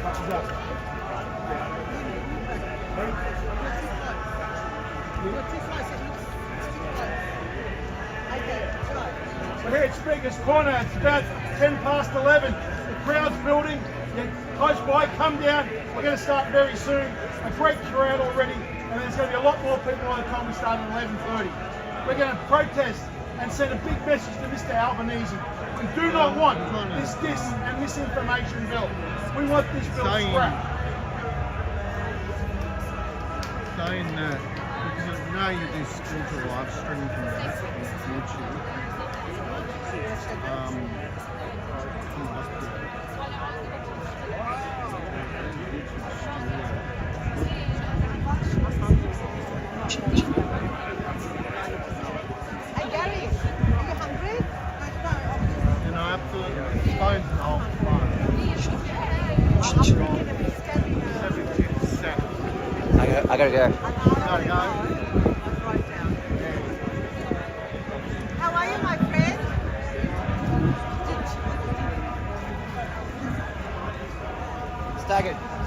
So here at Speaker's Corner, it's about 10 past 11. The crowd's building. You're close by, come down. We're going to start very soon. A great crowd already, and there's going to be a lot more people by the time we start at 11:30. We're going to protest and send a big message to Mr. Albanese. We do not want this and misinformation bill. We want this bill scrapped. Saying that, because I know you do schools or live streaming from YouTube. Hey Gary, are you hungry? You know, after phone's an old phone. 70%. I gotta go. Gotta go. How are you, my friend?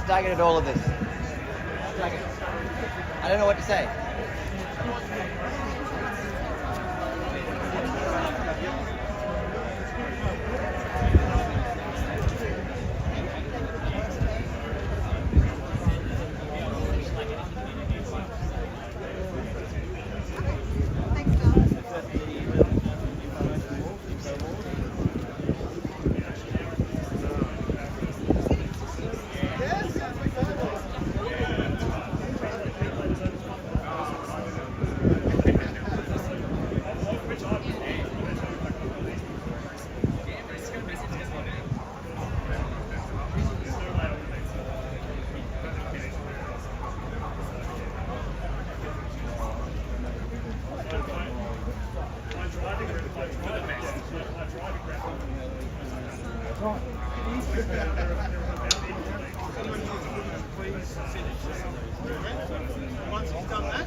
Staggered at all of this. Staggered. I don't know what to say. Once you've done that,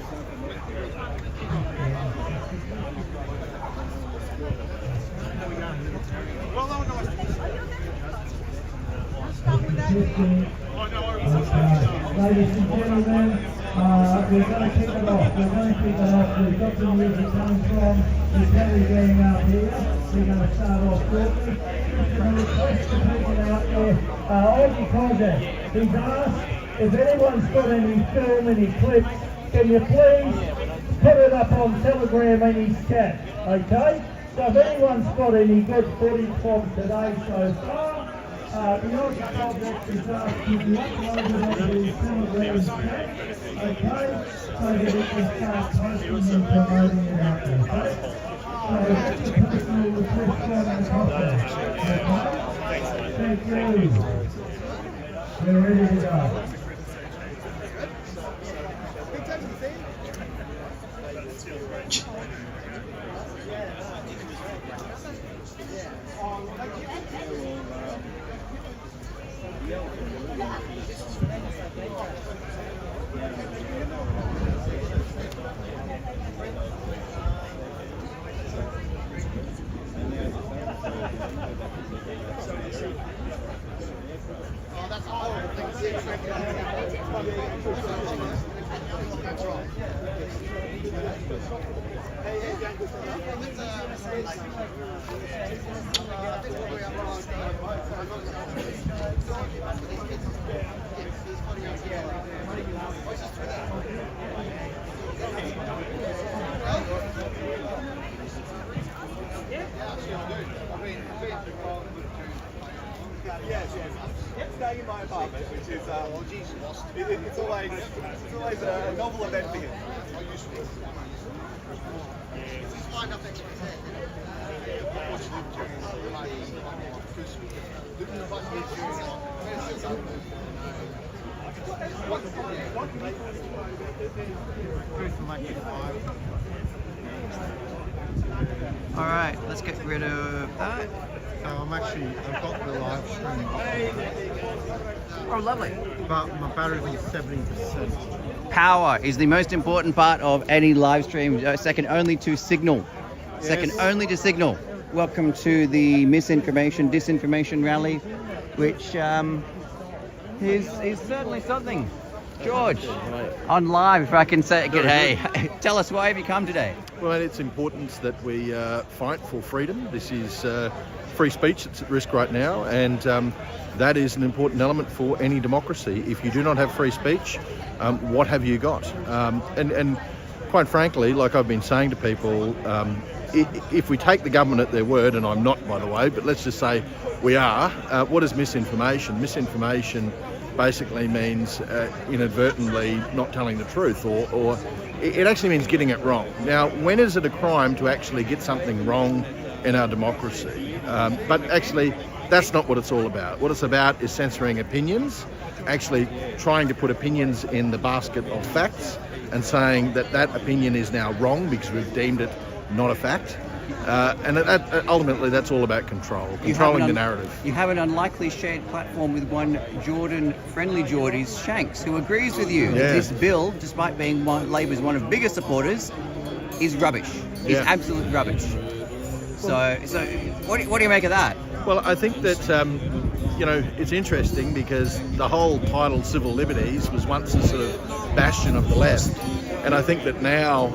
well done, guys. Ladies and gentlemen, we're going to kick it off. We've got the music coming from the Kelly gang out here. We're going to start off shortly. Just a request to people out there, Aussie Project, he's asked if anyone's got any film, any clips, can you please put it up on Telegram and his chat, okay? So if anyone's got any good footage from today so far, the Aussie Project is asked to be uploaded onto the Telegram chat, okay? So that it can start posting and promoting it out there, okay? So that's the personal request from the project, okay? Thank you. We're ready to go. Staying in my apartment, which is it's always a novel event for him. All right, let's get rid of that. I've got the live stream Oh, lovely. but my battery's on 70%. Power is the most important part of any live stream, second only to signal. Second only to signal. Welcome to the misinformation, disinformation rally, which He's certainly something. George, on live, if I can say it, hey, tell us why have you come today? Well, it's important that we fight for freedom. This is free speech that's at risk right now, and that is an important element for any democracy. If you do not have free speech, what have you got? And quite frankly, like I've been saying to people, if we take the government at their word, and I'm not, by the way, but let's just say we are, what is misinformation? Misinformation basically means inadvertently not telling the truth, or it actually means getting it wrong. Now, when is it a crime to actually get something wrong in our democracy? But actually, that's not what it's all about. What it's about is censoring opinions, actually trying to put opinions in the basket of facts and saying that that opinion is now wrong because we've deemed it not a fact. And ultimately, that's all about controlling the narrative. You have an unlikely shared platform with one Jordan, friendly Geordies, Shanks, who agrees with you. Yeah. This bill, despite being Labor's one of biggest supporters, is rubbish. Is absolute rubbish. So what do you make of that? Well, I think that, it's interesting because the whole title civil liberties was once a sort of bastion of the left. And I think that now,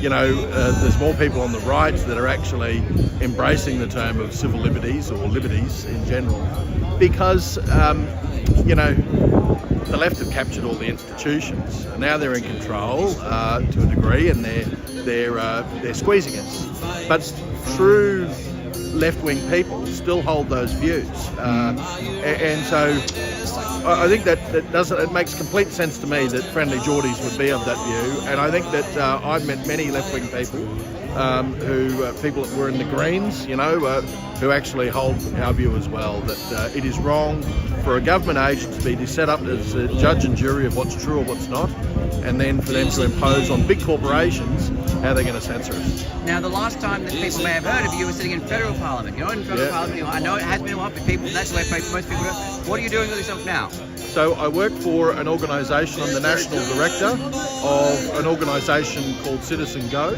there's more people on the right that are actually embracing the term of civil liberties or liberties in general because, the left have captured all the institutions. And now they're in control to a degree, and they're squeezing us. But true left-wing people still hold those views, and so I think that it makes complete sense to me that friendly Geordies would be of that view, and I think that I've met many left-wing people people that were in the Greens, who actually hold our view as well, that it is wrong for a government agent to be set up as a judge and jury of what's true or what's not, and then for them to impose on big corporations how they're going to censor us. Now, the last time that people may have heard of you was sitting in federal parliament. You're in federal parliament. I know it has been a while, but that's where most people are. What are you doing with yourself now? So I work for an organisation. I'm the national director of an organisation called Citizen Go.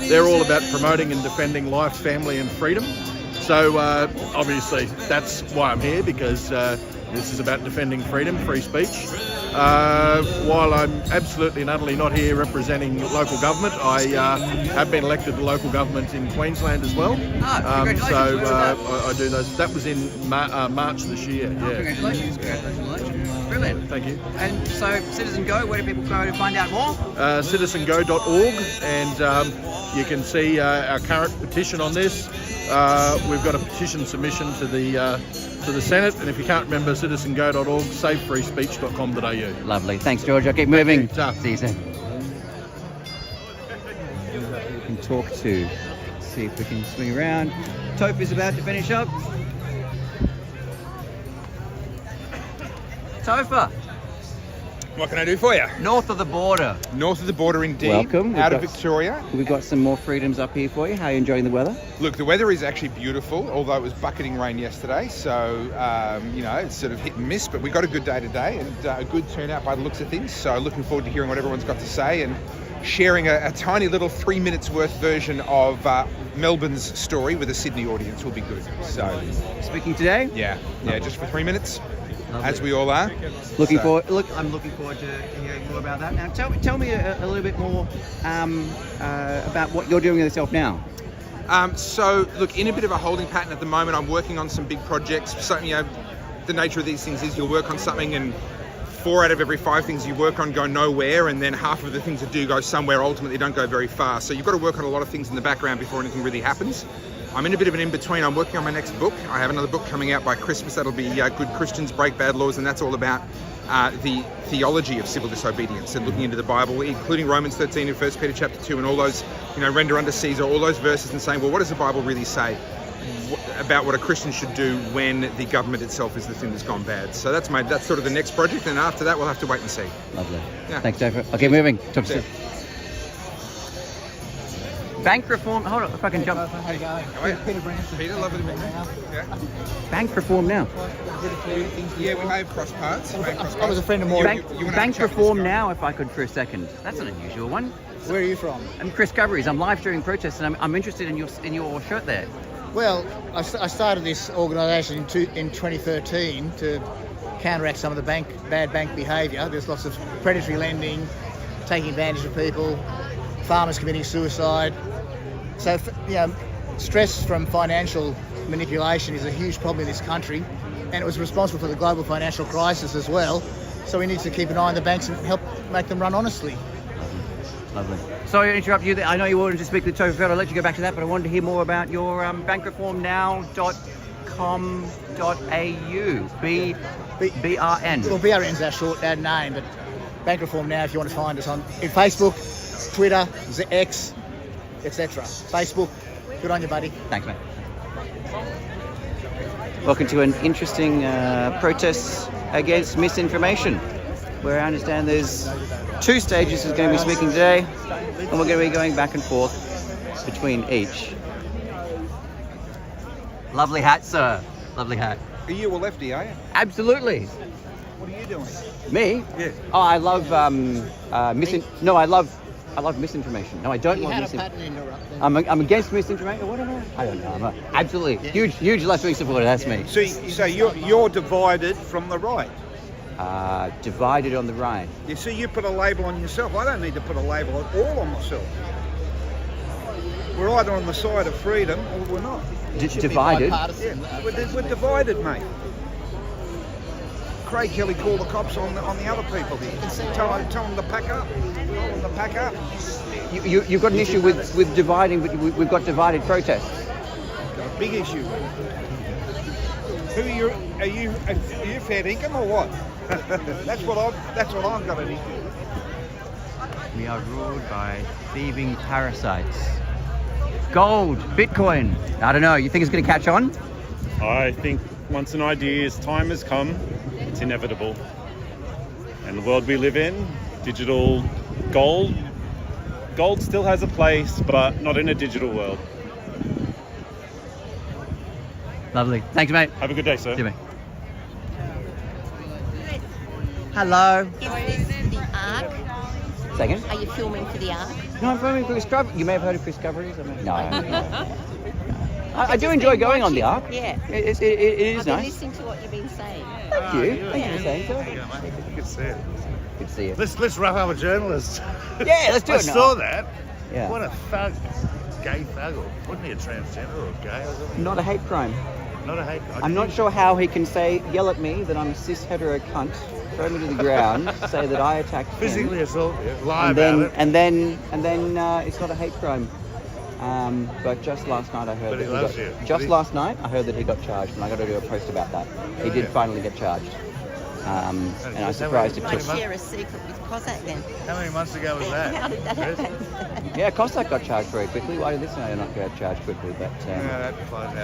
They're all about promoting and defending life, family and freedom. So obviously that's why I'm here, because this is about defending freedom, free speech. While I'm absolutely and utterly not here representing local government, I have been elected to local government in Queensland as well. Congratulations. I do those. That was in March this year. Congratulations. Brilliant. Thank you. And so, Citizen Go, where do people go to find out more? citizengo.org, and you can see our current petition on this. We've got a petition submission to the Senate, and if you can't remember, citizengo.org, savefreespeech.com.au. Lovely. Thanks, George. I'll keep moving. Thank See you soon. We can talk to, see if we can swing around. Toph is about to finish up. Topher, What can I do for you? north of the border. North of the border, indeed. Welcome. Out of Victoria. We've got some more freedoms up here for you. How are you enjoying the weather? Look, the weather is actually beautiful, although it was bucketing rain yesterday. So, it's sort of hit and miss, but we got a good day today and a good turnout by the looks of things. So looking forward to hearing what everyone's got to say and sharing a tiny little 3 minutes worth version of Melbourne's story with a Sydney audience will be good. So, Speaking today? yeah, just for 3 minutes. Lovely. As we all are. I'm looking forward to hearing more about that. Now, tell me a little bit more about what you're doing with yourself now. So, look, in a bit of a holding pattern at the moment, I'm working on some big projects. So, the nature of these things is you'll work on something and 4 out of every 5 things you work on go nowhere, and then half of the things that do go somewhere ultimately don't go very far. So you've got to work on a lot of things in the background before anything really happens. I'm in a bit of an in-between. I'm working on my next book. I have another book coming out by Christmas. That'll be Good Christians Break Bad Laws, and that's all about the theology of civil disobedience and looking into the Bible, including Romans 13 and 1 Peter chapter 2 and all those, render unto Caesar, all those verses, and saying, well, what does the Bible really say about what a Christian should do when the government itself is the thing that's gone bad? So that's sort of the next project, and after that we'll have to wait and see. Lovely. Yeah. Thanks, David. Okay, moving. Top step. Bank reform. Hold on, if I can jump. How are you? Peter, lovely to meet you. Yeah. Bank reform now. Yeah, we may have crossed paths. I was a friend of mine. Bank reform now, if I could, for a second. That's an unusual one. Where are you from? I'm Chris Coveries. I'm live streaming protests, and I'm interested in your shirt there. Well, I started this organisation in 2013 to counteract some of the bad bank behaviour. There's lots of predatory lending, taking advantage of people, farmers committing suicide. So, stress from financial manipulation is a huge problem in this country, and it was responsible for the global financial crisis as well. So we need to keep an eye on the banks and help make them run honestly. Lovely. Sorry to interrupt you. I know you wanted to speak to the Trophy Field. I'll let you go back to that, but I wanted to hear more about your bankreformnow.com.au. BRN. Well, BRN's our short name, but Bank Reform Now, if you want to find us in Facebook, Twitter, X, etc. Facebook. Good on you, buddy. Thanks, mate. Welcome to an interesting protest against misinformation, where I understand there's 2 stages who's going to be speaking today, and we're going to be going back and forth between each. Lovely hat, sir. Lovely hat. Are you a lefty, are you? Absolutely. What are you doing? Me? Yes. Oh, I love I love misinformation. No, I don't love misinformation. I'm against misinformation. What am I? I don't know. I'm absolutely huge left-wing supporter. That's me. So you're divided from the right. Divided on the right. You see, you put a label on yourself. I don't need to put a label at all on myself. We're either on the side of freedom or we're not. Divided? Yeah, we're divided, mate. Craig Kelly called the cops on the other people here. Tell them to pack up. Tell them to pack up. You've got an issue with dividing, but we've got divided protests. Got a big issue. Are you fair income or what? That's what I've got an issue. We are ruled by thieving parasites. Gold, Bitcoin. I don't know. You think it's going to catch on? I think once an idea's time has come, it's inevitable. And the world we live in, digital gold still has a place, but not in a digital world. Lovely. Thanks, mate. Have a good day, sir. See you, mate. Hello. Is this the Ark? Second? Are you filming for the Ark? No, I'm filming for Discovery. You may have heard of Discoveries. No. I do enjoy going on the Ark. Yeah. It is I've nice. been listening to what you've been saying. Thank you. Thank you for saying so. Good to see you. Good to see you. Let's wrap up a journalist. Yeah, let's do it. I saw that. Yeah. What a thug. Gay thug. Wasn't he a transgender or gay or something? Not a hate crime. Not a hate crime. I'm not sure how he can yell at me that I'm a cis hetero cunt, throw me to the ground, say that I attacked him. Physically assault you, lie and about then, it. And then it's not a hate crime. But just last night I heard But he loves you. Last night I heard that he got charged, and I got to do a post about that. He did finally get charged. And I was surprised it I took. share a secret with Cossack then. How many months ago was that? How did that happen? Yeah, Cossack got charged very quickly. Why did this guy not get charged quickly? But Yeah, I'd find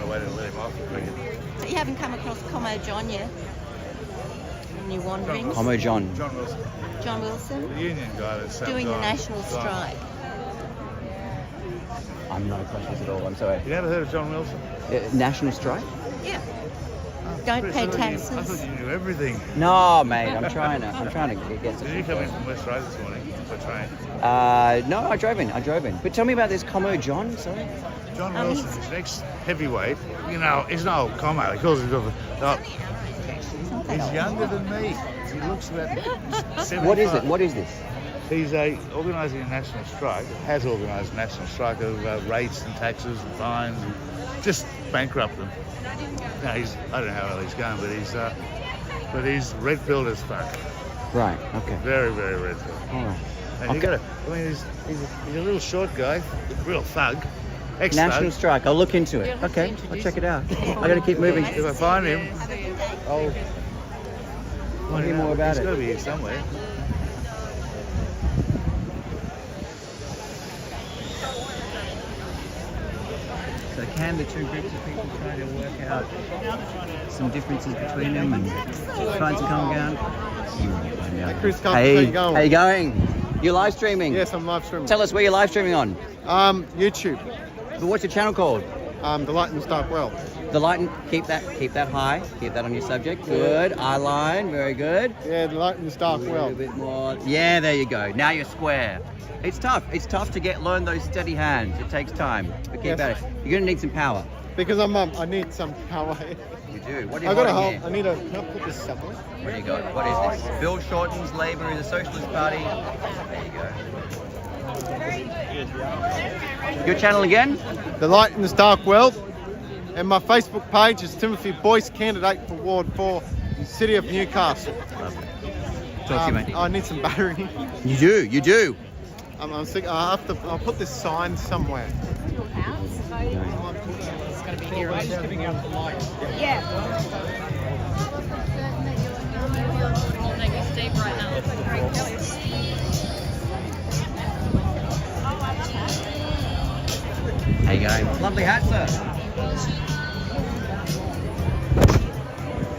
a way to let him off. So you haven't come across Como John yet? In your wanderings? Como John. John Wilson. John Wilson? The union guy that's Doing the national strike. I'm not across this at all. I'm sorry. You never heard of John Wilson? National strike? Yeah. Don't pay taxes. I thought you knew everything. No, mate. I'm trying to get. Did you come in from West Road this morning for train? No, I drove in. But tell me about this Como John. Sorry. John Wilson is an ex-heavyweight. You know, he's an old commo. He calls himself he's younger than me. He looks about 75. What is this? He's organising a national strike, has organised a national strike of rates and taxes and fines and just bankrupt them. Now I don't know how well he's going, but he's red-pilled as fuck. Right, okay. Very, very red-pilled. All right. And he's a little short guy, real thug. Ex-thug. National strike. I'll look into it. Okay, I'll check it out. I got to keep moving. If I find him, I'll hear more about He's it. got to be here somewhere. So can the two groups of people try to work out some differences between them and find some common ground? Hey Chris, Hey, how you going? how you going? You're live streaming? Yes, I'm live streaming. Tell us where you're live streaming on. YouTube. But what's your channel called? The Light and Start Well. The light and keep that high. Keep that on your subject. Good. Eye line. Very good. Yeah, the Light and Start A Well. little bit more. Yeah, there you go. Now you're square. It's tough. It's tough to learn those steady hands. It takes time. But keep Yes. at it. You're gonna need some power. Because I need some power. You do. What do you I got a hold whole. I need a. Can I put this somewhere? What do you got? What is this? Bill Shorten's Labour is a Socialist Party. There you go. Your channel again? The Light in the Dark World. And my Facebook page is Timothy Boyce, candidate for Ward 4, City of Newcastle. Lovely. Talk to you, mate. I need some battery. You do. I'm thinking I'll put this sign somewhere. It's going to be here. I'm just giving out the light. Yeah. How you going? Lovely hat, sir.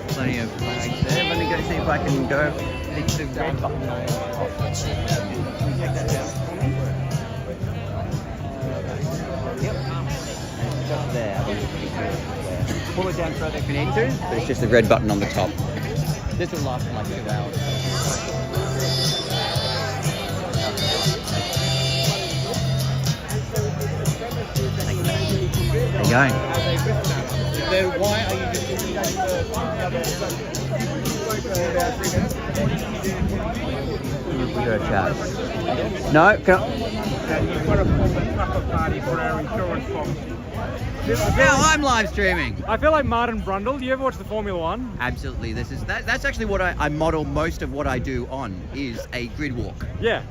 Plenty of flags there. Let me go see if I can go hit the red button. Yep. Just there. Pull it down further if you need to, but it's just the red button on the top. This will last for like 2 hours. There you go. Why are you just We got a chat. No, You've got to form a proper party for our insurance policy. now I'm live streaming. I feel like Martin Brundle. Do you ever watch the Formula One? Absolutely. That's actually what I model most of what I do on is a grid walk. Yeah.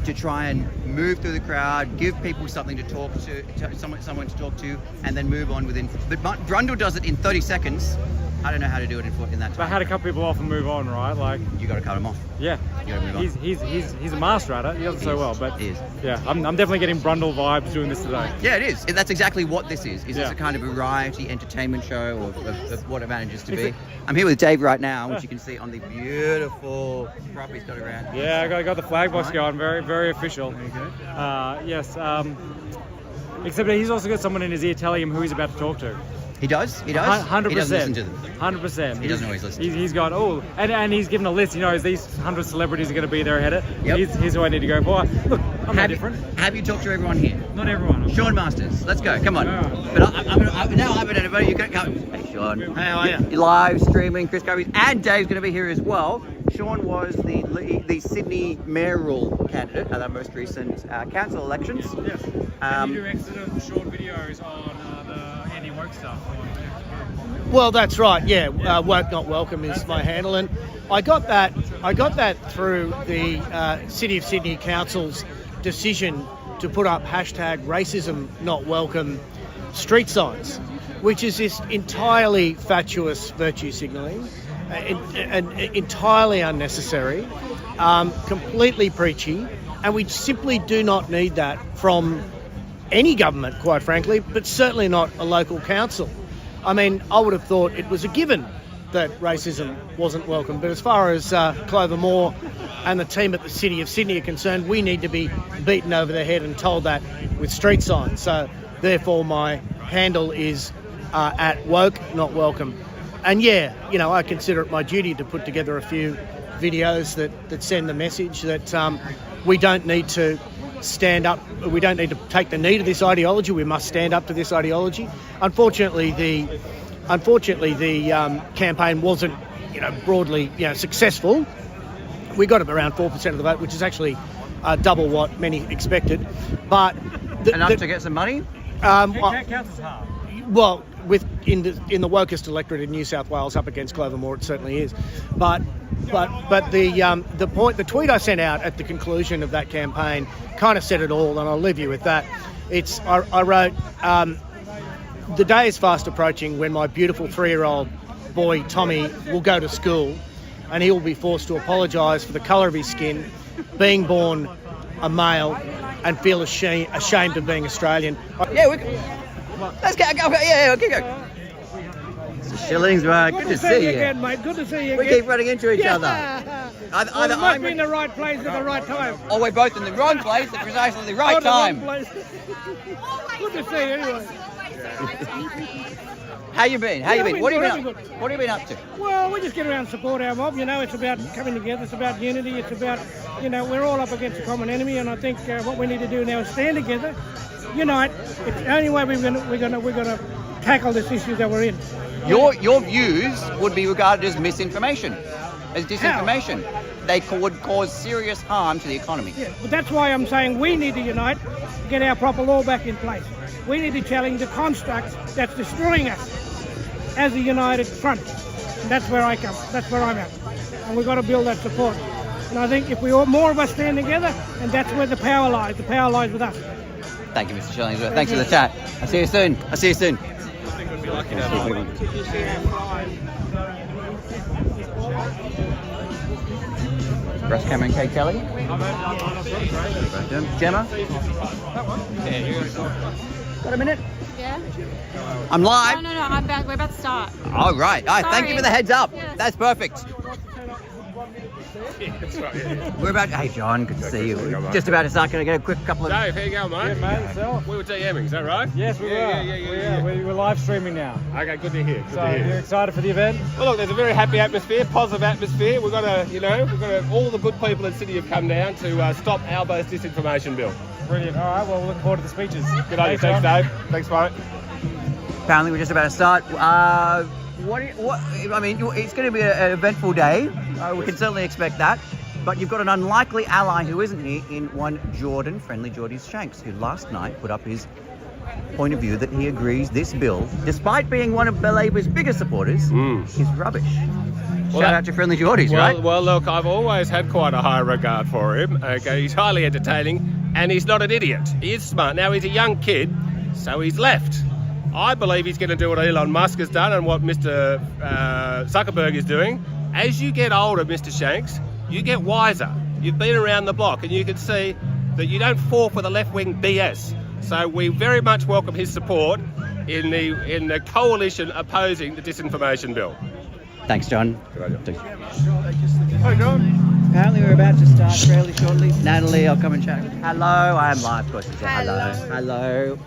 To try and move through the crowd, give people something to talk to someone to talk to, and then move on within. But Brundle does it in 30 seconds. I don't know how to do it in that time. But how to cut people off and move on, right? Like you got to cut them off. Yeah. You got to move on. He's a master at it. He does it so well. But he is. Yeah, I'm definitely getting Brundle vibes doing this today. Yeah, it is. That's exactly what this is. It's Yeah. a kind of variety entertainment show of what it manages to be. I'm here with Dave right now, which you can see on the beautiful prop he's got around. Yeah, I got the flag box Right. going. Very, very official. Very good. Yes. Except that he's also got someone in his ear telling him who he's about to talk to. He does? 100%. He doesn't listen to them. 100%. He doesn't always listen. He's got, and he's given a list. He knows these 100 celebrities are going to be there ahead of. Yep. Here's who I need to go for. Look, I'm not different. Have you talked to everyone here? Not everyone. Sean Masters, let's go. Come on. Yeah. But now I'm an everybody. You can come. Hey, Sean. How are you? You're live streaming. Chris Covey's and Dave's going to be here as well. Sean was the Sydney mayoral candidate at our most recent council elections. Yes. And you do excellent short videos on the anti-woke stuff. Well, that's right. Yeah, woke not welcome is my handle, and I got that through the City of Sydney Council's decision to put up #racism not welcome street signs, which is this entirely fatuous virtue signalling, and entirely unnecessary, completely preachy, and we simply do not need that from any government, quite frankly, but certainly not a local council. I mean, I would have thought it was a given that racism wasn't welcome. But as far as Clover Moore and the team at the City of Sydney are concerned, we need to be beaten over the head and told that with street signs. So therefore my handle is at woke not welcome. And yeah, I consider it my duty to put together a few videos that send the message that we don't need to stand up. We don't need to take the knee to this ideology. We must stand up to this ideology. Unfortunately, the campaign wasn't, broadly, successful. We got around 4% of the vote, which is actually double what many expected. But enough to get some money. Council's hard. Well, in the wokest electorate in New South Wales, up against Clover Moore, it certainly is. But the tweet I sent out at the conclusion of that campaign kind of said it all, and I'll leave you with that. I wrote, the day is fast approaching when my beautiful 3-year-old boy Tommy will go to school, and he will be forced to apologise for the colour of his skin, being born a male, and feel ashamed of being Australian. Yeah, let's go. Yeah, okay, go. Shillings, right? Good to see you again, mate. Good to see you we again. keep running into each other. Either I'm in the right place at the right time. Or we're both in the wrong place at precisely the right time. Good to see you anyway. How you been? What have you been up to? Well, we just get around and support our mob. It's about coming together. It's about unity. It's about, we're all up against a common enemy, and I think what we need to do now is stand together, unite. It's the only way we're gonna tackle this issue that we're in. Your views would be regarded as misinformation, as disinformation. They would cause serious harm to the economy. Yeah, but that's why I'm saying we need to unite, get our proper law back in place. We need to challenge the construct that's destroying us as a united front. And that's where I come. That's where I'm at. And we've got to build that support. And I think if more of us stand together, and that's where the power lies. The power lies with us. Thank you, Mr. Shillingsworth. Thanks for the chat. I'll see you soon. I'll see you soon. Russ Cameron, Kate Kelly. Gemma? Got a minute? Yeah. I'm live. No, I'm back. We're about to start. All right. Thank you for the heads up. Yes. That's perfect. We're about. Hey, John. Good to see you. Just about to start. Can I get a quick couple of? Dave, how you going, mate? Yeah, mate. Yourself? We were DMing, is that right? Yes, we were. Yeah. We're live streaming now. Okay, good to hear. So you're excited for the event? Well, look, there's a very happy atmosphere, positive atmosphere. We've got all the good people in the city have come down to stop Albo's disinformation bill. Brilliant. All right. Well, we're looking forward to the speeches. Good on you. Thanks, Dave. Thanks, mate. Apparently, we're just about to start. I mean, it's going to be an eventful day. We can certainly expect that. But you've got an unlikely ally who isn't here in one Jordan, friendly Geordie Shanks, who last night put up his point of view that he agrees this bill, despite being one of Labor's biggest supporters, is rubbish. Shout out to friendly Geordies, right? Well, look, I've always had quite a high regard for him. Okay, he's highly entertaining, and he's not an idiot. He is smart. Now, he's a young kid, so he's left. I believe he's going to do what Elon Musk has done and what Mr. Zuckerberg is doing. As you get older, Mr. Shanks, you get wiser. You've been around the block, and you can see that you don't fall for the left-wing BS. So we very much welcome his support in the coalition opposing the disinformation bill. Thanks, John. Good idea. Hi, John. Apparently we're about to start fairly shortly. Natalie, I'll come and chat. Hello, I am live, of course. Hello.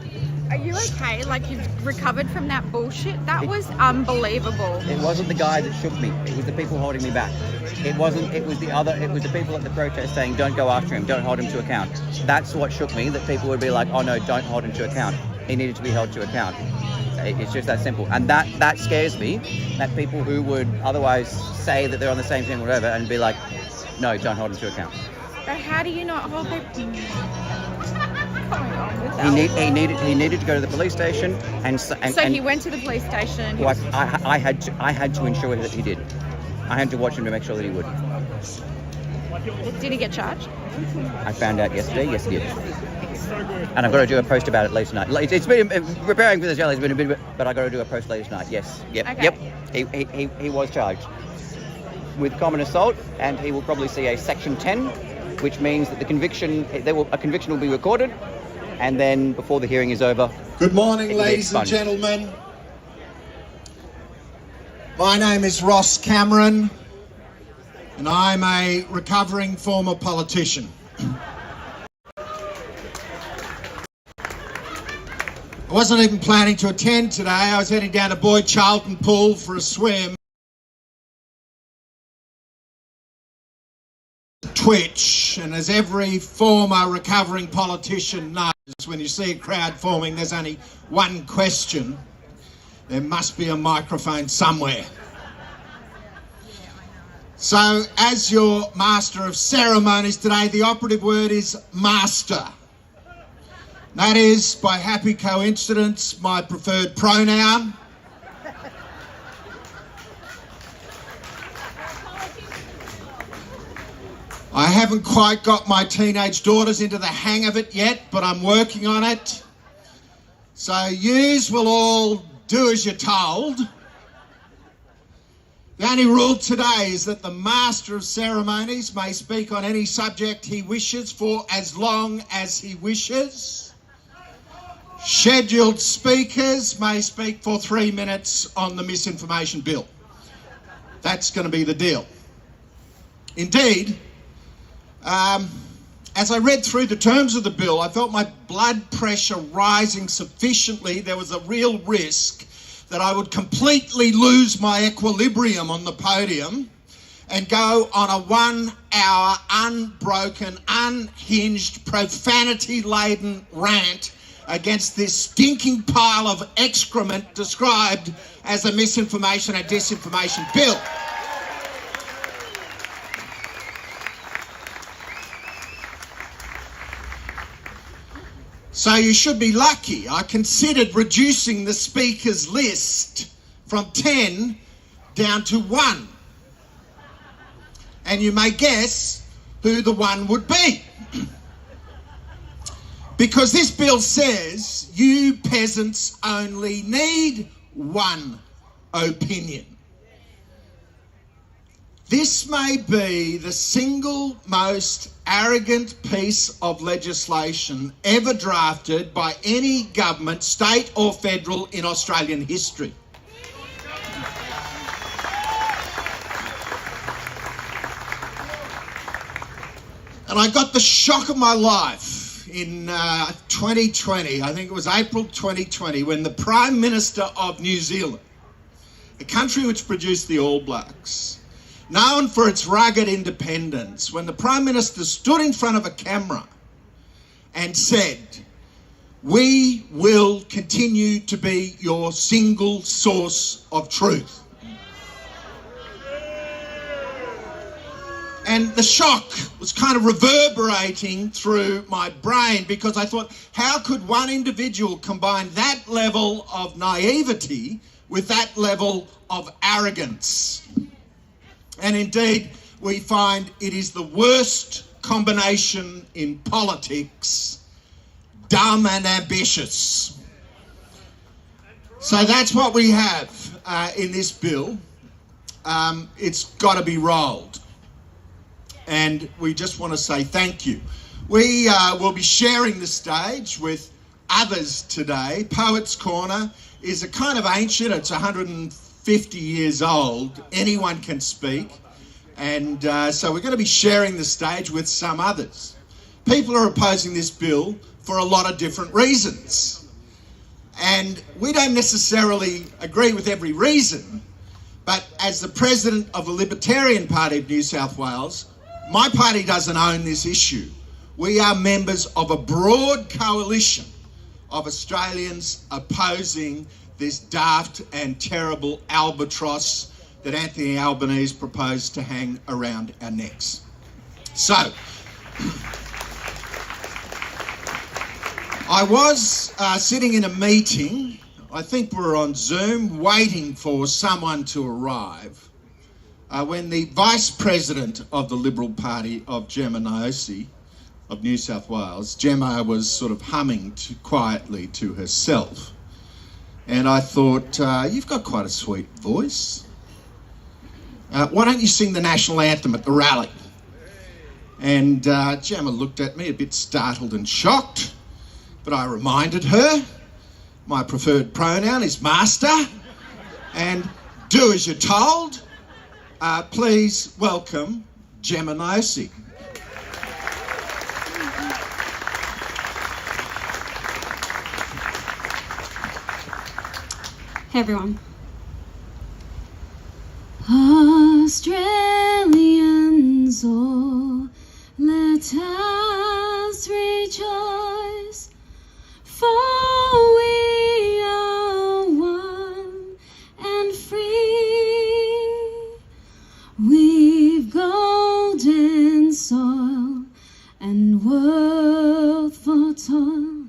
Are you okay? Like, you've recovered from that bullshit? That was unbelievable. It wasn't the guy that shook me. It was the people holding me back. It was the people at the protest saying, don't go after him, don't hold him to account. That's what shook me, that people would be like, oh no, don't hold him to account. He needed to be held to account. It's just that simple. And that scares me, that people who would otherwise say that they're on the same team or whatever and be like, no, don't hold him to account. But how do you not hold people? He needed to go to the police station and So he went to the police station. Well, I had to ensure that he did. I had to watch him to make sure that he would. Did he get charged? I found out yesterday. Yes, he did. And I've got to do a post about it later tonight. It's been preparing for this earlier. It's been a bit, but I've got to do a post later tonight. Yes. Yep. Okay. Yep. He was charged with common assault, and he will probably see a Section 10, which means that a conviction will be recorded, and then before the hearing is over. Good morning, ladies and gentlemen. My name is Ross Cameron, and I'm a recovering former politician. I wasn't even planning to attend today. I was heading down to Boyd Charlton Pool for a swim. Twitch, and as every former recovering politician knows, when you see a crowd forming, there's only one question. There must be a microphone somewhere. So, as your master of ceremonies today, the operative word is master. That is, by happy coincidence, my preferred pronoun. I haven't quite got my teenage daughters into the hang of it yet, but I'm working on it. So yous will all do as you're told. The only rule today is that the master of ceremonies may speak on any subject he wishes for as long as he wishes. Scheduled speakers may speak for 3 minutes on the misinformation bill. That's going to be the deal. Indeed, as I read through the terms of the bill, I felt my blood pressure rising sufficiently. There was a real risk that I would completely lose my equilibrium on the podium and go on a 1 hour, unbroken, unhinged, profanity-laden rant against this stinking pile of excrement described as a misinformation and disinformation bill. So you should be lucky. I considered reducing the speakers list from 10 down to 1. And you may guess who the one would be. Because this bill says you peasants only need one opinion. This may be the single most arrogant piece of legislation ever drafted by any government, state or federal, in Australian history. And I got the shock of my life in 2020, I think it was April 2020, when the Prime Minister of New Zealand, a country which produced the All Blacks, known for its rugged independence, when the Prime Minister stood in front of a camera and said, "We will continue to be your single source of truth." And the shock was kind of reverberating through my brain, because I thought, how could one individual combine that level of naivety with that level of arrogance? And indeed, we find it is the worst combination in politics: dumb and ambitious. So that's what we have in this bill. It's got to be rolled. And we just want to say thank you. We will be sharing the stage with others today. Poets' Corner is a kind of ancient, it's 150 years old. Anyone can speak. And so we're going to be sharing the stage with some others. People are opposing this bill for a lot of different reasons. And we don't necessarily agree with every reason, but as the president of the Libertarian Party of New South Wales, my party doesn't own this issue. We are members of a broad coalition of Australians opposing this daft and terrible albatross that Anthony Albanese proposed to hang around our necks. So, I was sitting in a meeting, I think we were on Zoom, waiting for someone to arrive, when the Vice President of the Liberal Party of Gemma Naosi of New South Wales, Gemma was sort of humming quietly to herself. And I thought, you've got quite a sweet voice. Why don't you sing the national anthem at the rally? And Gemma looked at me a bit startled and shocked, but I reminded her my preferred pronoun is master, and do as you're told. Please welcome Gemma Naosi. Hey everyone. Australians, oh, let us rejoice, for we are one and free. We've golden soil and worth for toil.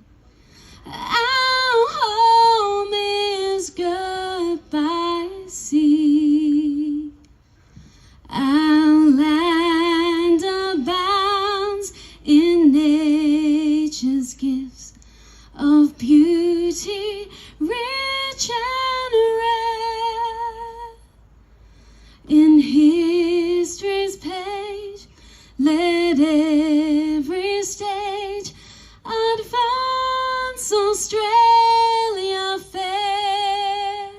Our home is goodbye sea. Our land abounds in nature's gifts of beauty, rich and rare. In history's page, let every stage advance Australia fair.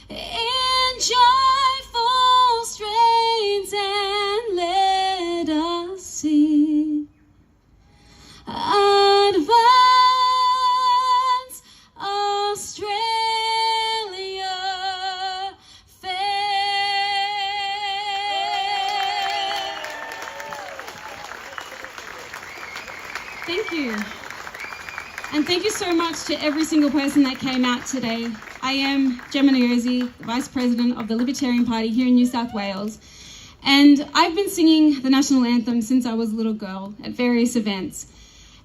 In joyful strains, and let us sing. Advance Australia fair. Thank you. And thank you so much to every single person that came out today. I am Gemma Nyosi, the Vice President of the Libertarian Party here in New South Wales. And I've been singing the national anthem since I was a little girl at various events.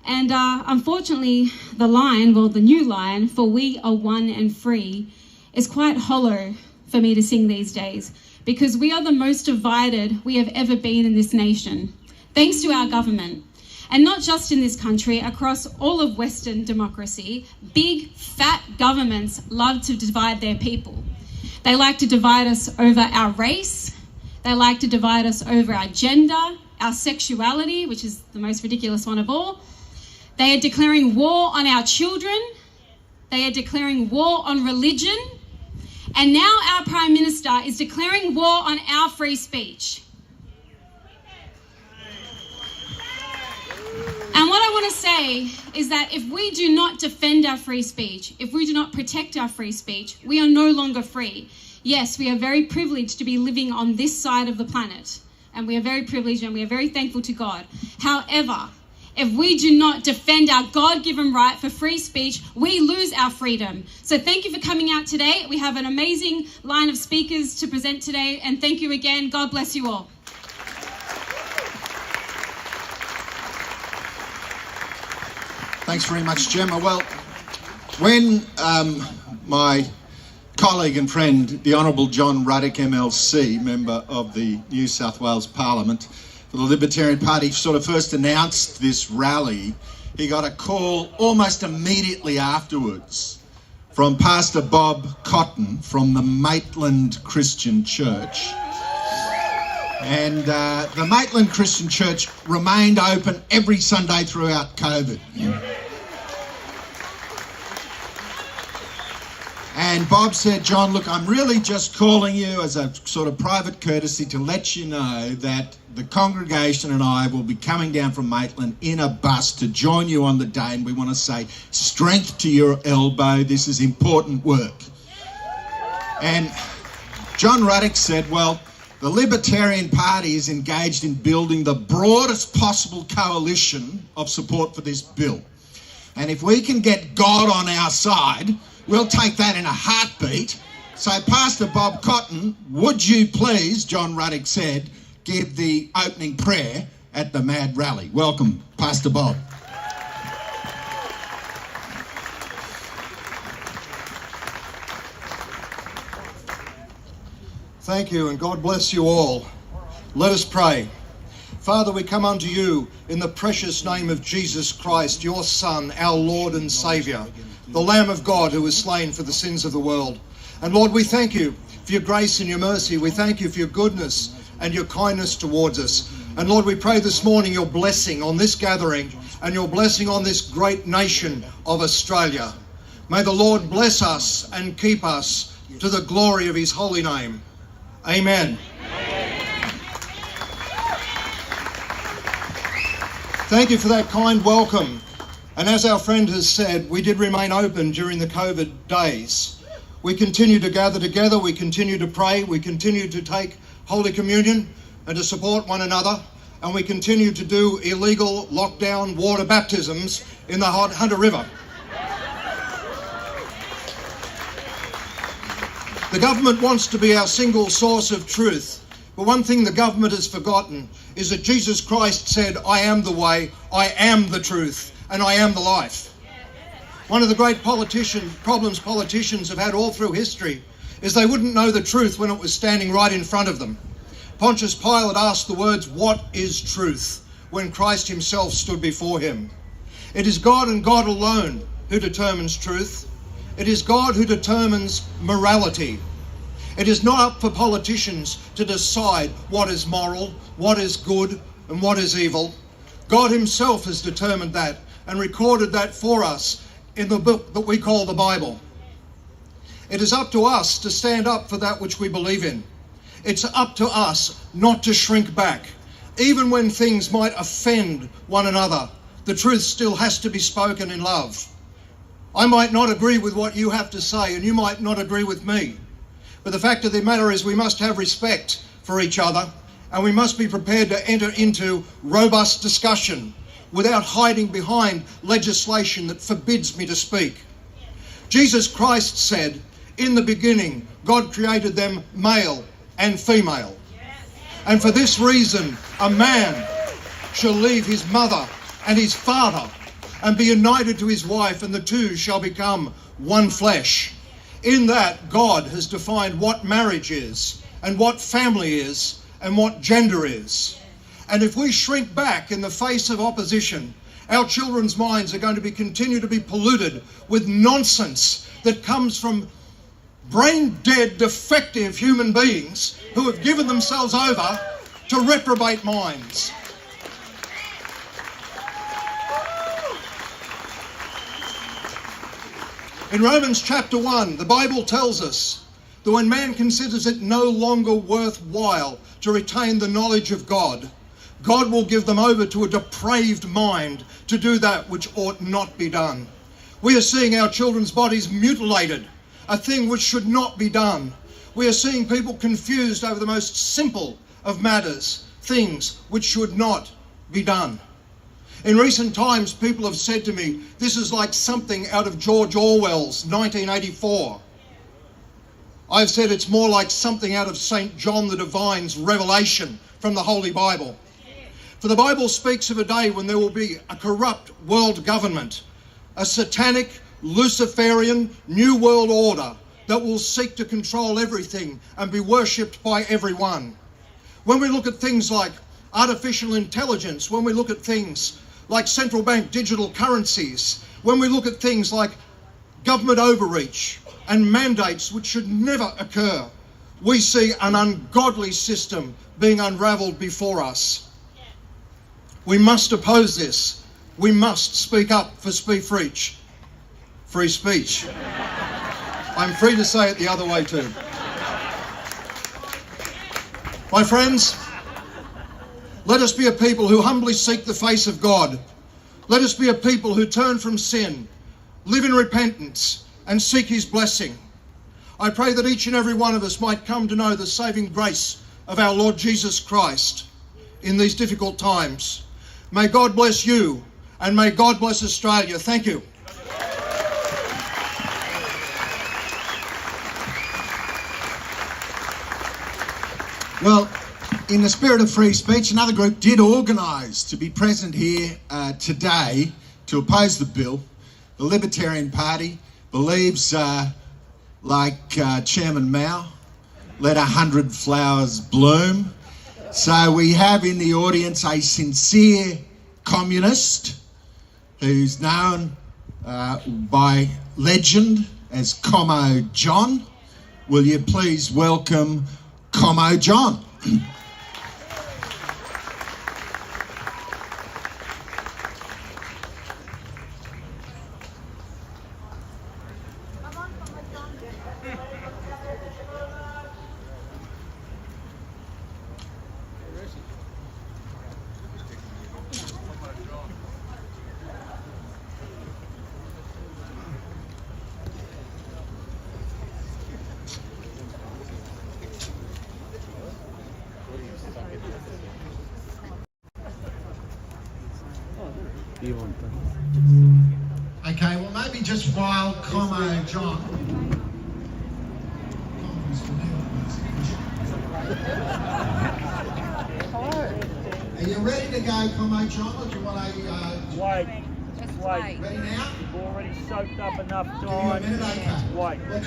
And unfortunately, the new line, for we are one and free, is quite hollow for me to sing these days, because we are the most divided we have ever been in this nation, thanks to our government. And not just in this country, across all of Western democracy, big, fat governments love to divide their people. They like to divide us over our race. They like to divide us over our gender, our sexuality, which is the most ridiculous one of all. They are declaring war on our children. They are declaring war on religion. And now our Prime Minister is declaring war on our free speech. And what I want to say is that if we do not defend our free speech, if we do not protect our free speech, we are no longer free. Yes, we are very privileged to be living on this side of the planet, and we are very privileged and we are very thankful to God. However, if we do not defend our God-given right for free speech, we lose our freedom. So thank you for coming out today. We have an amazing line of speakers to present today, and thank you again. God bless you all. Thanks very much, Gemma. Well, when my colleague and friend, the Honourable John Ruddick, MLC, member of the New South Wales Parliament for the Libertarian Party, sort of first announced this rally, he got a call almost immediately afterwards from Pastor Bob Cotton from the Maitland Christian Church. And the Maitland Christian Church remained open every Sunday throughout COVID. And Bob said, John, look, I'm really just calling you as a sort of private courtesy to let you know that the congregation and I will be coming down from Maitland in a bus to join you on the day, and we want to say strength to your elbow. This is important work. And John Ruddick said, well, the Libertarian Party is engaged in building the broadest possible coalition of support for this bill. And if we can get God on our side, we'll take that in a heartbeat. So Pastor Bob Cotton, would you please, John Ruddick said, give the opening prayer at the Mad Rally. Welcome, Pastor Bob. Thank you, and God bless you all. Let us pray. Father, we come unto you in the precious name of Jesus Christ, your Son, our Lord and Saviour, the Lamb of God who was slain for the sins of the world. And Lord, we thank you for your grace and your mercy. We thank you for your goodness and your kindness towards us. And Lord, we pray this morning your blessing on this gathering and your blessing on this great nation of Australia. May the Lord bless us and keep us to the glory of his holy name. Amen. Thank you for that kind welcome. And as our friend has said, we did remain open during the COVID days. We continue to gather together, we continue to pray, we continue to take Holy Communion and to support one another, and we continue to do illegal lockdown water baptisms in the Hunter River. The government wants to be our single source of truth, but one thing the government has forgotten is that Jesus Christ said, I am the way, I am the truth, and I am the life. One of the great problems politicians have had all through history is they wouldn't know the truth when it was standing right in front of them. Pontius Pilate asked the words, what is truth, when Christ himself stood before him. It is God and God alone who determines truth. It is God who determines morality. It is not up for politicians to decide what is moral, what is good, and what is evil. God himself has determined that and recorded that for us in the book that we call the Bible. It is up to us to stand up for that which we believe in. It's up to us not to shrink back. Even when things might offend one another, the truth still has to be spoken in love. I might not agree with what you have to say, and you might not agree with me. But the fact of the matter is we must have respect for each other, and we must be prepared to enter into robust discussion without hiding behind legislation that forbids me to speak. Jesus Christ said, in the beginning, God created them male and female. And for this reason, a man shall leave his mother and his father and be united to his wife, and the two shall become one flesh. In that, God has defined what marriage is and what family is and what gender is. And if we shrink back in the face of opposition, our children's minds are going to continue to be polluted with nonsense that comes from brain-dead, defective human beings who have given themselves over to reprobate minds. In Romans chapter 1, the Bible tells us that when man considers it no longer worthwhile to retain the knowledge of God, God will give them over to a depraved mind to do that which ought not be done. We are seeing our children's bodies mutilated, a thing which should not be done. We are seeing people confused over the most simple of matters, things which should not be done. In recent times, people have said to me, this is like something out of George Orwell's 1984. I've said it's more like something out of St. John the Divine's revelation from the Holy Bible. For the Bible speaks of a day when there will be a corrupt world government, a satanic, Luciferian, new world order that will seek to control everything and be worshipped by everyone. When we look at things like artificial intelligence, when we look at things like central bank digital currencies, when we look at things like government overreach and mandates which should never occur, we see an ungodly system being unravelled before us. We must oppose this. We must speak up for free speech. I'm free to say it the other way too. My friends, let us be a people who humbly seek the face of God. Let us be a people who turn from sin, live in repentance, and seek his blessing. I pray that each and every one of us might come to know the saving grace of our Lord Jesus Christ in these difficult times. May God bless you, and may God bless Australia. Thank you. Well, in the spirit of free speech, another group did organise to be present here today to oppose the bill. The Libertarian Party believes, like Chairman Mao, let 100 flowers bloom. So we have in the audience a sincere communist who's known by legend as Como John. Will you please welcome Como John? Okay, well maybe just while Como John... Are you ready to go, Como John, or do you want to... Wait. Just wait. Ready now? You've already soaked up enough Give time. you a minute, okay. Wait. Well,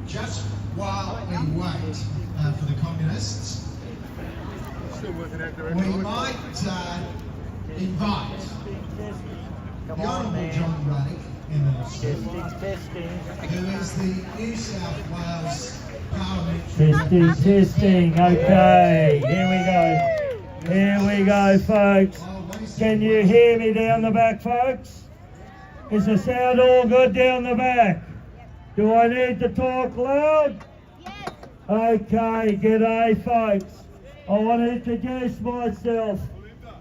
just while we wait for the communists, we might invite the Honourable John Ruddick, Testing. who is the New South Wales Parliamentary... Testing. Okay. Here we go, folks. Can you hear me down the back, folks? Is the sound all good down the back? Do I need to talk loud? Yes. Okay, g'day, folks. I want to introduce myself.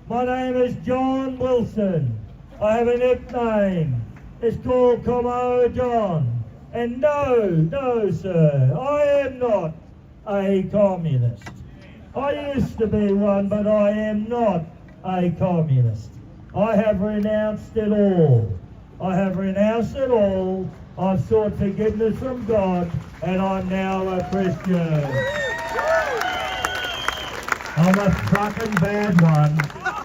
My name is John Wilson. I have a nickname. It's called Como John. And no, sir, I am not a communist. I used to be one, but I am not a communist. I have renounced it all. I have renounced it all. I've sought forgiveness from God, and I'm now a Christian. I'm a fucking bad one.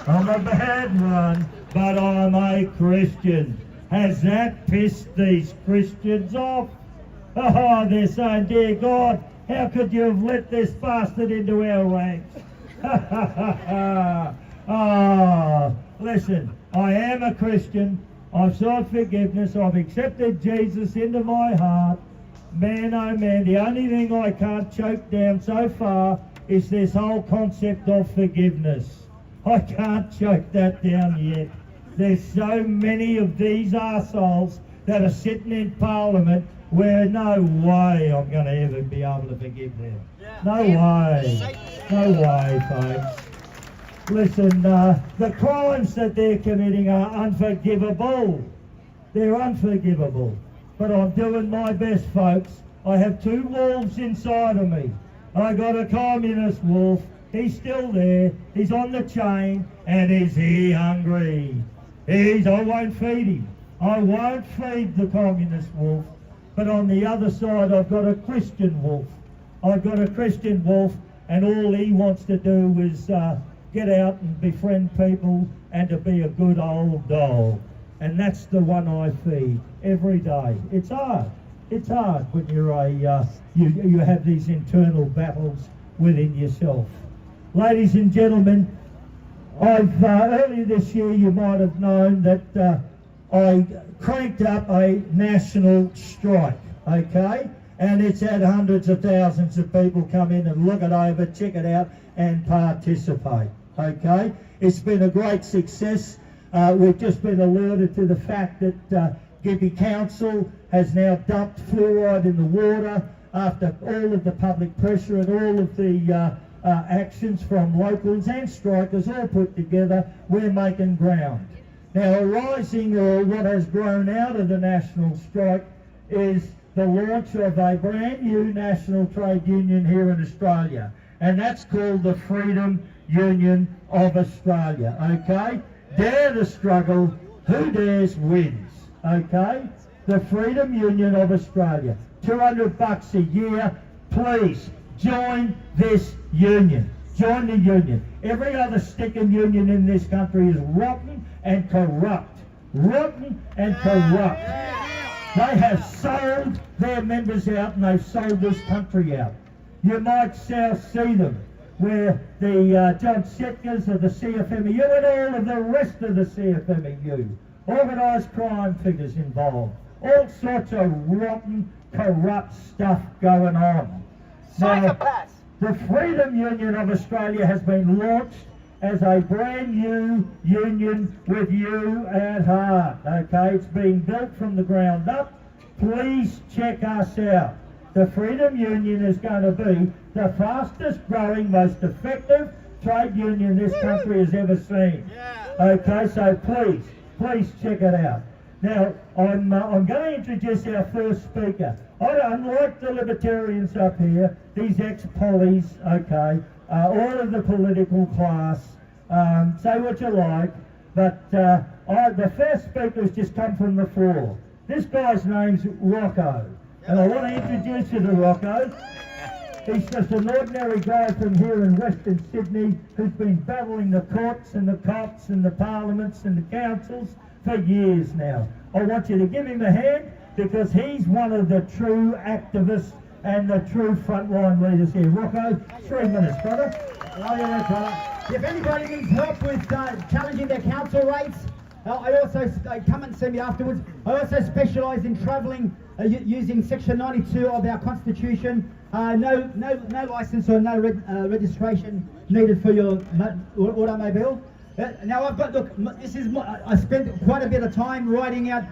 I'm a bad one, but I'm a Christian. Has that pissed these Christians off? Oh, they're saying, dear God, how could you have let this bastard into our ranks? Oh, listen, I am a Christian. I've sought forgiveness. I've accepted Jesus into my heart. Man, oh man, the only thing I can't choke down so far is this whole concept of forgiveness. I can't choke that down yet. There's so many of these arseholes that are sitting in Parliament where no way I'm going to ever be able to forgive them. No way. No way, folks. Listen, the crimes that they're committing are unforgivable. They're unforgivable. But I'm doing my best, folks. I have two wolves inside of me. I got a communist wolf. He's still there. He's on the chain. And is he hungry? I won't feed him. I won't feed the communist wolf. But on the other side, I've got a Christian wolf. I've got a Christian wolf, and all he wants to do is get out and befriend people and to be a good old dog. And that's the one I feed every day. It's hard. It's hard when you're you have these internal battles within yourself. Ladies and gentlemen, I've earlier this year you might have known that I cranked up a national strike, okay? And it's had hundreds of thousands of people come in and look it over, check it out and participate, okay? It's been a great success. We've just been alerted to the fact that Gympie Council has now dumped fluoride in the water after all of the public pressure and all of the actions from locals and strikers all put together. We're making ground. Now, arising or what has grown out of the national strike is the launch of a brand new national trade union here in Australia, and that's called the Freedom Union of Australia, okay? Dare to struggle, who dares wins, okay? The Freedom Union of Australia, $200 a year. Please join this union. Join the union. Every other sticking union in this country is rotten and corrupt. Rotten and corrupt. They have sold their members out and they've sold this country out. You might see them where the John Sitkers of the CFMEU and all of the rest of the CFMEU, organised crime figures involved, all sorts of rotten, corrupt stuff going on. Now, the Freedom Union of Australia has been launched as a brand new union with you at heart, okay? It's being built from the ground up. Please check us out. The Freedom Union is going to be the fastest growing, most effective trade union this country has ever seen. Okay, so please check it out. Now, I'm going to introduce our first speaker. Unlike the libertarians up here, these ex-pollies, okay, all of the political class, say what you like, but the first speaker has just come from the floor. This guy's name's Rocco, and I want to introduce you to Rocco. He's just an ordinary guy from here in Western Sydney who's been battling the courts and the cops and the parliaments and the councils for years now. I want you to give him a hand because he's one of the true activists and the true frontline leaders here. Rocco, 3 minutes, brother. If anybody needs help with challenging their council rates, I also come and see me afterwards. I also specialise in travelling using Section 92 of our Constitution. No licence or no registration needed for your automobile. Now I've got, look, I spent quite a bit of time writing out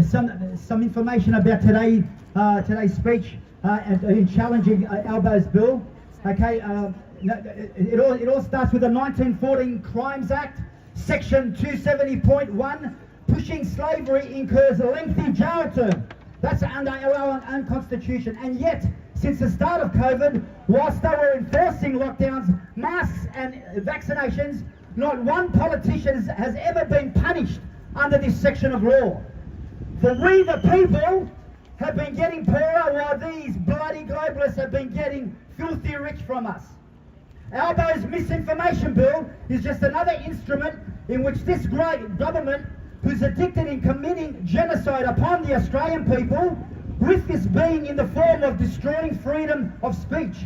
some information about today's speech and in challenging Albo's bill. Okay, it all starts with the 1914 Crimes Act, Section 270.1. Pushing slavery incurs a lengthy jail term. That's under our own constitution. And yet, since the start of COVID, whilst they were enforcing lockdowns, masks and vaccinations, not one politician has ever been punished under this section of law. For we the people have been getting poorer while these bloody globalists have been getting filthy rich from us. Albo's misinformation bill is just another instrument in which this great government, who's addicted in committing genocide upon the Australian people, with this being in the form of destroying freedom of speech.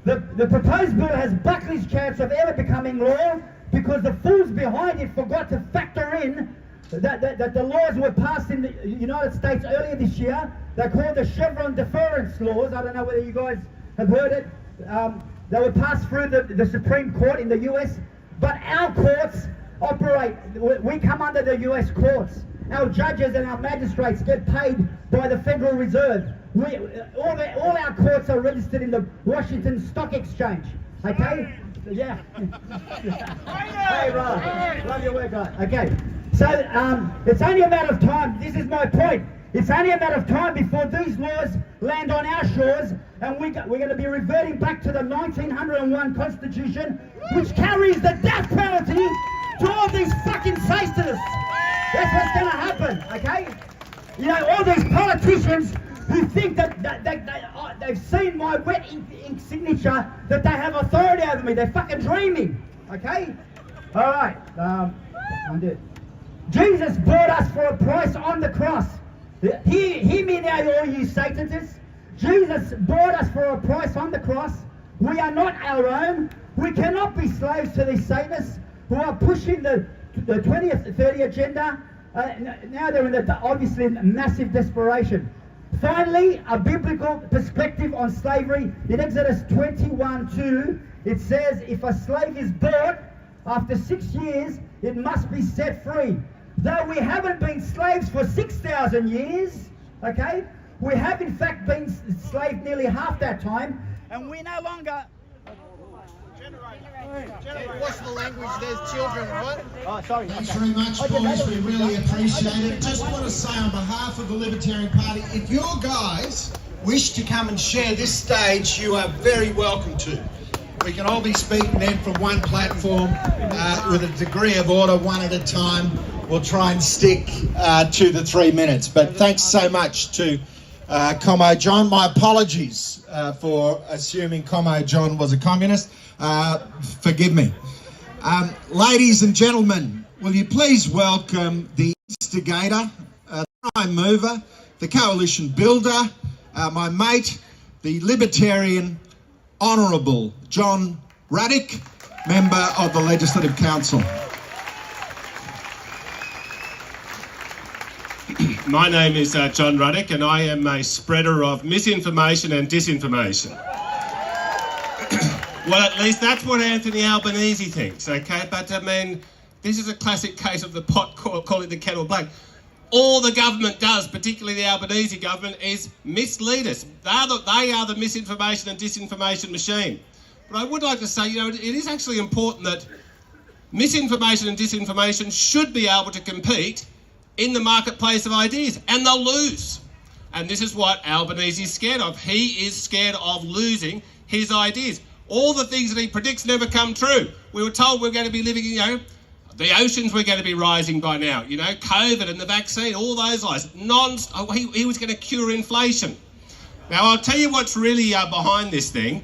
The proposed bill has Buckley's chance of ever becoming law because the fools behind it forgot to factor in that the laws were passed in the United States earlier this year. They're called the Chevron deference laws. I don't know whether you guys have heard it. They were passed through the Supreme Court in the US, but our courts operate, we come under the US courts. Our judges and our magistrates get paid by the Federal Reserve. All our courts are registered in the Washington Stock Exchange. Okay? Yeah. Hey, brother. Love your work, guys. Okay. So, it's only a matter of time. This is my point. It's only a matter of time before these laws land on our shores, and we're going to be reverting back to the 1901 Constitution, which carries the death penalty to all these fucking Satanists. That's what's going to happen, okay? You know, all these politicians who think that they've seen my wet ink signature, that they have authority over me. They're fucking dreaming, okay? All right, undo. Jesus bought us for a price on the cross. Hear me now, all you Satanists. Jesus bought us for a price on the cross. We are not our own. We cannot be slaves to these Satanists who are pushing the 20th, 30th agenda. Now they're in obviously massive desperation. Finally, a biblical perspective on slavery. In Exodus 21:2, it says, if a slave is bought, after 6 years, it must be set free. Though we haven't been slaves for 6,000 years, okay, we have in fact been enslaved nearly half that time, and we no longer... What's the language? There's children, right? Oh, sorry. Thanks very much, boys. We really appreciate it. Just want to say on behalf of the Libertarian Party, if your guys wish to come and share this stage, you are very welcome to. We can all be speaking then from one platform with a degree of order, one at a time. We'll try and stick to the 3 minutes. But thanks so much to Como John. My apologies for assuming Como John was a communist. Forgive me. Ladies and gentlemen, will you please welcome the instigator, the prime mover, the coalition builder, my mate, the Libertarian Honourable John Ruddick, member of the Legislative Council. My name is John Ruddick, and I am a spreader of misinformation and disinformation. Well, at least that's what Anthony Albanese thinks, okay? But, I mean, this is a classic case of the pot calling the kettle black. All the government does, particularly the Albanese government, is mislead us. They are the misinformation and disinformation machine. But I would like to say, you know, it is actually important that misinformation and disinformation should be able to compete in the marketplace of ideas, and they'll lose. And this is what Albanese is scared of. He is scared of losing his ideas. All the things that he predicts never come true. We were told we're going to be living, you know, the oceans were going to be rising by now, you know, COVID and the vaccine, all those lies. He was going to cure inflation. Now, I'll tell you what's really behind this thing.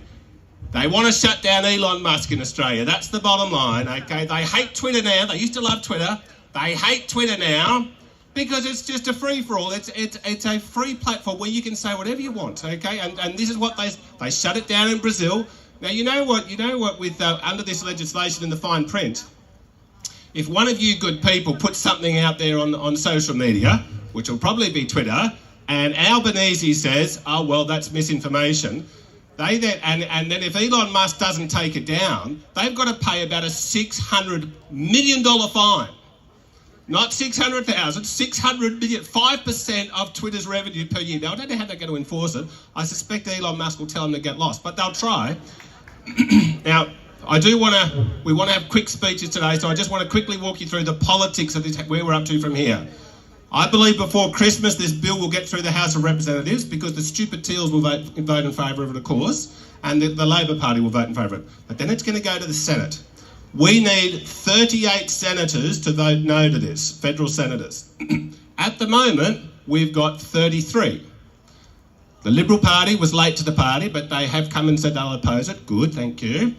They want to shut down Elon Musk in Australia. That's the bottom line, okay? They hate Twitter now. They used to love Twitter. They hate Twitter now because it's just a free-for-all. It's a free platform where you can say whatever you want, okay? And this is what they shut it down in Brazil. Now, you know what with under this legislation in the fine print, if one of you good people puts something out there on social media, which will probably be Twitter, and Albanese says, oh, well, that's misinformation, and then if Elon Musk doesn't take it down, they've got to pay about a $600 million fine. Not 600,000, 600 million, 5% of Twitter's revenue per year. Now, I don't know how they're going to enforce it. I suspect Elon Musk will tell them to get lost, but they'll try. Now, we want to have quick speeches today, so I just want to quickly walk you through the politics of this, where we're up to from here. I believe before Christmas this bill will get through the House of Representatives because the stupid teals will vote in favour of it, of course, and the Labor Party will vote in favour of it. But then it's going to go to the Senate. We need 38 senators to vote no to this, federal senators. At the moment, we've got 33. The Liberal Party was late to the party, but they have come and said they'll oppose it. Good, thank you.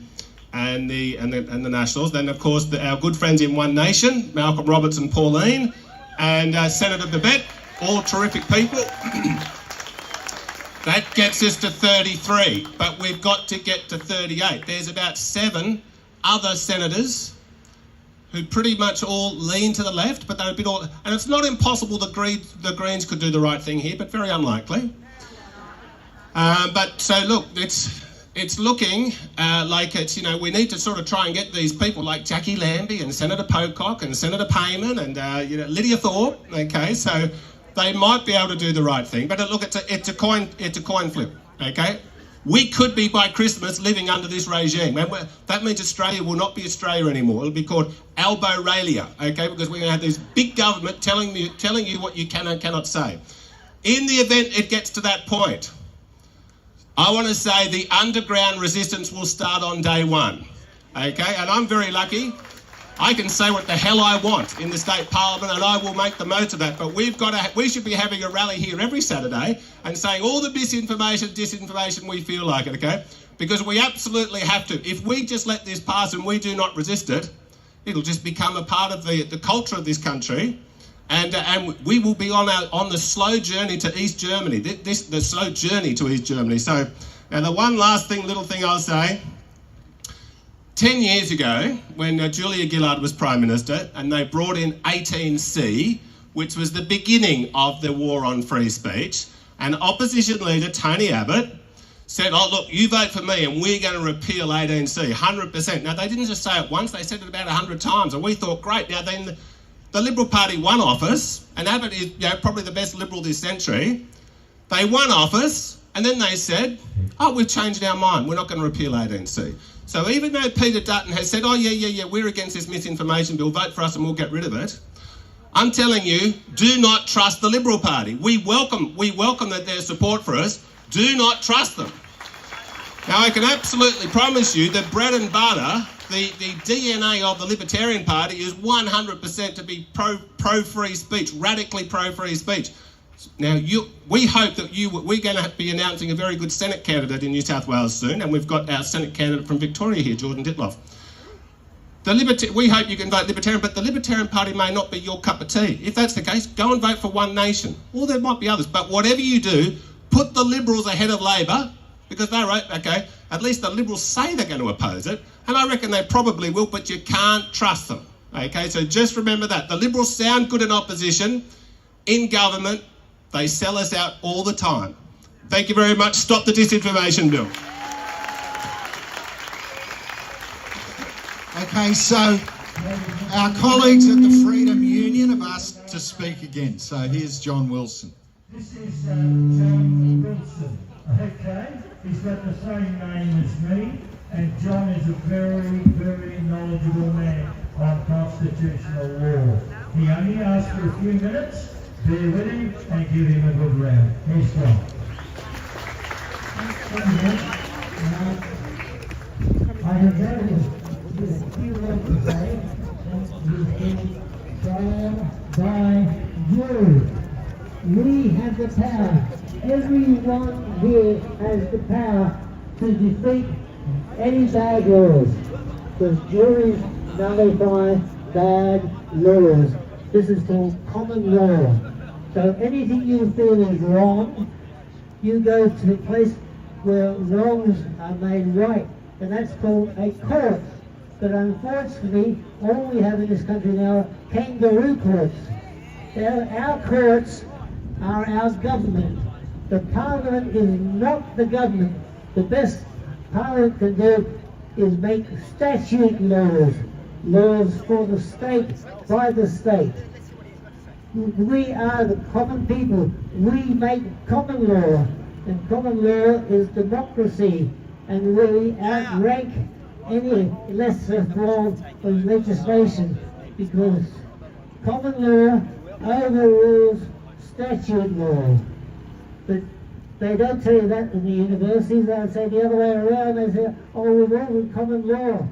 And the Nationals. Then, of course, our good friends in One Nation, Malcolm Roberts and Pauline, and Senator Babette, all terrific people. That gets us to 33, but we've got to get to 38. There's about 7 other senators who pretty much all lean to the left, but they're a bit all... And it's not impossible the Greens could do the right thing here, but very unlikely. But so look, it's looking like it's, we need to sort of try and get these people like Jackie Lambie and Senator Pocock and Senator Payman and Lydia Thorpe. Okay, so they might be able to do the right thing. But look, it's a coin flip. Okay, we could be by Christmas living under this regime. And that means Australia will not be Australia anymore. It'll be called Alboralia. Okay, because we're going to have this big government telling you what you can and cannot say. In the event it gets to that point, I want to say the underground resistance will start on day one, okay? And I'm very lucky. I can say what the hell I want in the state parliament, and I will make the most of that. But we should be having a rally here every Saturday and saying all the misinformation, disinformation we feel like it, okay? Because we absolutely have to. If we just let this pass and we do not resist it, it'll just become a part of the culture of this country. And we will be on the slow journey to East Germany. The slow journey to East Germany. So, and the one last little thing I'll say. 10 years ago, when Julia Gillard was Prime Minister, and they brought in 18C, which was the beginning of the war on free speech, and opposition leader Tony Abbott said, "Oh look, you vote for me, and we're going to repeal 18C, 100%." Now they didn't just say it once; they said it about 100 times, and we thought, great. Now then. The Liberal Party won office, and Abbott is probably the best Liberal this century. They won office, and then they said, "Oh, we've changed our mind. We're not going to repeal 18C." So even though Peter Dutton has said, "Oh, yeah, we're against this misinformation bill, vote for us and we'll get rid of it," I'm telling you, do not trust the Liberal Party. We welcome that their support for us. Do not trust them. Now, I can absolutely promise you that bread and butter, the DNA of the Libertarian Party is 100% to be pro-free speech, radically pro-free speech. Now, we hope that we're going to be announcing a very good Senate candidate in New South Wales soon, and we've got our Senate candidate from Victoria here, Jordan Ditloff. We hope you can vote Libertarian, but the Libertarian Party may not be your cup of tea. If that's the case, go and vote for One Nation. Or there might be others, but whatever you do, put the Liberals ahead of Labor, because they're okay. At least the Liberals say they're going to oppose it, and I reckon they probably will, but you can't trust them. Okay, so just remember that. The Liberals sound good in opposition. In government, they sell us out all the time. Thank you very much. Stop the disinformation bill. Okay, so our colleagues at the Freedom Union have asked to speak again. So here's John Wilson. This is John Wilson. Okay, he's got the same name as me, and John is a very, very knowledgeable man on constitutional law. He only asked for a few minutes. Bear with him and give him a good round. Here's John. I have noticed with a few words today that you've been trial by jury. We have the power. Everyone here has the power to defeat any bad laws, because juries nullify bad laws. This is called common law. So anything you feel is wrong, you go to a place where wrongs are made right, and that's called a court. But unfortunately, all we have in this country now are kangaroo courts. Our courts are our government. The Parliament is not the government. The best Parliament can do is make statute laws for the state, by the state. We are the common people. We make common law, and common law is democracy, and we outrank any lesser form of legislation, because common law overrules statute law. But they don't tell you that in the universities. They'll say the other way around. They say, "Oh, we've all in common law."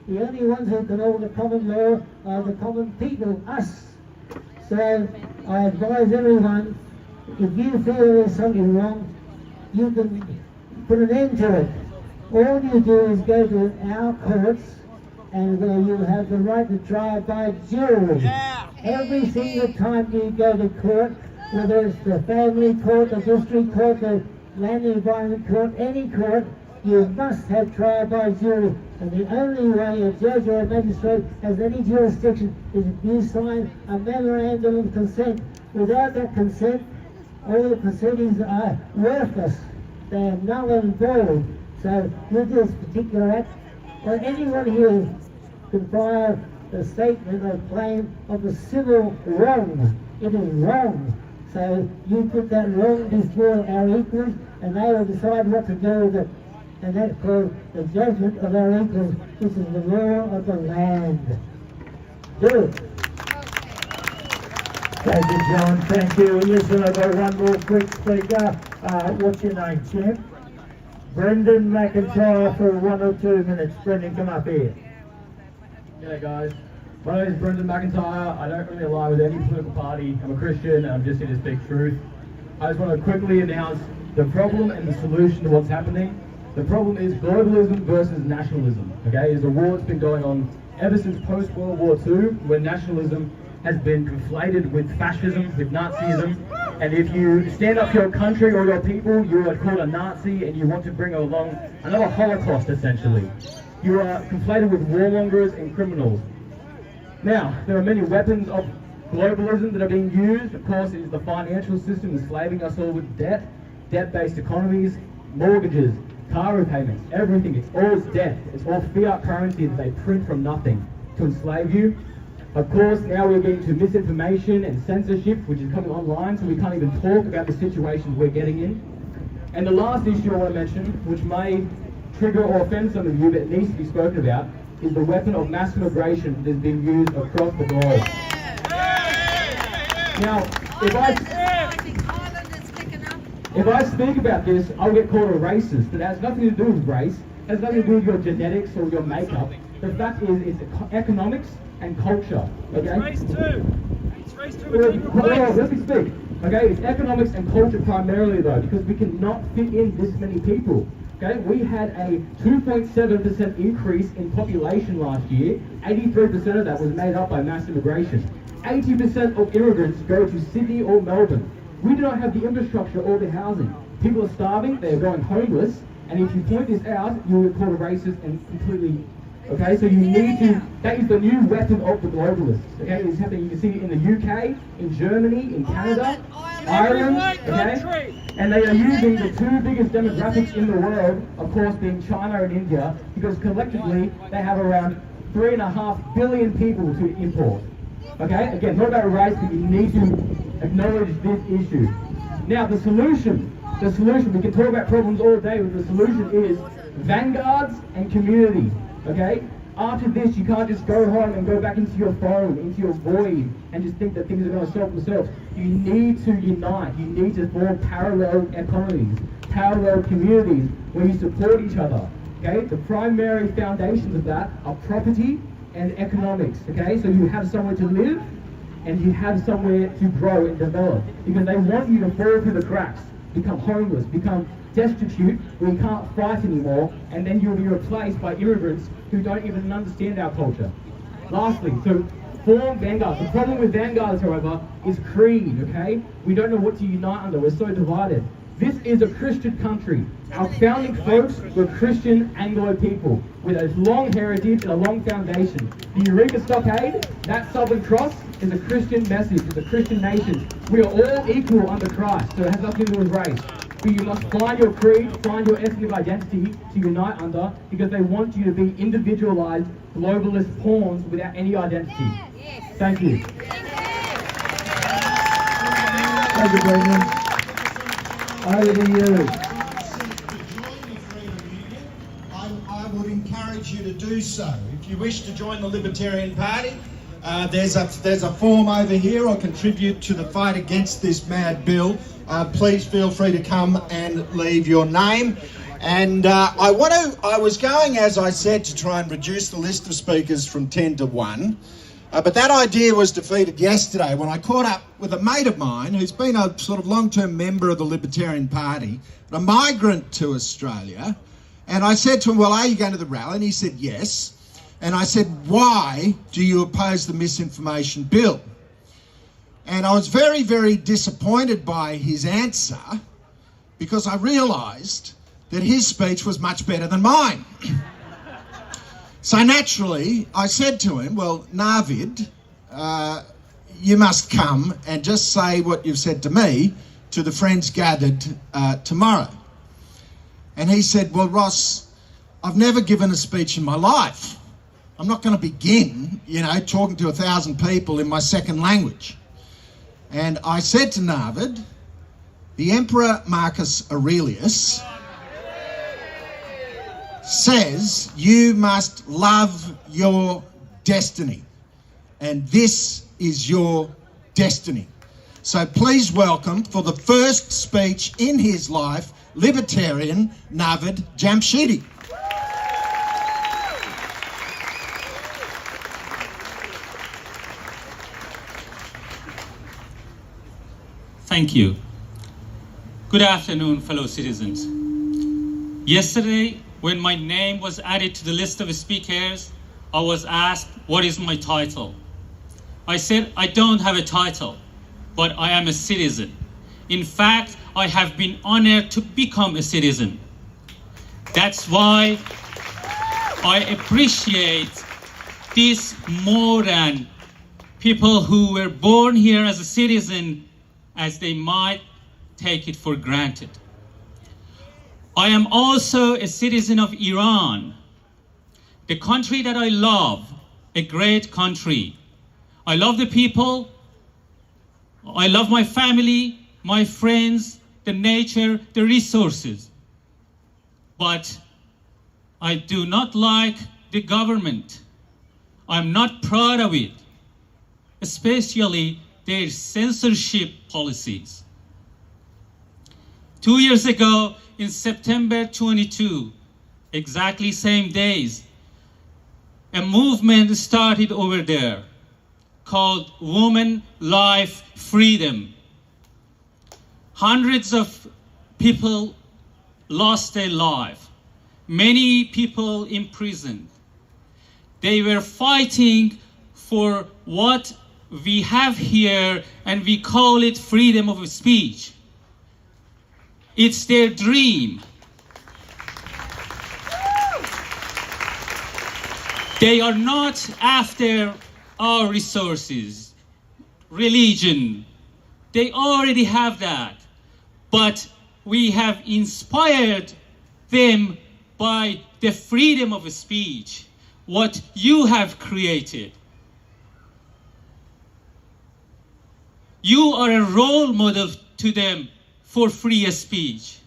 The only ones who can hold the common law are the common people, us. So I advise everyone, if you feel there's something wrong, you can put an end to it. All you do is go to our courts, and where you have the right to trial by jury. Every single time you go to court, whether it's the family court, the district court, the land and environment court, any court, you must have trial by jury. And the only way a judge or a magistrate has any jurisdiction is if you sign a memorandum of consent. Without that consent, all the proceedings are worthless. They are null and void. So with this particular act, or anyone here can file a statement or claim of a civil wrong. It is wrong. So you put that wrong before our equals, and they will decide what to do with it. And that's called the judgment of our equals, which is the law of the land. Do it. Thank you, John. Thank you. Listen, I've got one more quick speaker. What's your name, champ? Brendan McIntyre for 1 or 2 minutes. Brendan, come up here. G'day guys, my name is Brendan McIntyre. I don't really align with any political party. I'm a Christian and I'm just here to speak truth. I just want to quickly announce the problem and the solution to what's happening. The problem is globalism versus nationalism. Okay, it's a war that's been going on ever since post-World War II, where nationalism has been conflated with fascism, with Nazism. And if you stand up for your country or your people, you are called a Nazi and you want to bring along another Holocaust, essentially. You are conflated with warmongers and criminals. Now, there are many weapons of globalism that are being used. Of course, it is the financial system enslaving us all with debt, debt-based economies, mortgages, car repayments, everything. It's all debt. It's all fiat currency that they print from nothing to enslave you. Of course, now we're getting to misinformation and censorship, which is coming online, so we can't even talk about the situations we're getting in. And the last issue I want to mention, which may trigger or offend some of you, but it needs to be spoken about, is the weapon of mass immigration that is being used across the globe. Now, if I speak about this, I'll get called a racist, but it has nothing to do with race. It has nothing to do with your genetics or your makeup. The fact is, it's economics and culture. Okay? It's race too. It's race too. Let me speak. Okay, it's economics and culture primarily though, because we cannot fit in this many people. Okay, we had a 2.7% increase in population last year. 83% of that was made up by mass immigration. 80% of immigrants go to Sydney or Melbourne. We do not have the infrastructure or the housing. People are starving, they're going homeless, and if you point this out, you will be called a racist and completely. Okay, so you need to, that is the new weapon of the globalists. Okay, it's happening, you can see it in the UK, in Germany, in Canada, Ireland, okay? And they are using the two biggest demographics in the world, of course being China and India, because collectively they have around 3.5 billion people to import. Okay, again, not about race, but you need to acknowledge this issue. Now the solution, we can talk about problems all day, but the solution is vanguards and community. Okay? After this, you can't just go home and go back into your phone, into your void, and just think that things are going to solve themselves. You need to unite. You need to form parallel economies, parallel communities where you support each other. Okay? The primary foundations of that are property and economics. Okay? So you have somewhere to live, and you have somewhere to grow and develop. Because they want you to fall through the cracks, become homeless, become destitute, where you can't fight anymore, and then you'll be replaced by immigrants who don't even understand our culture. Lastly, so form vanguards. The problem with vanguards, however, is creed, okay? We don't know what to unite under, we're so divided. This is a Christian country. Our founding folks were Christian Anglo people with a long heritage and a long foundation. The Eureka Stockade, that Southern Cross, is a Christian message, it's a Christian nation. We are all equal under Christ, so it has nothing to do with race. But you must find your creed, find your ethnic identity to unite under, because they want you to be individualized, globalist pawns without any identity. Thank you. Thank you, Brendan. Over to you. I would encourage you to do so. If you wish to join the Libertarian Party, there's a form over here. I'll contribute to the fight against this mad bill. Please feel free to come and leave your name. And I was going, as I said, to try and reduce the list of speakers from 10 to 1. But that idea was defeated yesterday when I caught up with a mate of mine who's been a sort of long-term member of the Libertarian Party, a migrant to Australia. And I said to him, well, are you going to the rally? And he said, yes. And I said, why do you oppose the misinformation bill? And I was very, very disappointed by his answer because I realised that his speech was much better than mine. So naturally, I said to him, well, Navid, you must come and just say what you've said to me to the friends gathered tomorrow. And he said, well, Ross, I've never given a speech in my life. I'm not going to begin, talking to 1,000 people in my second language. And I said to Navid, the Emperor Marcus Aurelius says you must love your destiny, and this is your destiny. So please welcome, for the first speech in his life, Libertarian Navid Jamshidi. Thank you. Good afternoon, fellow citizens. Yesterday, when my name was added to the list of speakers, I was asked, what is my title? I said, I don't have a title, but I am a citizen. In fact, I have been honored to become a citizen. That's why I appreciate this more than people who were born here as a citizen, as they might take it for granted. I am also a citizen of Iran, the country that I love, a great country. I love the people, I love my family, my friends, the nature, the resources. But I do not like the government. I'm not proud of it, especially their censorship policies. 2 years ago, in September 22, exactly same days, a movement started over there called Women, Life, Freedom. Hundreds of people lost their life, many people imprisoned. They were fighting for what we have here, and we call it freedom of speech. It's their dream. They are not after our resources, religion. They already have that. But we have inspired them by the freedom of speech, what you have created. You are a role model to them for free speech.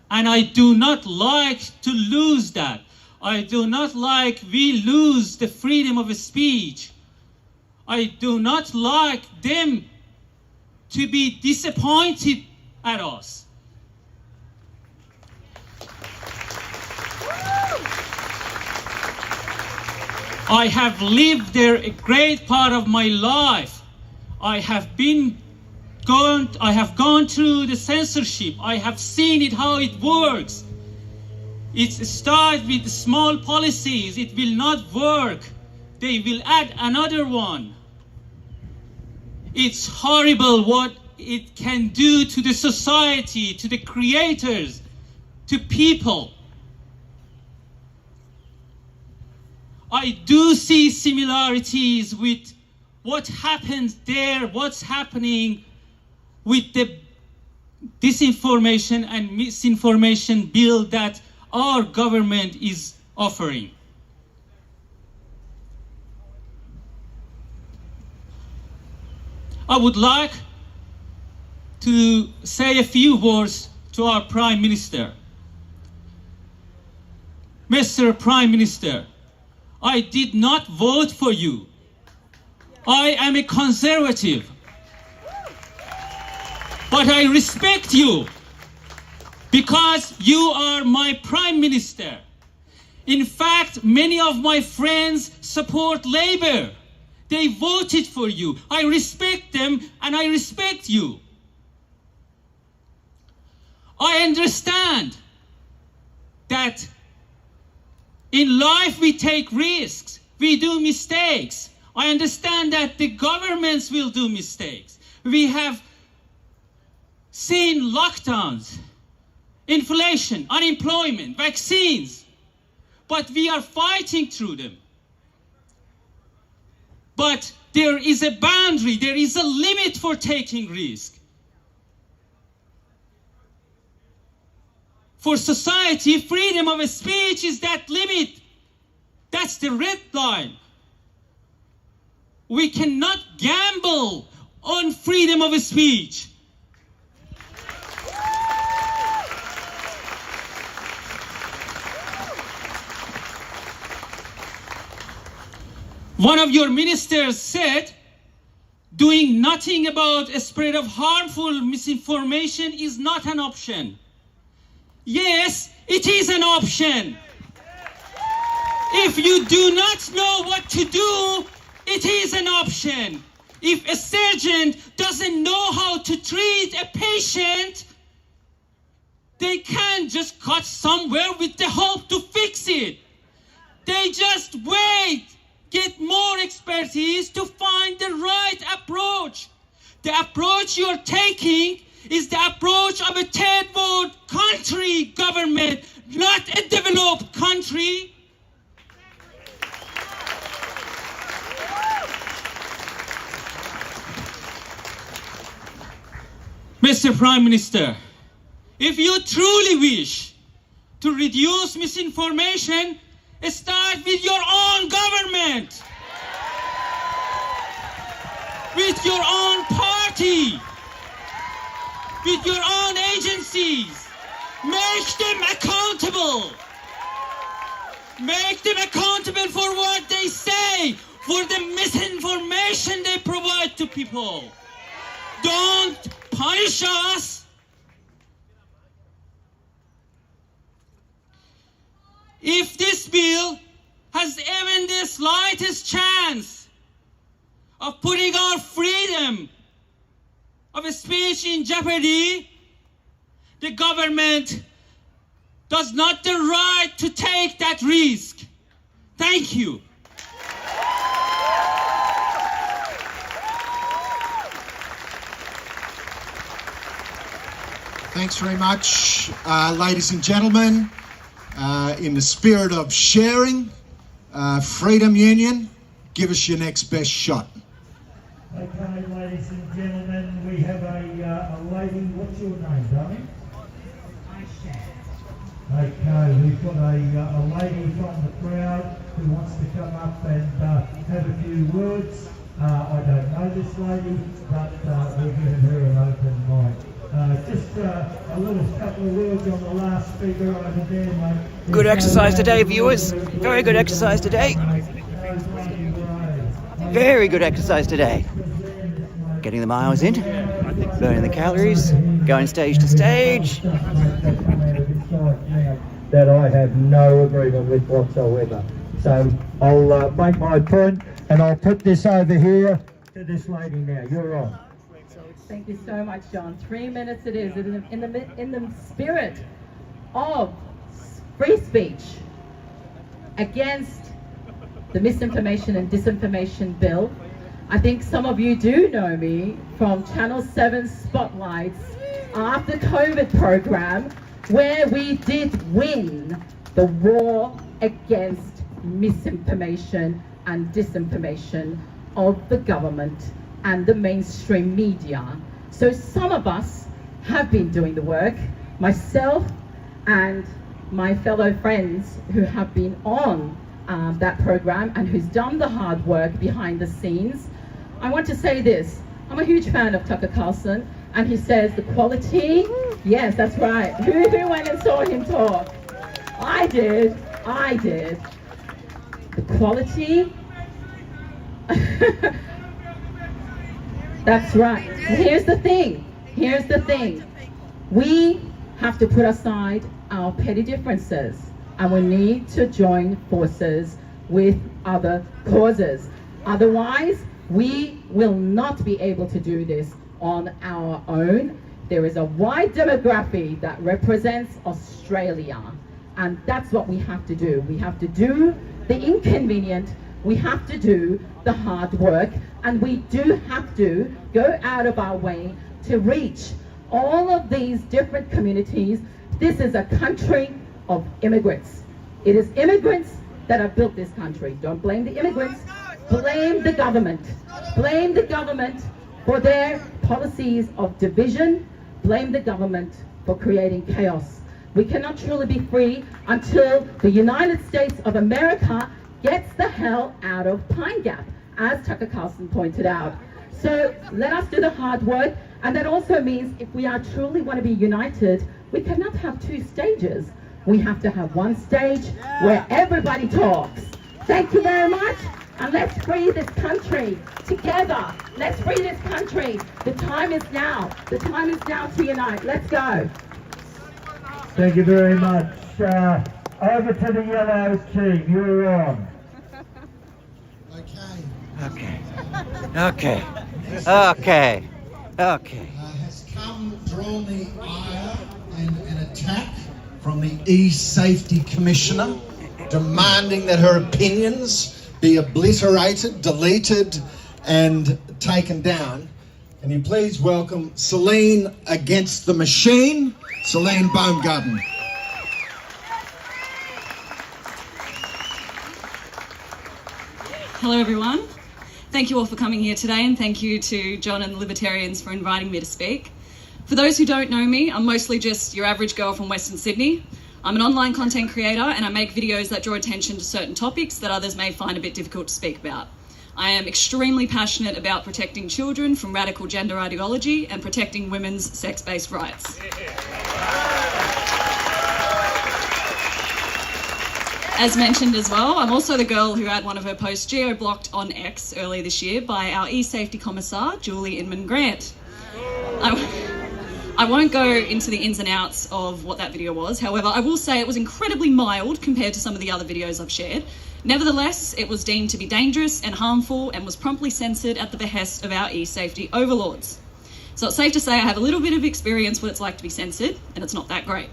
And I do not like to lose that. I do not like we lose the freedom of speech. I do not like them to be disappointed at us. I have lived there a great part of my life. I have gone through the censorship. I have seen it, how it works. It starts with small policies. It will not work. They will add another one. It's horrible what it can do to the society, to the creators, to people. I do see similarities with what happens there, what's happening with the disinformation and misinformation bill that our government is offering. I would like to say a few words to our Prime Minister. Mr. Prime Minister, I did not vote for you. I am a conservative. But I respect you. because you are my Prime Minister. In fact, many of my friends support Labour. They voted for you. I respect them and I respect you. I understand that in life we take risks, we do mistakes. I understand that the governments will do mistakes. We have seen lockdowns, inflation, unemployment, vaccines, but we are fighting through them. But there is a boundary, there is a limit for taking risk. For society, freedom of speech is that limit. That's the red line. We cannot gamble on freedom of speech. One of your ministers said, doing nothing about a spread of harmful misinformation is not an option. Yes, it is an option. If you do not know what to do, it is an option. If a surgeon doesn't know how to treat a patient, they can't just cut somewhere with the hope to fix it. They just wait, get more expertise to find the right approach. The approach you're taking is the approach of a third world country government, not a developed country. Mr. Prime Minister, if you truly wish to reduce misinformation, start with your own government, with your own party, with your own agencies. Make them accountable. Make them accountable for what they say, for the misinformation they provide to people. Don't punish us. If this bill has even the slightest chance of putting our freedom of speech in jeopardy, the government does not the right to take that risk. Thank you. Thanks very much, ladies and gentlemen. In the spirit of sharing, Freedom Union, give us your next best shot. Okay, ladies and gentlemen, we have a lady. What's your name, darling? Okay, we've got a lady from the crowd who wants to come up and have a few words. I don't know this lady, but we're giving her an open mic. Just a little couple of words on the last speaker over there, mate. Good exercise today, viewers. Very good exercise today. Very good exercise today. Getting the miles in, burning the calories, going stage to stage. That I have no agreement with whatsoever. So I'll make my point and I'll put this over here to this lady now. You're on. Thank you so much, John. 3 minutes it is. In the spirit of free speech against the misinformation and disinformation bill, I think some of you do know me from Channel 7 Spotlights after COVID program, where we did win the war against misinformation and disinformation of the government and the mainstream media. So some of us have been doing the work, myself and my fellow friends who have been on that program and who's done the hard work behind the scenes. I want to say this, I'm a huge fan of Tucker Carlson, and he says the quality, yes, that's right. Who went and saw him talk? I did. The quality, that's right. Here's the thing. We have to put aside our petty differences, and we need to join forces with other causes. Otherwise, we will not be able to do this on our own. There is a wide demographic that represents Australia, and that's what we have to do. We have to do the inconvenient, we have to do the hard work, and we do have to go out of our way to reach all of these different communities. This is a country of immigrants. It is immigrants that have built this country. Don't blame the immigrants, blame the government. Blame the government for their policies of division. Blame the government for creating chaos. We cannot truly be free until the United States of America gets the hell out of Pine Gap, as Tucker Carlson pointed out. So let us do the hard work, and that also means if we are truly want to be united, we cannot have two stages. We have to have one stage where everybody talks. Thank you very much, and let's free this country together. Let's free this country. The time is now. The time is now to unite. Let's go. Thank you very much. Over to the yellow team. You're on. Okay. Has come, drawn the ire and an attack from the E-Safety Commissioner, demanding that her opinions be obliterated, deleted, and taken down. Can you please welcome Celine Against the Machine, Celine Baumgarten. Hello everyone. Thank you all for coming here today, and thank you to John and the Libertarians for inviting me to speak. For those who don't know me, I'm mostly just your average girl from Western Sydney. I'm an online content creator, and I make videos that draw attention to certain topics that others may find a bit difficult to speak about. I am extremely passionate about protecting children from radical gender ideology and protecting women's sex-based rights. As mentioned as well, I'm also the girl who had one of her posts geo-blocked on X earlier this year by our e-safety commissar, Julie Inman-Grant. I won't go into the ins and outs of what that video was. However, I will say it was incredibly mild compared to some of the other videos I've shared. Nevertheless, it was deemed to be dangerous and harmful and was promptly censored at the behest of our e-safety overlords. So it's safe to say I have a little bit of experience what it's like to be censored, and it's not that great.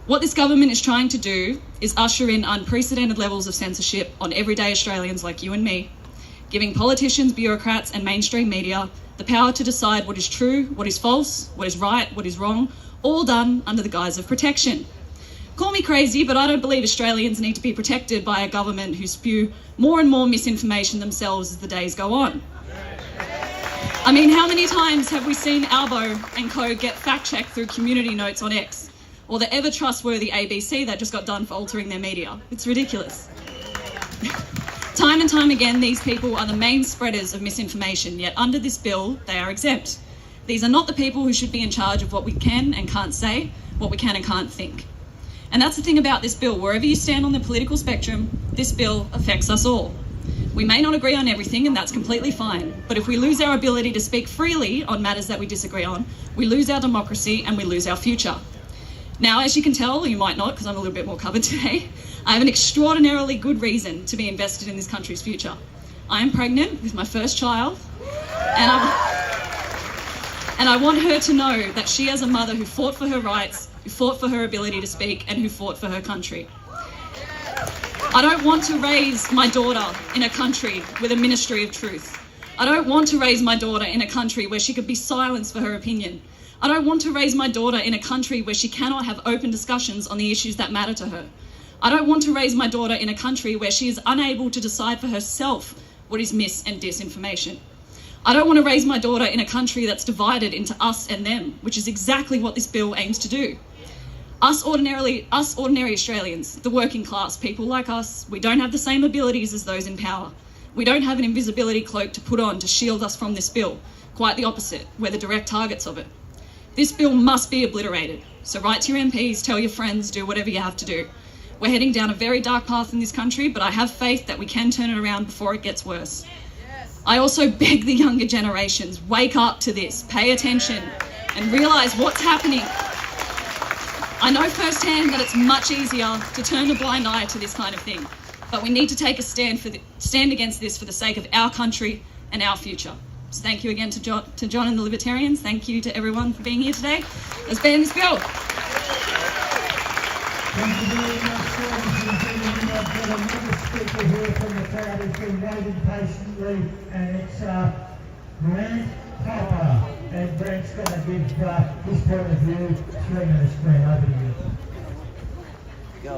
What this government is trying to do is usher in unprecedented levels of censorship on everyday Australians like you and me, giving politicians, bureaucrats and mainstream media the power to decide what is true, what is false, what is right, what is wrong, all done under the guise of protection. Call me crazy, but I don't believe Australians need to be protected by a government who spew more and more misinformation themselves as the days go on. I mean, how many times have we seen Albo and co get fact-checked through community notes on X? Or the ever-trustworthy ABC that just got done for altering their media? It's ridiculous. Time and time again, these people are the main spreaders of misinformation, yet under this bill, they are exempt. These are not the people who should be in charge of what we can and can't say, what we can and can't think. And that's the thing about this bill. Wherever you stand on the political spectrum, this bill affects us all. We may not agree on everything, and that's completely fine. But if we lose our ability to speak freely on matters that we disagree on, we lose our democracy and we lose our future. Now, as you can tell, you might not, because I'm a little bit more covered today, I have an extraordinarily good reason to be invested in this country's future. I am pregnant with my first child, and I want her to know that she, as a mother who fought for her rights, who fought for her ability to speak, and who fought for her country. I don't want to raise my daughter in a country with a ministry of truth. I don't want to raise my daughter in a country where she could be silenced for her opinion. I don't want to raise my daughter in a country where she cannot have open discussions on the issues that matter to her. I don't want to raise my daughter in a country where she is unable to decide for herself what is mis and disinformation. I don't want to raise my daughter in a country that's divided into us and them, which is exactly what this bill aims to do. Us ordinary Australians, the working class, people like us, we don't have the same abilities as those in power. We don't have an invisibility cloak to put on to shield us from this bill. Quite the opposite, we're the direct targets of it. This bill must be obliterated. So write to your MPs, tell your friends, do whatever you have to do. We're heading down a very dark path in this country, but I have faith that we can turn it around before it gets worse. I also beg the younger generations, wake up to this, pay attention, and realise what's happening. I know firsthand that it's much easier to turn a blind eye to this kind of thing, but we need to take a stand against this for the sake of our country and our future. So thank you again to John and the Libertarians. Thank you to everyone for being here today. Let's ban this bill. Thank you very much, I've got another speaker here from the crowd who's been waiting patiently, and it's Grant Popper. And Grant's going to give his point of view. 3 minutes, Grant, over to you.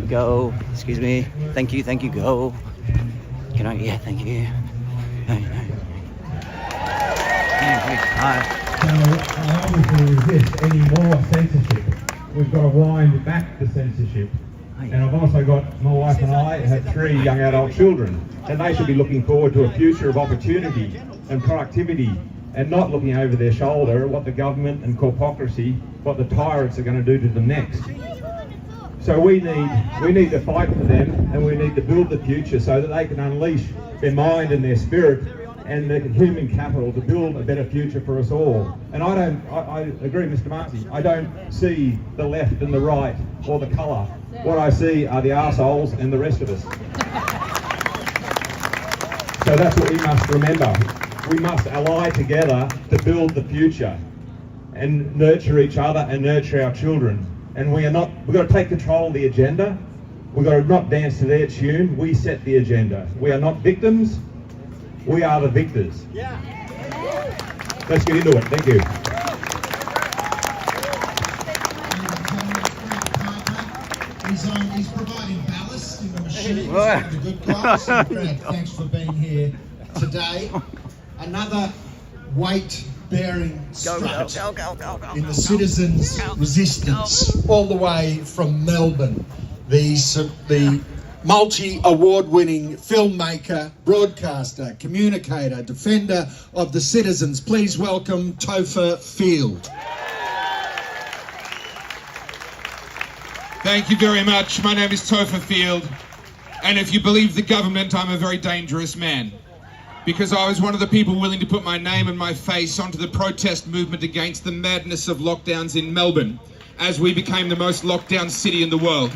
Go. Excuse me. Thank you, go. Can I? Yeah, thank you. So I obviously resist any more censorship. We've got to wind back the censorship. And I've also got, my wife and I have 3 young adult children, and they should be looking forward to a future of opportunity and productivity, and not looking over their shoulder at what the government and corpocracy, what the tyrants are going to do to them next. So we need to fight for them, and we need to build the future so that they can unleash their mind and their spirit and the human capital to build a better future for us all. And I agree, Mr. Marcy, I don't see the left and the right or the colour. What I see are the arseholes and the rest of us. So that's what we must remember. We must ally together to build the future and nurture each other and nurture our children. And we've got to take control of the agenda. We've got to not dance to their tune. We set the agenda. We are not victims. We are the victors. Let's get into it. Thank you. He's providing ballast in the machine. He's a good guy. So Greg, thanks for being here today. Another weight-bearing strut in the citizens' resistance, all the way from Melbourne. The multi-award-winning filmmaker, broadcaster, communicator, defender of the citizens. Please welcome Topher Field. Thank you very much. My name is Topher Field, and if you believe the government, I'm a very dangerous man, because I was one of the people willing to put my name and my face onto the protest movement against the madness of lockdowns in Melbourne, as we became the most locked down city in the world.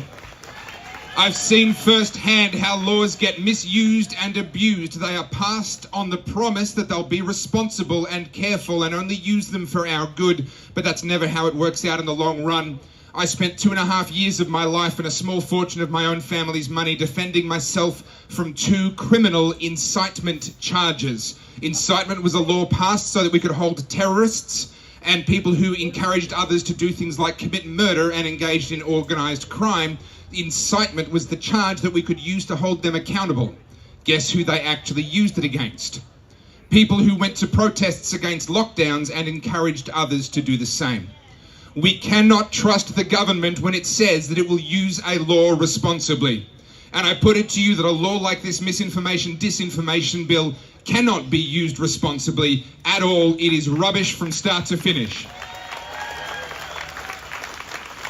I've seen firsthand how laws get misused and abused. They are passed on the promise that they'll be responsible and careful and only use them for our good, but that's never how it works out in the long run. I spent 2.5 years of my life and a small fortune of my own family's money defending myself from 2 criminal incitement charges. Incitement was a law passed so that we could hold terrorists and people who encouraged others to do things like commit murder and engaged in organised crime. Incitement was the charge that we could use to hold them accountable. Guess who they actually used it against? People who went to protests against lockdowns and encouraged others to do the same. We cannot trust the government when it says that it will use a law responsibly. And I put it to you that a law like this misinformation, disinformation bill cannot be used responsibly at all. It is rubbish from start to finish.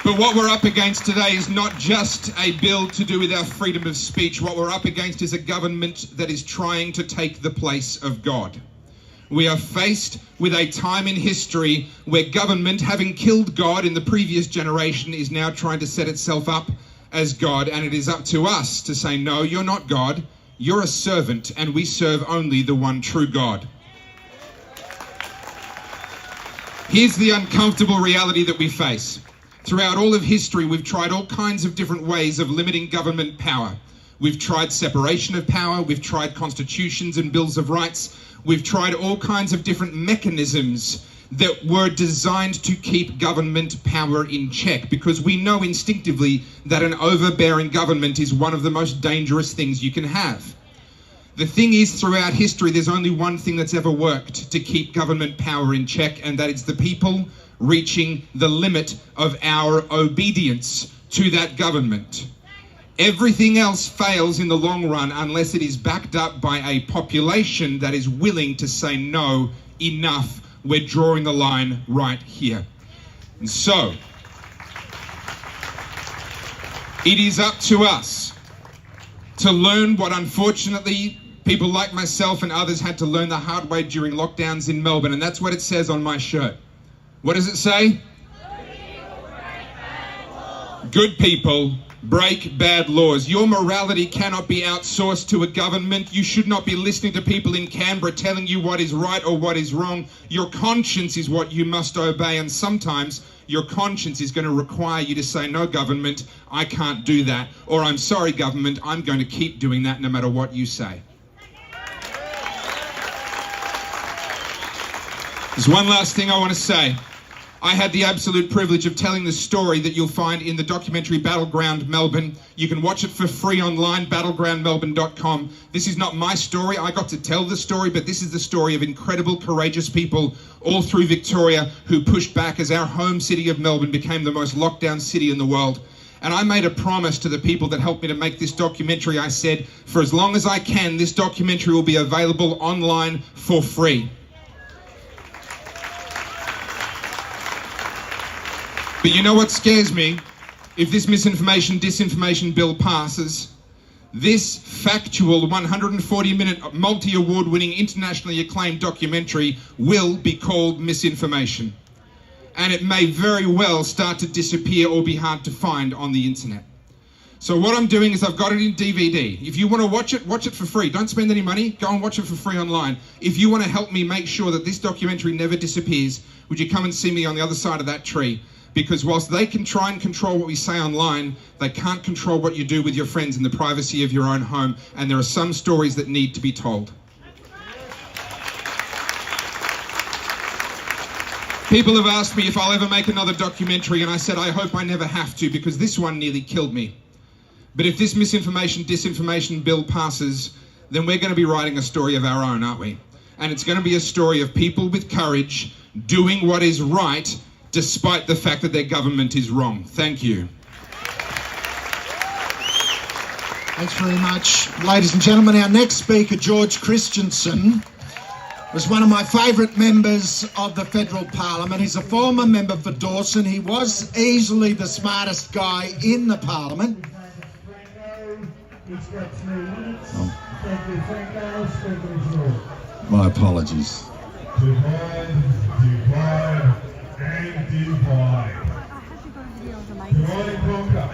But what we're up against today is not just a bill to do with our freedom of speech. What we're up against is a government that is trying to take the place of God. We are faced with a time in history where government, having killed God in the previous generation, is now trying to set itself up as God, and it is up to us to say, no, you're not God, you're a servant, and we serve only the one true God. Here's the uncomfortable reality that we face. Throughout all of history, we've tried all kinds of different ways of limiting government power. We've tried separation of power, we've tried constitutions and bills of rights, we've tried all kinds of different mechanisms that were designed to keep government power in check, because we know instinctively that an overbearing government is one of the most dangerous things you can have. The thing is, throughout history, there's only one thing that's ever worked to keep government power in check, and that is the people reaching the limit of our obedience to that government. Everything else fails in the long run unless it is backed up by a population that is willing to say, no, enough, we're drawing the line right here. And so, it is up to us to learn what, unfortunately, people like myself and others had to learn the hard way during lockdowns in Melbourne, and that's what it says on my shirt. What does it say? Good people break bad laws. Your morality cannot be outsourced to a government. You should not be listening to people in Canberra telling you what is right or what is wrong. Your conscience is what you must obey, and sometimes your conscience is going to require you to say, no, government, I can't do that. Or, I'm sorry, government, I'm going to keep doing that no matter what you say. There's one last thing I want to say. I had the absolute privilege of telling the story that you'll find in the documentary Battleground Melbourne. You can watch it for free online, battlegroundmelbourne.com. This is not my story. I got to tell the story, but this is the story of incredible, courageous people all through Victoria who pushed back as our home city of Melbourne became the most locked down city in the world. And I made a promise to the people that helped me to make this documentary. I said, for as long as I can, this documentary will be available online for free. But you know what scares me? If this misinformation, disinformation bill passes, this factual 140-minute multi-award winning, internationally acclaimed documentary will be called Misinformation. And it may very well start to disappear or be hard to find on the internet. So what I'm doing is I've got it in DVD. If you want to watch it for free. Don't spend any money, go and watch it for free online. If you want to help me make sure that this documentary never disappears, would you come and see me on the other side of that tree? Because whilst they can try and control what we say online, they can't control what you do with your friends in the privacy of your own home. And there are some stories that need to be told. People have asked me if I'll ever make another documentary, and I said I hope I never have to, because this one nearly killed me. But if this misinformation, disinformation bill passes, then we're going to be writing a story of our own, aren't we? And it's going to be a story of people with courage doing what is right, despite the fact that their government is wrong. Thank you. Thanks very much. Ladies and gentlemen, our next speaker, George Christensen, was one of my favourite members of the Federal Parliament. He's a former member for Dawson. He was easily the smartest guy in the Parliament. My apologies. And divide. Divide and conquer.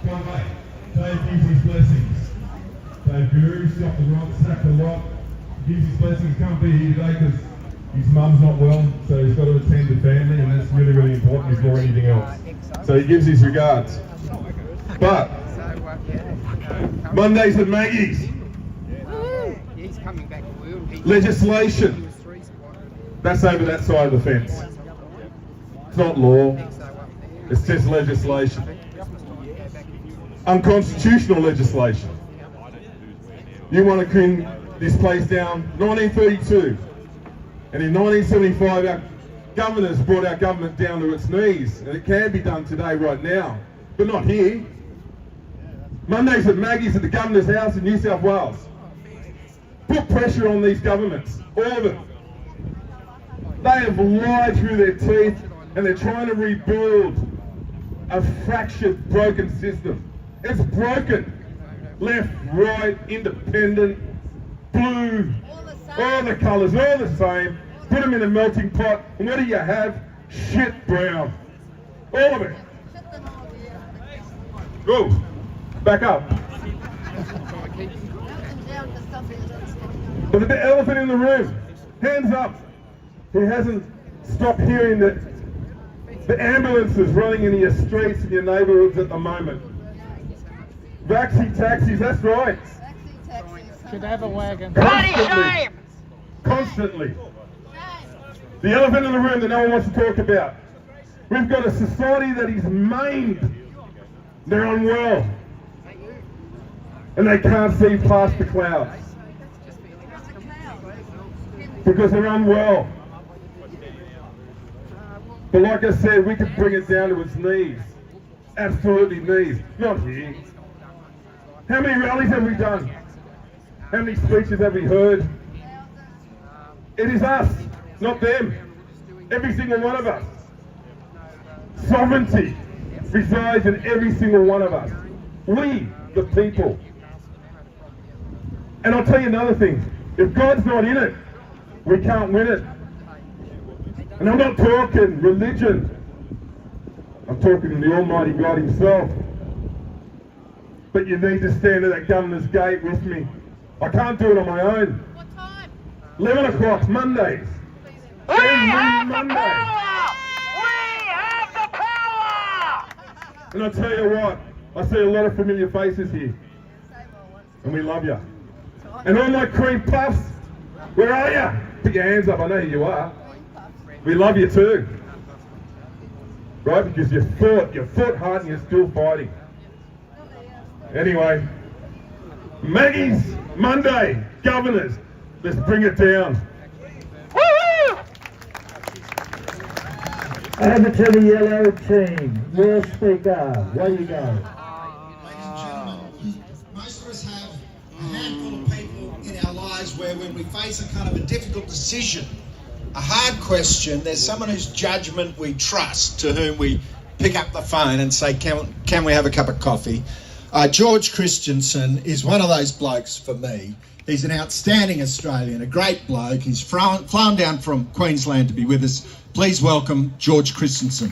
Come on, mate. Dave gives his blessings. Dave Guru, stop the rock, sack the lot. Gives his blessings. Can't be here today because his mum's not well, so he's got to attend the family, and that's really, really important before anything else. So he gives his regards. But Mondays at Maggie's. Legislation. That's over that side of the fence. It's not law, it's just legislation. Unconstitutional legislation. You want to clean this place down, 1932. And in 1975, our governors brought our government down to its knees. And it can be done today, right now, but not here. Mondays at Maggie's at the Governor's House in New South Wales. Put pressure on these governments, all of them. They have lied through their teeth, and they're trying to rebuild a fractured, broken system. It's broken. Left, right, independent, blue, all the colours, all the same. Put them in a melting pot, and what do you have? Shit brown. All of it. Go. Back up. But the elephant in the room, hands up. He hasn't stopped hearing the ambulances running in your streets and your neighbourhoods at the moment. Vaxi taxis, that's right. Should have a wagon. Constantly. The elephant in the room that no one wants to talk about. We've got a society that is maimed. They're unwell. And they can't see past the clouds. Because they're unwell. But like I said, we could bring it down to its knees. Absolutely knees. Not here. How many rallies have we done? How many speeches have we heard? It is us, not them. Every single one of us. Sovereignty resides in every single one of us. We, the people. And I'll tell you another thing. If God's not in it, we can't win it. And I'm not talking religion. I'm talking the Almighty God himself. But you need to stand at that governor's gate with me. I can't do it on my own. What time? 11 o'clock, Mondays. We have the power! We have the power! And I tell you what, I see a lot of familiar faces here. And we love you. And all my cream puffs, where are you? Put your hands up, I know who you are. We love you too. Right, because you fought hard and you're still fighting. Anyway, Maggie's Monday, governors, let's bring it down. Woo-hoo! Over to the yellow team. Your speaker, where you go? Most of us have a handful of people in our lives where when we face a kind of a difficult decision, a hard question, there's someone whose judgment we trust, to whom we pick up the phone and say, can we have a cup of coffee? George Christensen is one of those blokes for me. He's an outstanding Australian, a great bloke. He's flown down from Queensland to be with us. Please welcome George Christensen.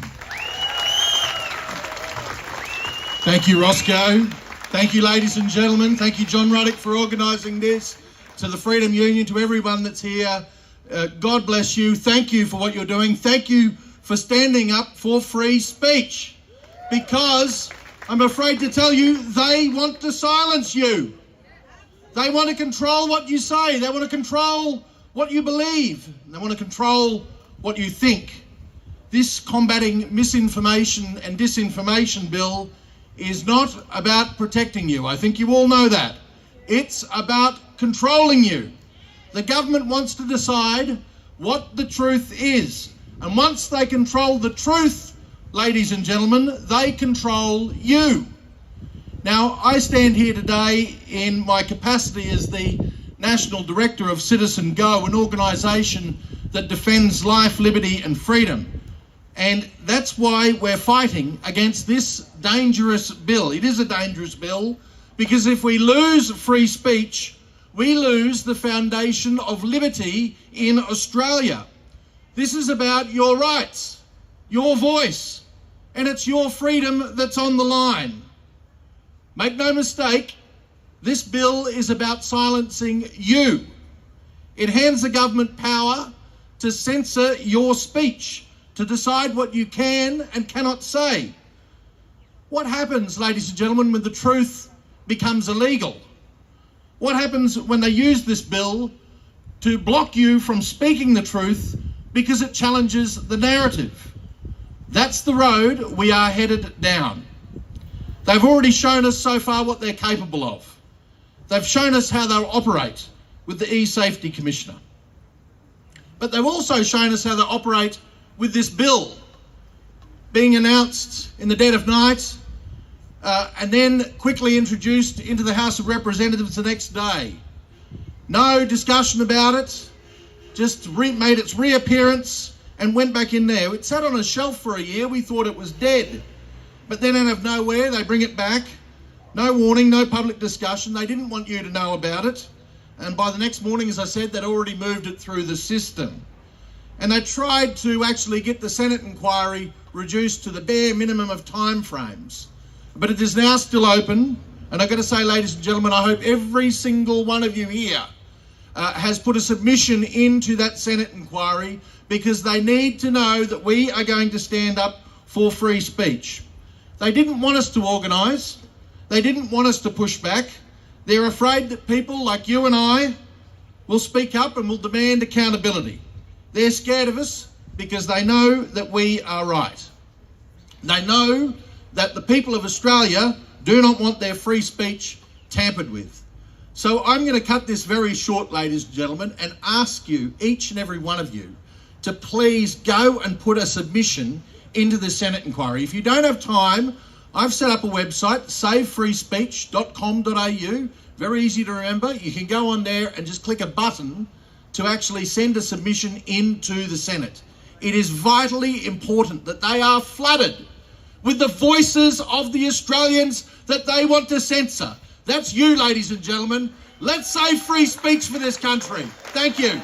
Thank you, Roscoe. Thank you, ladies and gentlemen. Thank you, John Ruddick, for organising this. To the Freedom Union, to everyone that's here, God bless you. Thank you for what you're doing. Thank you for standing up for free speech. Because I'm afraid to tell you, they want to silence you. They want to control what you say. They want to control what you believe. They want to control what you think. This combating misinformation and disinformation bill is not about protecting you. I think you all know that. It's about controlling you. The government wants to decide what the truth is. And once they control the truth, ladies and gentlemen, they control you. Now, I stand here today in my capacity as the National Director of Citizen Go, an organisation that defends life, liberty and freedom. And that's why we're fighting against this dangerous bill. It is a dangerous bill because if we lose free speech, we lose the foundation of liberty in Australia. This is about your rights, your voice, and it's your freedom that's on the line. Make no mistake, this bill is about silencing you. It hands the government power to censor your speech, to decide what you can and cannot say. What happens, ladies and gentlemen, when the truth becomes illegal? What happens when they use this bill to block you from speaking the truth because it challenges the narrative? That's the road we are headed down. They've already shown us so far what they're capable of. They've shown us how they'll operate with the E-Safety Commissioner. But they've also shown us how they operate with this bill being announced in the dead of night and then quickly introduced into the House of Representatives the next day. No discussion about it, just made its reappearance and went back in there. It sat on a shelf for a year. We thought it was dead. But then out of nowhere, they bring it back. No warning, no public discussion. They didn't want you to know about it. And by the next morning, as I said, they'd already moved it through the system. And they tried to actually get the Senate inquiry reduced to the bare minimum of timeframes. But it is now still open. And I've got to say, ladies and gentlemen, I hope every single one of you here has put a submission into that Senate inquiry because they need to know that we are going to stand up for free speech. They didn't want us to organise. They didn't want us to push back. They're afraid that people like you and I will speak up and will demand accountability. They're scared of us because they know that we are right. They know that the people of Australia do not want their free speech tampered with. So I'm going to cut this very short, ladies and gentlemen, and ask you, each and every one of you, to please go and put a submission into the Senate inquiry. If you don't have time, I've set up a website, savefreespeech.com.au. Very easy to remember. You can go on there and just click a button to actually send a submission into the Senate. It is vitally important that they are flooded with the voices of the Australians that they want to censor. That's you, ladies and gentlemen. Let's save free speech for this country. Thank you.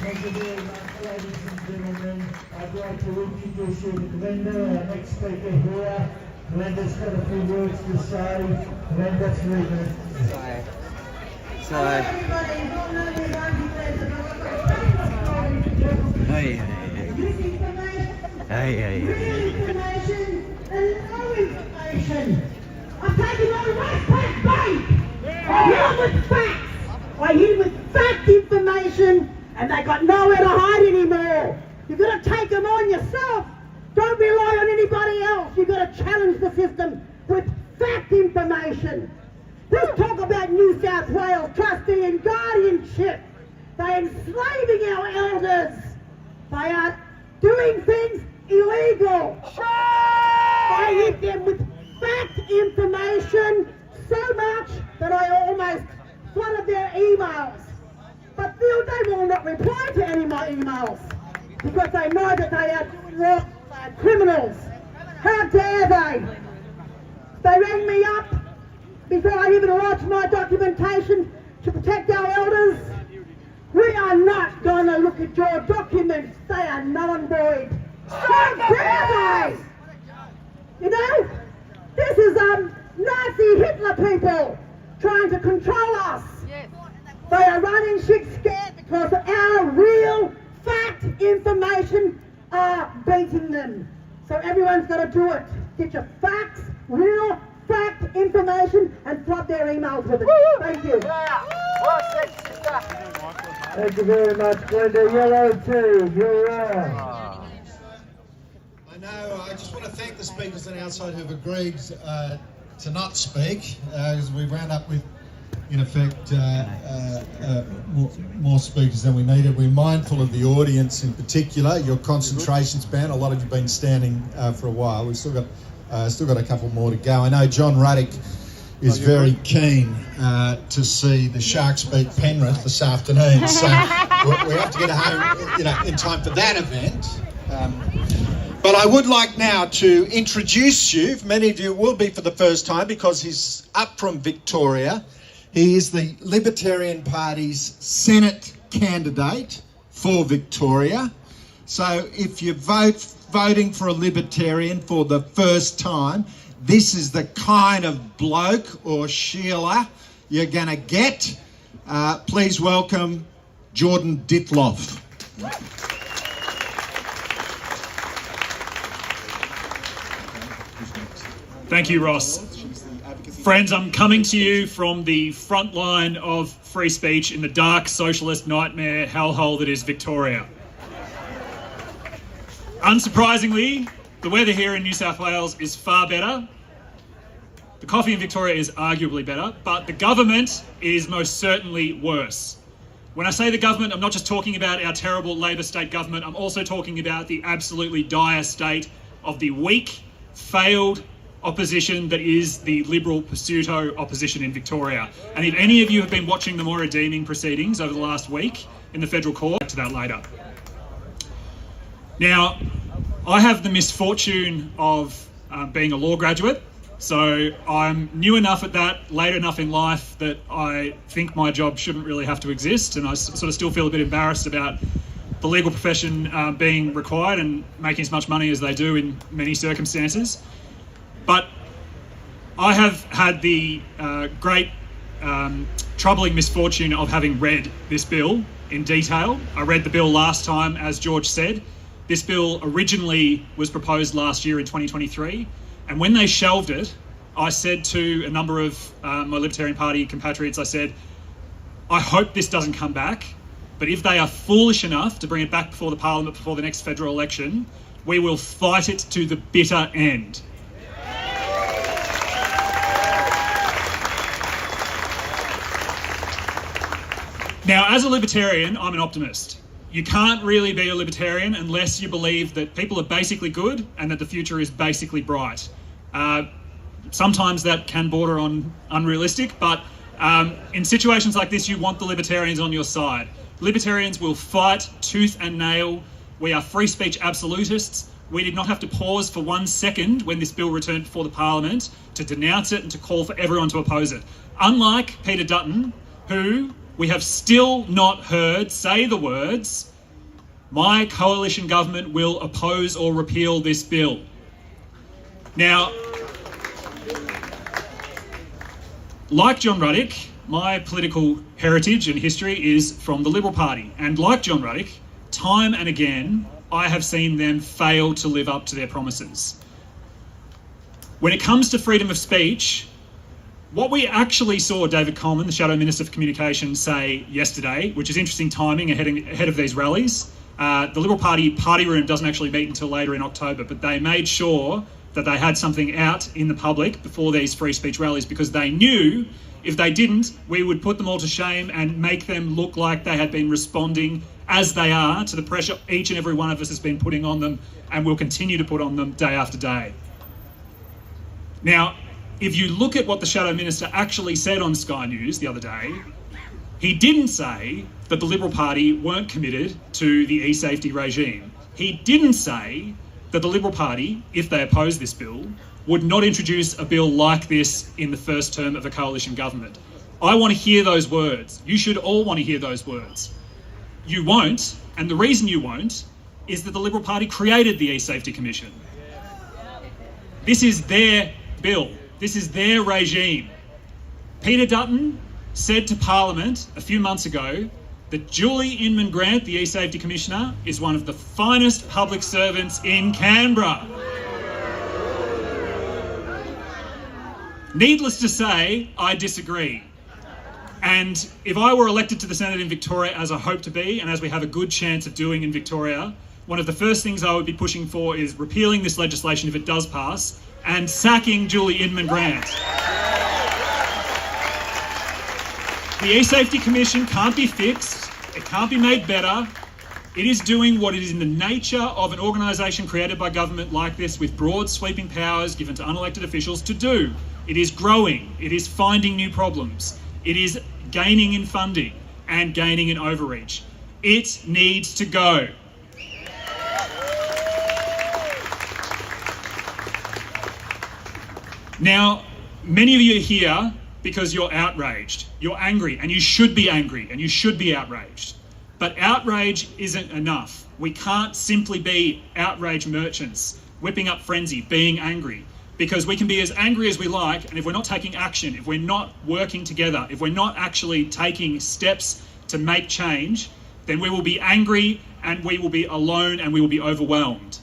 Thank you very much, ladies and gentlemen. I'd like to introduce you to Glenda, our next speaker here. Glenda's got a few words to say. Glenda, 3 minutes. Misinformation and no information. I'm taking on Westpac Bank. I hit with facts. I hit with fact information, and they got nowhere to hide anymore. You've got to take them on yourself. Don't rely on anybody else. You've got to challenge the system with fact information. Let's talk about New South Wales trustee and guardianship. They're enslaving our elders. They are doing things illegal. I hit them with fact information so much that I almost flooded their emails. But still they will not reply to any of my emails because they know that they are doing wrong, criminals. How dare they? They rang me up before I even lodged my documentation to protect our elders. We are not going to look at your documents. They are null and void. How dare they? You know, this is Nazi Hitler people trying to control us. They are running shit scared because our real fact information are beating them. So everyone's got to do it. Get your facts, real fact information, and flood their emails with it. Thank you. Thank you very much, Glenda. Yellow too. You're on. I know. I just want to thank the speakers on the outside who've agreed to not speak, because we wound up with, in effect, more speakers than we needed. We're mindful of the audience in particular. Your concentration's banned. A lot of you've been standing for a while. We've still got a couple more to go. I know John Ruddick is very keen to see the Sharks beat Penrith this afternoon. So we have to get home, in time for that event. But I would like now to introduce you. Many of you will be for the first time because he's up from Victoria. He is the Libertarian Party's Senate candidate for Victoria. So if you're voting for a Libertarian for the first time, this is the kind of bloke or Sheila you're going to get. Please welcome Jordan Ditloff. Thank you, Ross. Friends, I'm coming to you from the front line of free speech in the dark socialist nightmare hellhole that is Victoria. Unsurprisingly, the weather here in New South Wales is far better. The coffee in Victoria is arguably better, but the government is most certainly worse. When I say the government, I'm not just talking about our terrible Labor state government, I'm also talking about the absolutely dire state of the weak, failed opposition that is the Liberal pseudo opposition in Victoria. And if any of you have been watching the more redeeming proceedings over the last week in the federal court, back to that later. Now, I have the misfortune of being a law graduate, so I'm new enough at that, late enough in life that I think my job shouldn't really have to exist, and I sort of still feel a bit embarrassed about the legal profession being required and making as much money as they do in many circumstances. But I have had the great troubling misfortune of having read this bill in detail. I read the bill last time, as George said. This bill originally was proposed last year in 2023, and when they shelved it, I said to a number of my Libertarian Party compatriots, I said, I hope this doesn't come back, but if they are foolish enough to bring it back before the Parliament before the next federal election, we will fight it to the bitter end. Now, as a Libertarian, I'm an optimist. You can't really be a Libertarian unless you believe that people are basically good and that the future is basically bright. Sometimes that can border on unrealistic, but in situations like this, you want the Libertarians on your side. Libertarians will fight tooth and nail. We are free speech absolutists. We did not have to pause for 1 second when this bill returned before the Parliament to denounce it and to call for everyone to oppose it. Unlike Peter Dutton, who we have still not heard say the words, My coalition government will oppose or repeal this bill. Now, like John Ruddick, my political heritage and history is from the Liberal Party. And like John Ruddick, time and again, I have seen them fail to live up to their promises. When it comes to freedom of speech, what we actually saw David Coleman, the Shadow Minister for Communications, say yesterday, which is interesting timing ahead of these rallies. The Liberal Party party room doesn't actually meet until later in October, but they made sure that they had something out in the public before these free speech rallies, because they knew if they didn't, we would put them all to shame and make them look like they had been responding as they are to the pressure each and every one of us has been putting on them and will continue to put on them day after day. Now, if you look at what the Shadow Minister actually said on Sky News the other day, he didn't say that the Liberal Party weren't committed to the e-safety regime. He didn't say that the Liberal Party, if they oppose this bill, would not introduce a bill like this in the first term of a coalition government. I want to hear those words. You should all want to hear those words. You won't, and the reason you won't is that the Liberal Party created the E-Safety Commission. This is their bill. This is their regime. Peter Dutton said to Parliament a few months ago that Julie Inman Grant, the E-Safety Commissioner, is one of the finest public servants in Canberra. Needless to say, I disagree. And if I were elected to the Senate in Victoria, as I hope to be, and as we have a good chance of doing in Victoria, one of the first things I would be pushing for is repealing this legislation if it does pass, and sacking Julie Inman Grant. The E-Safety Commission can't be fixed, it can't be made better. It is doing what it is in the nature of an organisation created by government like this, with broad sweeping powers given to unelected officials to do. It is growing, it is finding new problems, it is gaining in funding and gaining in overreach. It needs to go. Now, many of you are here because you're outraged, you're angry, and you should be angry, and you should be outraged. But outrage isn't enough. We can't simply be outrage merchants, whipping up frenzy, being angry, because we can be as angry as we like, and if we're not taking action, if we're not working together, if we're not actually taking steps to make change, then we will be angry and we will be alone and we will be overwhelmed.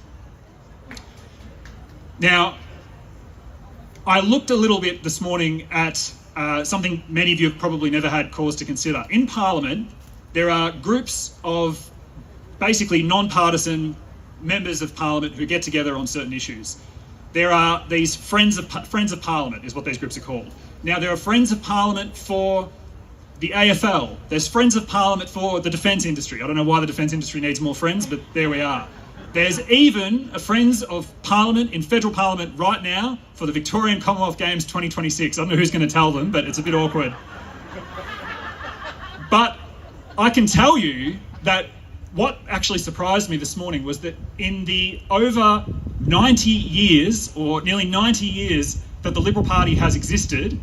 Now, I looked a little bit this morning at something many of you have probably never had cause to consider. In Parliament, there are groups of basically non-partisan members of Parliament who get together on certain issues. There are these Friends of Parliament, is what these groups are called. Now, there are Friends of Parliament for the AFL. There's Friends of Parliament for the defence industry. I don't know why the defence industry needs more friends, but there we are. There's even a Friends of Parliament in federal Parliament right now for the Victorian Commonwealth Games 2026. I don't know who's going to tell them, but it's a bit awkward. But I can tell you that what actually surprised me this morning was that in the over 90 years, or nearly 90 years, that the Liberal Party has existed,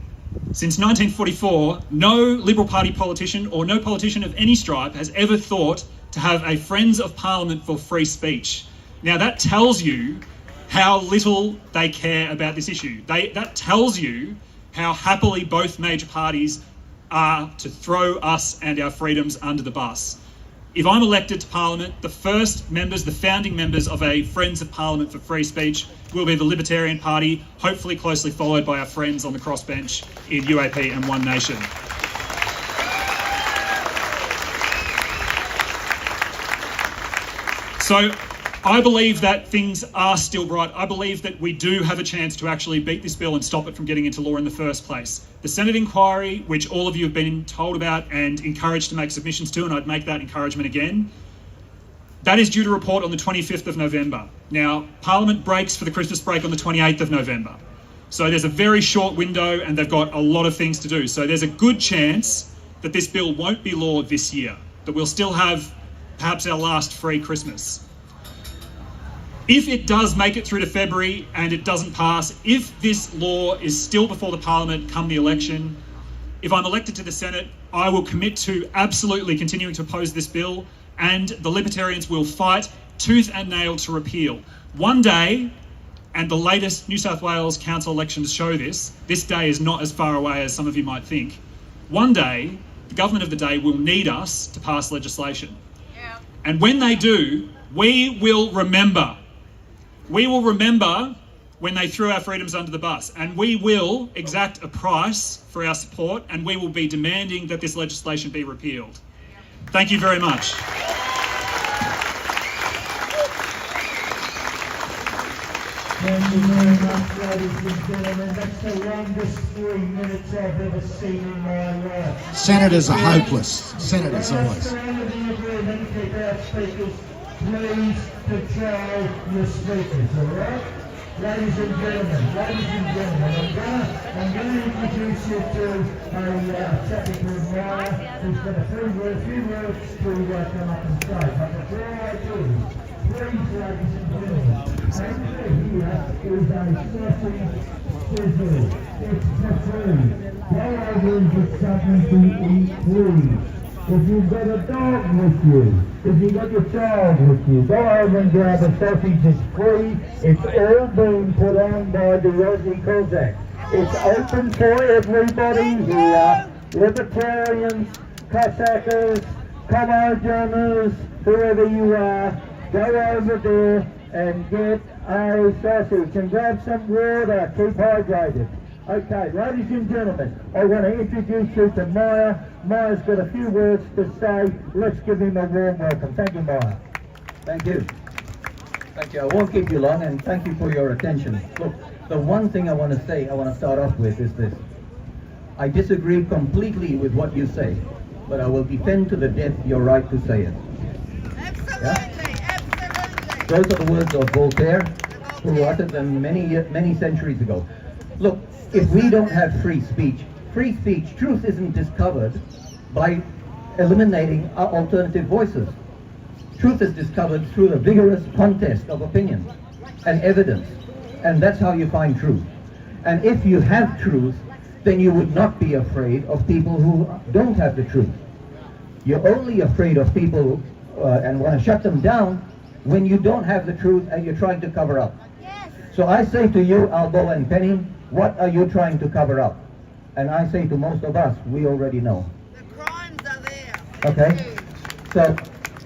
since 1944, no Liberal Party politician or no politician of any stripe has ever thought to have a Friends of Parliament for free speech. Now that tells you how little they care about this issue. That tells you how happily both major parties are to throw us and our freedoms under the bus. If I'm elected to Parliament, the first members, the founding members of a Friends of Parliament for free speech will be the Libertarian Party, hopefully closely followed by our friends on the crossbench in UAP and One Nation. So I believe that things are still bright. I believe that we do have a chance to actually beat this bill and stop it from getting into law in the first place. The Senate inquiry, which all of you have been told about and encouraged to make submissions to, and I'd make that encouragement again, that is due to report on the 25th of November. Now, Parliament breaks for the Christmas break on the 28th of November. So there's a very short window and they've got a lot of things to do. So there's a good chance that this bill won't be law this year, that we'll still have perhaps our last free Christmas. If it does make it through to February and it doesn't pass, if this law is still before the Parliament come the election, if I'm elected to the Senate, I will commit to absolutely continuing to oppose this bill and the Libertarians will fight tooth and nail to repeal. One day, and the latest New South Wales council elections show this day is not as far away as some of you might think. One day, the government of the day will need us to pass legislation. Yeah. And when they do, we will remember. We will remember when they threw our freedoms under the bus, and we will exact a price for our support, and we will be demanding that this legislation be repealed. Thank you very much. Thank you very much, ladies and gentlemen. That's the longest 3 minutes I've ever seen in my life. Senators are hopeless. Senators always. Keep our speakers. Please control your speakers, all right? Ladies and gentlemen, I'm going to introduce you to a chap called Maya, who's got a few words to come up and say. But before I do, please, ladies and gentlemen, over here is a sausage sizzle. It's for free. Go over and get something to eat, please. If you've got a dog with you, if you've got your child with you, go over and grab a sausage. It's free. It's all being put on by the Aussie Cossack. It's open for everybody here. Libertarians, Cossackers, Commodoers, whoever you are, go over there and get a sausage and grab some water. Keep hydrated. Okay, ladies and gentlemen, I want to introduce you to Maya. Maya's got a few words to say. Let's give him a warm welcome. Thank you, Maya. Thank you. Thank you. I won't keep you long, and thank you for your attention. Look, the one thing I want to start off with is this. I disagree completely with what you say, but I will defend to the death your right to say it. Absolutely, absolutely. Those are the words of Voltaire, who uttered them many centuries ago. Look, if we don't have free speech, truth isn't discovered by eliminating our alternative voices. Truth is discovered through the vigorous contest of opinions and evidence, and that's how you find truth. And if you have truth, then you would not be afraid of people who don't have the truth. You're only afraid of people and want to shut them down when you don't have the truth and you're trying to cover up. So I say to you, Albo and Penny, what are you trying to cover up? And I say to most of us, we already know. The crimes are there. Okay? So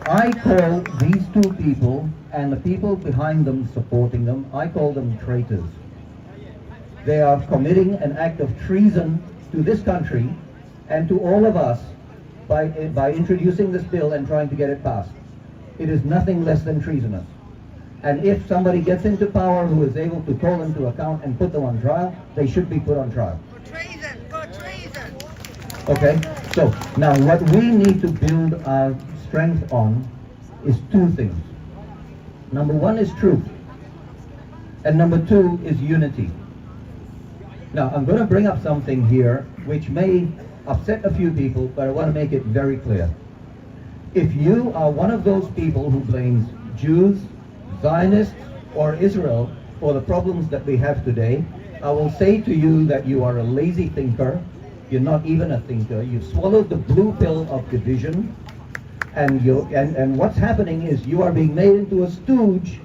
I call these two people and the people behind them supporting them, I call them traitors. They are committing an act of treason to this country and to all of us by introducing this bill and trying to get it passed. It is nothing less than treasonous. And if somebody gets into power who is able to call them to account and put them on trial, they should be put on trial. For treason, for treason. Okay, so now what we need to build our strength on is two things. Number one is truth. And number two is unity. Now, I'm going to bring up something here which may upset a few people, but I want to make it very clear. If you are one of those people who blames Jews, Zionists, or Israel for the problems that we have today, I will say to you that you are a lazy thinker. You're not even a thinker. You've swallowed the blue pill of division, and what's happening is you are being made into a stooge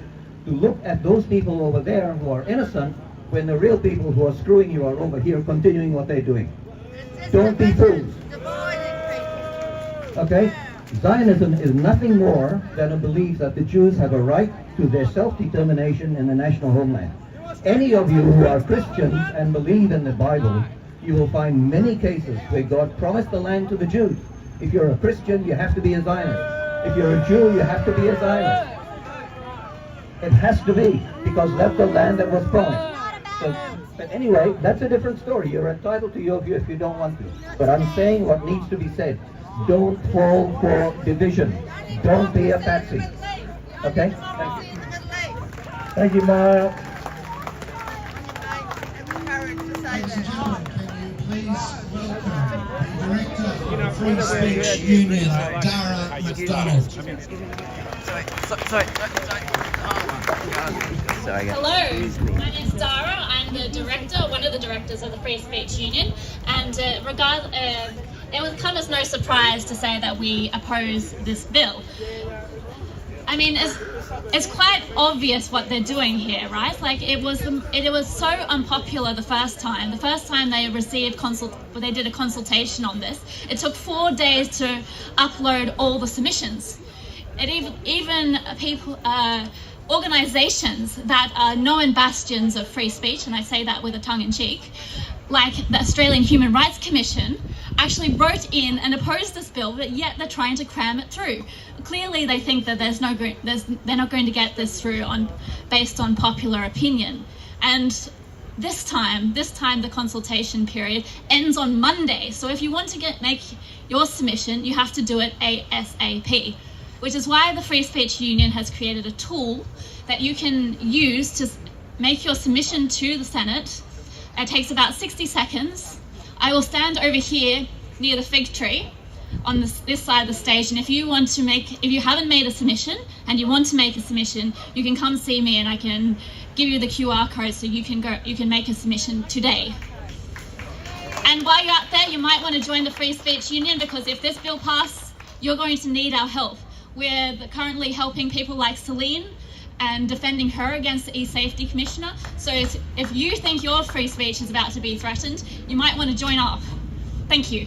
to look at those people over there who are innocent when the real people who are screwing you are over here continuing what they're doing. Don't be fools. Okay? Zionism is nothing more than a belief that the Jews have a right to their self-determination in the national homeland. Any of you who are Christians and believe in the Bible, you will find many cases where God promised the land to the Jews. If you're a Christian, you have to be a Zionist. If you're a Jew, you have to be a Zionist. It has to be, because that's the land that was promised. So, but anyway, that's a different story. You're entitled to your view if you don't want to. But I'm saying what needs to be said. Don't fall for division. Don't be a patsy. Okay? Thank you. Thank you, Maya. Ladies and gentlemen, can you please welcome the Director of Free Speech Union, Dara McDonald. Sorry. Hello, my name's Dara. I'm the director, one of the directors of the Free Speech Union, and it will come as no surprise to say that we oppose this bill. I mean, it's quite obvious what they're doing here, right? Like it was so unpopular the first time. The first time they they did a consultation on this, it took 4 days to upload all the submissions. Even people. Organisations that are known bastions of free speech, and I say that with a tongue-in-cheek, like the Australian Human Rights Commission, actually wrote in and opposed this bill, but yet they're trying to cram it through. Clearly, they think that they're not going to get this through based on popular opinion. And this time the consultation period ends on Monday. So if you want to make your submission, you have to do it ASAP. Which is why the Free Speech Union has created a tool that you can use to make your submission to the Senate. It takes about 60 seconds. I will stand over here near the fig tree on this side of the stage, and if you haven't made a submission and you want to make a submission, you can come see me and I can give you the QR code so you can make a submission today. And while you're out there, you might want to join the Free Speech Union, because if this bill passes, you're going to need our help. We're currently helping people like Celine and defending her against the E-Safety Commissioner. So if you think your free speech is about to be threatened, you might want to join up. Thank you.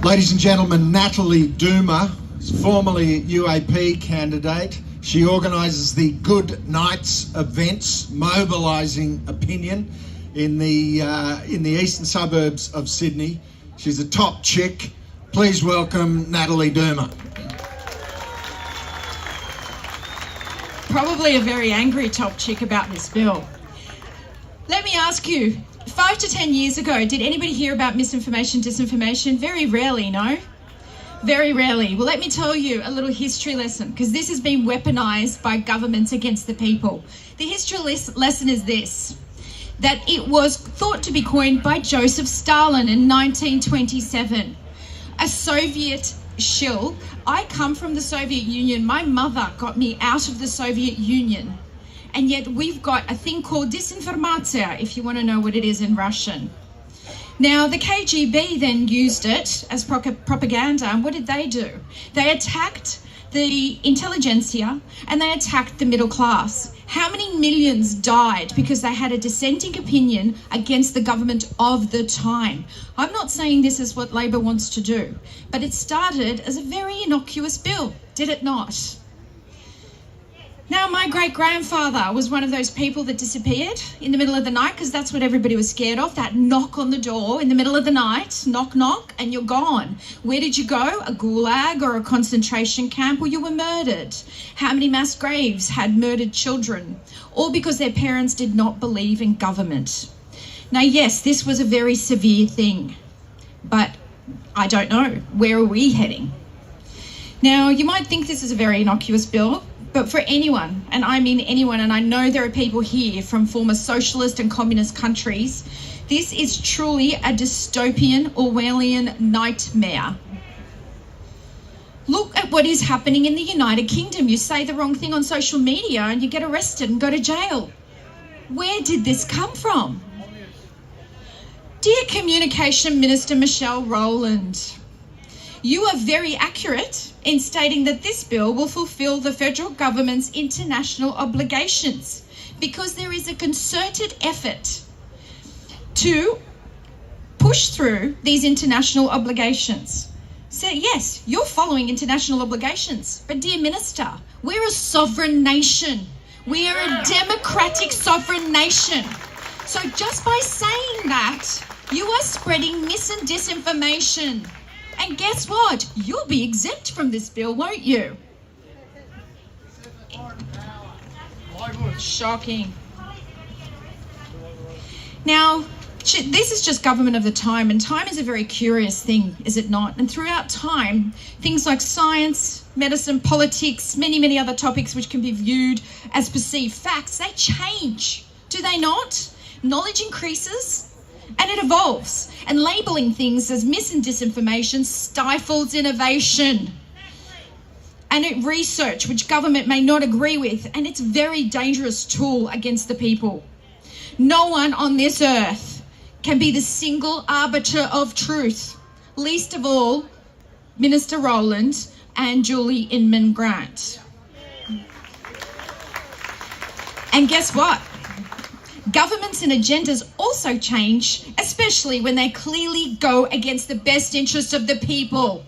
Ladies and gentlemen, Natalie Doomer is formerly UAP candidate. She organises the Good Nights events, mobilising opinion in the eastern suburbs of Sydney. She's a top chick. Please welcome Natalie Doomer. Probably a very angry top chick about this bill. Let me ask you, 5 to 10 years ago, did anybody hear about misinformation, disinformation? Very rarely, no? Very rarely. Well, let me tell you a little history lesson, because this has been weaponized by governments against the people. The history lesson is this: that it was thought to be coined by Joseph Stalin in 1927. A Soviet shill. I come from the Soviet Union. My mother got me out of the Soviet Union. And yet we've got a thing called disinformация, if you want to know what it is in Russian. Now, the KGB then used it as propaganda, and what did they do? They attacked the intelligentsia and they attacked the middle class. How many millions died because they had a dissenting opinion against the government of the time? I'm not saying this is what Labor wants to do, but it started as a very innocuous bill, did it not? Now, my great-grandfather was one of those people that disappeared in the middle of the night, because that's what everybody was scared of, that knock on the door in the middle of the night, knock, knock, and you're gone. Where did you go? A gulag or a concentration camp, or you were murdered? How many mass graves had murdered children? All because their parents did not believe in government. Now, yes, this was a very severe thing, but I don't know. Where are we heading? Now, you might think this is a very innocuous bill, but for anyone, and I mean anyone, and I know there are people here from former socialist and communist countries, this is truly a dystopian, Orwellian nightmare. Look at what is happening in the United Kingdom. You say the wrong thing on social media and you get arrested and go to jail. Where did this come from? Dear Communication Minister Michelle Rowland, you are very accurate in stating that this bill will fulfil the federal government's international obligations, because there is a concerted effort to push through these international obligations. So yes, you're following international obligations, but dear Minister, we're a sovereign nation. We are a democratic sovereign nation. So just by saying that, you are spreading mis and disinformation. And guess what? You'll be exempt from this bill, won't you? Shocking. Now, this is just government of the time, and time is a very curious thing, is it not? And throughout time, things like science, medicine, politics, many other topics which can be viewed as perceived facts, they change, do they not? Knowledge increases and it evolves. And labeling things as mis and disinformation stifles innovation and research, which government may not agree with, and it's a very dangerous tool against the people. No one on this earth can be the single arbiter of truth, least of all Minister Rowland and Julie Inman Grant. And guess what? Governments and agendas also change, especially when they clearly go against the best interests of the people.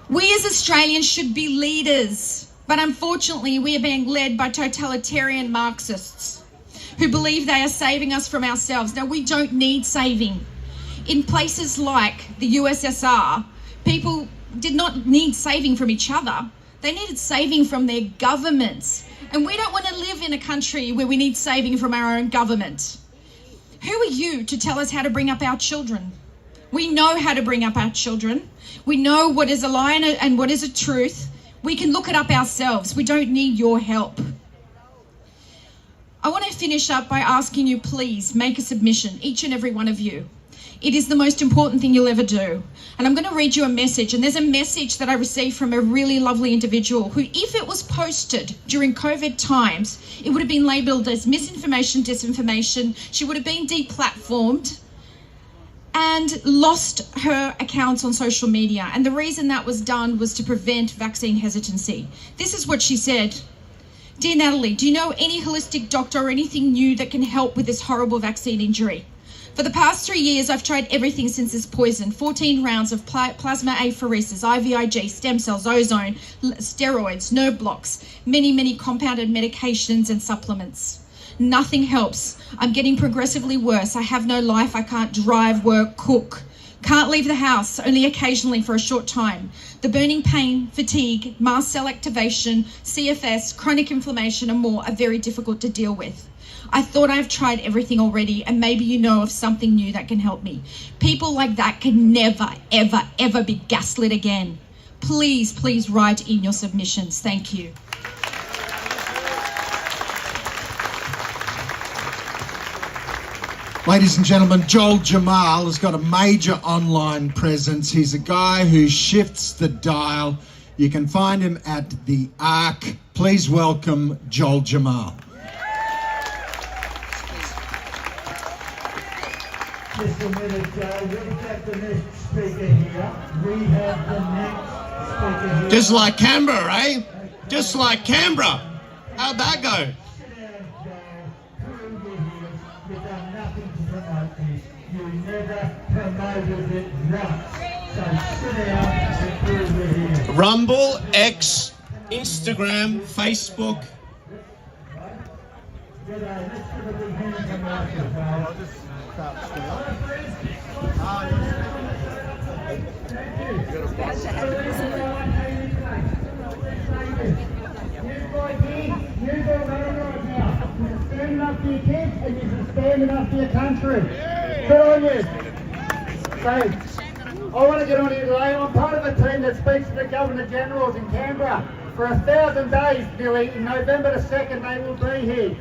We as Australians should be leaders, but unfortunately we are being led by totalitarian Marxists who believe they are saving us from ourselves. Now, we don't need saving. In places like the USSR, people did not need saving from each other. They needed saving from their governments. And we don't want to live in a country where we need saving from our own government. Who are you to tell us how to bring up our children? We know how to bring up our children. We know what is a lie and what is a truth. We can look it up ourselves. We don't need your help. I want to finish up by asking you, please make a submission, each and every one of you. It is the most important thing you'll ever do. And I'm going to read you a message. And there's a message that I received from a really lovely individual who, if it was posted during COVID times, it would have been labelled as misinformation, disinformation. She would have been deplatformed and lost her accounts on social media. And the reason that was done was to prevent vaccine hesitancy. This is what she said. Dear Natalie, do you know any holistic doctor or anything new that can help with this horrible vaccine injury? For the past 3 years, I've tried everything since this poison. 14 rounds of plasma apheresis, IVIG, stem cells, ozone, steroids, nerve blocks, many compounded medications and supplements. Nothing helps. I'm getting progressively worse. I have no life. I can't drive, work, cook. Can't leave the house, only occasionally for a short time. The burning pain, fatigue, mast cell activation, CFS, chronic inflammation and more are very difficult to deal with. I thought I've tried everything already and maybe you know of something new that can help me. People like that can never, ever be gaslit again. Please write in your submissions. Thank you. Ladies and gentlemen, Joel Jamal has got a major online presence. He's a guy who shifts the dial. You can find him at the Arc. Please welcome Joel Jamal. Just a minute, Joe. We've got the next speaker here. We have the next speaker here. Just like Canberra, eh? Just like Canberra. How'd that go? You've done nothing to promote this. You never promoted it once. So sit down and prove it here. Rumble, X, Instagram, Facebook. Let's give a big hand to Michael, Joe. Standing up for your kids and you're standing up for your country. Good on you. So, I want to get on here today. I'm part of a team that speaks to the Governor Generals in Canberra. For 1,000 days, nearly, in November the 2nd, they will be here.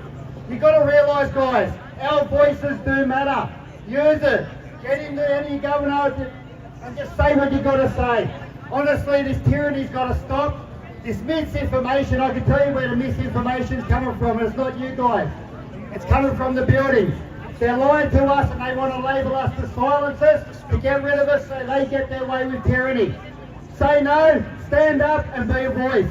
You've got to realise, guys, our voices do matter. Use it. Get into any governor and just say what you've got to say. Honestly, this tyranny's got to stop. This misinformation, I can tell you where the misinformation's coming from, and it's not you guys. It's coming from the buildings. They're lying to us and they want to label us the silencers to get rid of us so they get their way with tyranny. Say no, stand up and be a voice.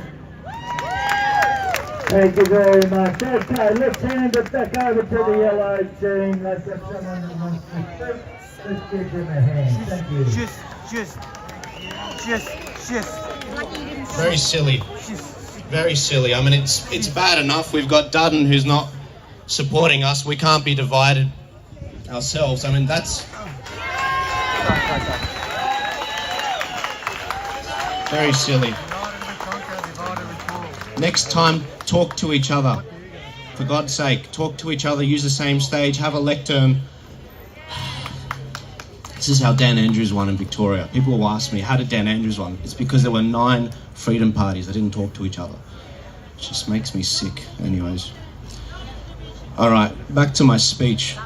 Thank you very much. Okay, let's hand it back over to the yellow team. Let's have someone who wants to speak. Let's give them a hand. Thank you. Just. Very silly. Very silly. I mean, it's bad enough. We've got Dutton who's not supporting us. We can't be divided ourselves. I mean, that's very silly. Next time, talk to each other. For God's sake, talk to each other, use the same stage, have a lectern. This is how Dan Andrews won in Victoria. People will ask me, how did Dan Andrews won? It's because there were 9 freedom parties that didn't talk to each other. It just makes me sick. Anyways. All right, back to my speech.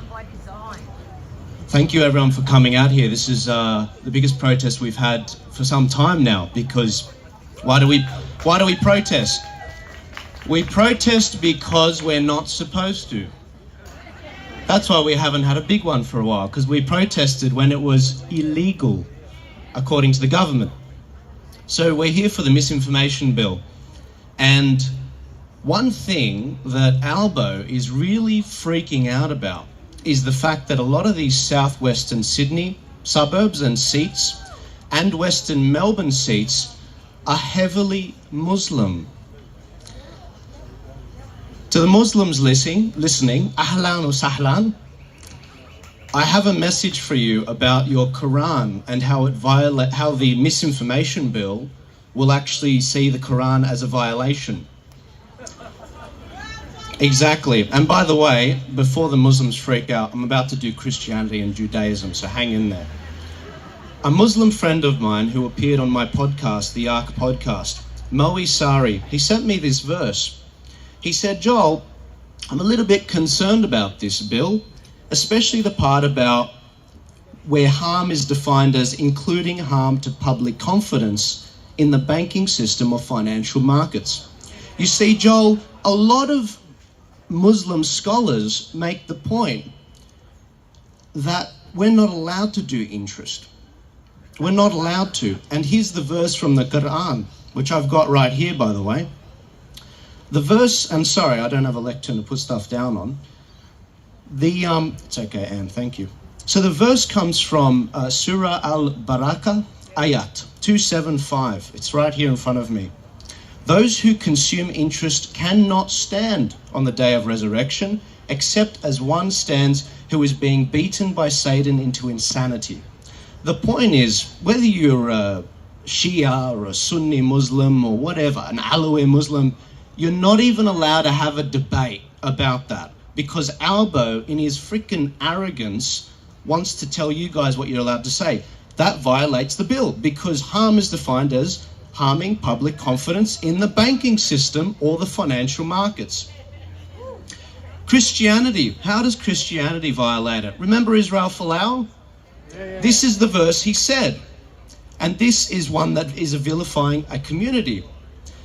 Thank you everyone for coming out here. This is the biggest protest we've had for some time now, because why do we protest? We protest because we're not supposed to. That's why we haven't had a big one for a while, because we protested when it was illegal, according to the government. So we're here for the misinformation bill. And one thing that Albo is really freaking out about is the fact that a lot of these southwestern Sydney suburbs and seats and western Melbourne seats are heavily Muslim. To the Muslims listening, ahlan wa sahlan, I have a message for you about your Quran and how the misinformation bill will actually see the Quran as a violation. Exactly. And by the way, before the Muslims freak out, I'm about to do Christianity and Judaism, so hang in there. A Muslim friend of mine who appeared on my podcast, the Ark podcast, Moe Sari, he sent me this verse. He said, Joel, I'm a little bit concerned about this bill, especially the part about where harm is defined as including harm to public confidence in the banking system or financial markets. You see, Joel, a lot of Muslim scholars make the point that we're not allowed to do interest. We're not allowed to. And here's the verse from the Quran, which I've got right here, by the way. The verse, and sorry, I don't have a lectern to put stuff down on. It's okay, Anne, thank you. So the verse comes from Surah Al-Barakah, Ayat 275. It's right here in front of me. Those who consume interest cannot stand on the day of resurrection, except as one stands who is being beaten by Satan into insanity. The point is, whether you're a Shia or a Sunni Muslim or whatever, an Alawi Muslim, you're not even allowed to have a debate about that, because Albo, in his freaking arrogance, wants to tell you guys what you're allowed to say. That violates the bill, because harm is defined as harming public confidence in the banking system or the financial markets. Christianity, how does Christianity violate it? Remember Israel Folau? This is the verse he said. And this is one that is vilifying a community.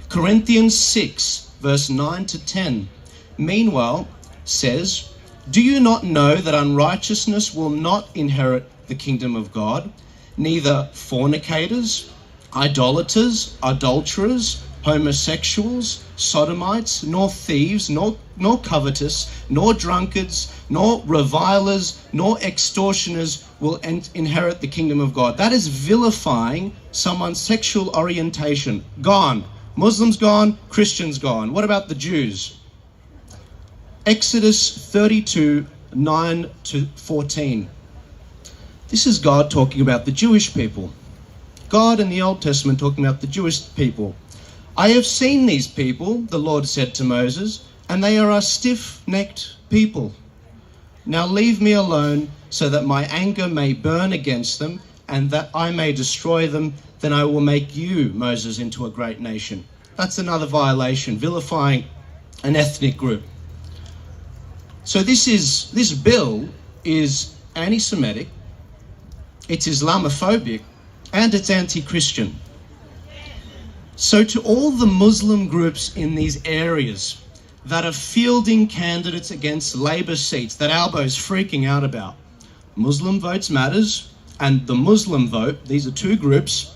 Corinthians 6, verse 9 to 10. Meanwhile, says, do you not know that unrighteousness will not inherit the kingdom of God? Neither fornicators, idolaters, adulterers, homosexuals, sodomites, nor thieves, nor covetous, nor drunkards, nor revilers, nor extortioners will inherit the kingdom of God. That is vilifying someone's sexual orientation. Gone. Muslims gone, Christians gone. What about the Jews? Exodus 32, 9 to 14. This is God talking about the Jewish people. God in the Old Testament talking about the Jewish people. I have seen these people, the Lord said to Moses, and they are a stiff-necked people. Now leave me alone so that my anger may burn against them and that I may destroy them. Then I will make you, Moses, into a great nation. That's another violation, vilifying an ethnic group. So this bill is anti-Semitic, it's Islamophobic, and it's anti-Christian. So to all the Muslim groups in these areas that are fielding candidates against Labour seats that Albo's freaking out about, Muslim Votes Matters and the Muslim Vote, these are two groups.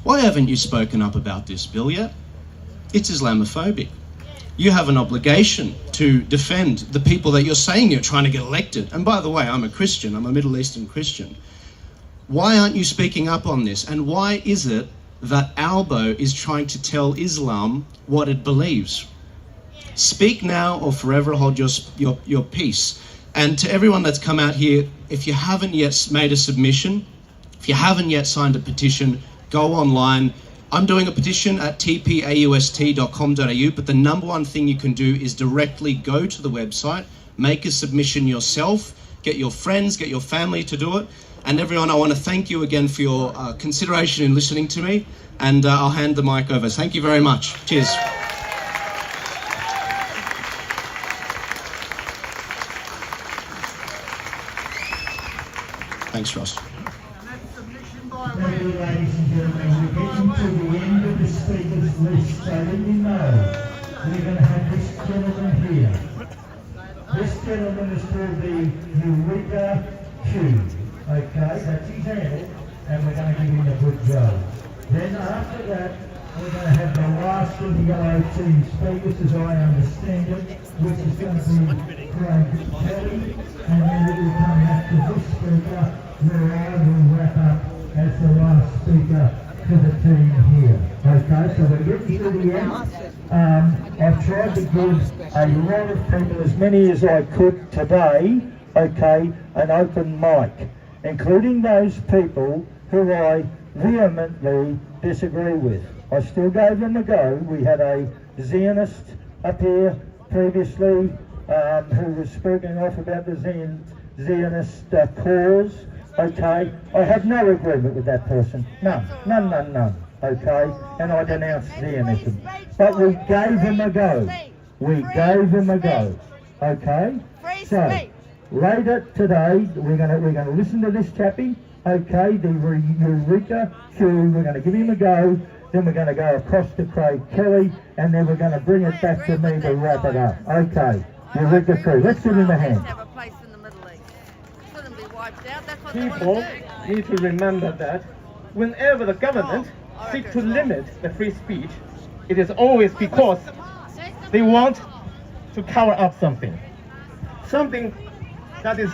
Why haven't you spoken up about this bill yet? It's Islamophobic. You have an obligation to defend the people that you're saying you're trying to get elected. And by the way, I'm a Christian, I'm a Middle Eastern Christian. Why aren't you speaking up on this? And why is it that Albo is trying to tell Islam what it believes? Speak now or forever hold your peace. And to everyone that's come out here, if you haven't yet made a submission, if you haven't yet signed a petition, go online. I'm doing a petition at tpaust.com.au, but the number one thing you can do is directly go to the website, make a submission yourself, get your friends, get your family to do it. And everyone, I want to thank you again for your consideration in listening to me, and I'll hand the mic over. Thank you very much. Cheers. Thanks, Ross. Thank you, ladies and gentlemen. We're getting to the end of the speakers list, so let you know we're going to have this gentleman here. This gentleman is called the Eureka Q. Okay, that's his handle, and we're going to give him a good go. Then after that, we're going to have the last of the yellow team speakers, as I understand it, which is going to be Craig Kelly, and then it will come after this speaker, where I will wrap up as the last speaker to the team here. Okay, so we're getting to the end. I've tried to give a lot of people, as many as I could today, okay, an open mic, including those people who I vehemently disagree with. I still gave them a go. We had a Zionist up here previously who was speaking off about the Zionist cause. Okay, I have no agreement with that person. None. Okay, and I denounce Zionism. But we gave him a go. Okay, so later today we're gonna listen to this chappie. Okay, the Eureka Q. We're gonna give him a go. Then we're going to go across to Craig Kelly, and then we're going to bring it back to me to wrap it up. Okay, Ruddick Crew. Let's give him a hand. People need to remember that whenever the government seeks to limit the free speech, it is always because they want to cover up something. Something that is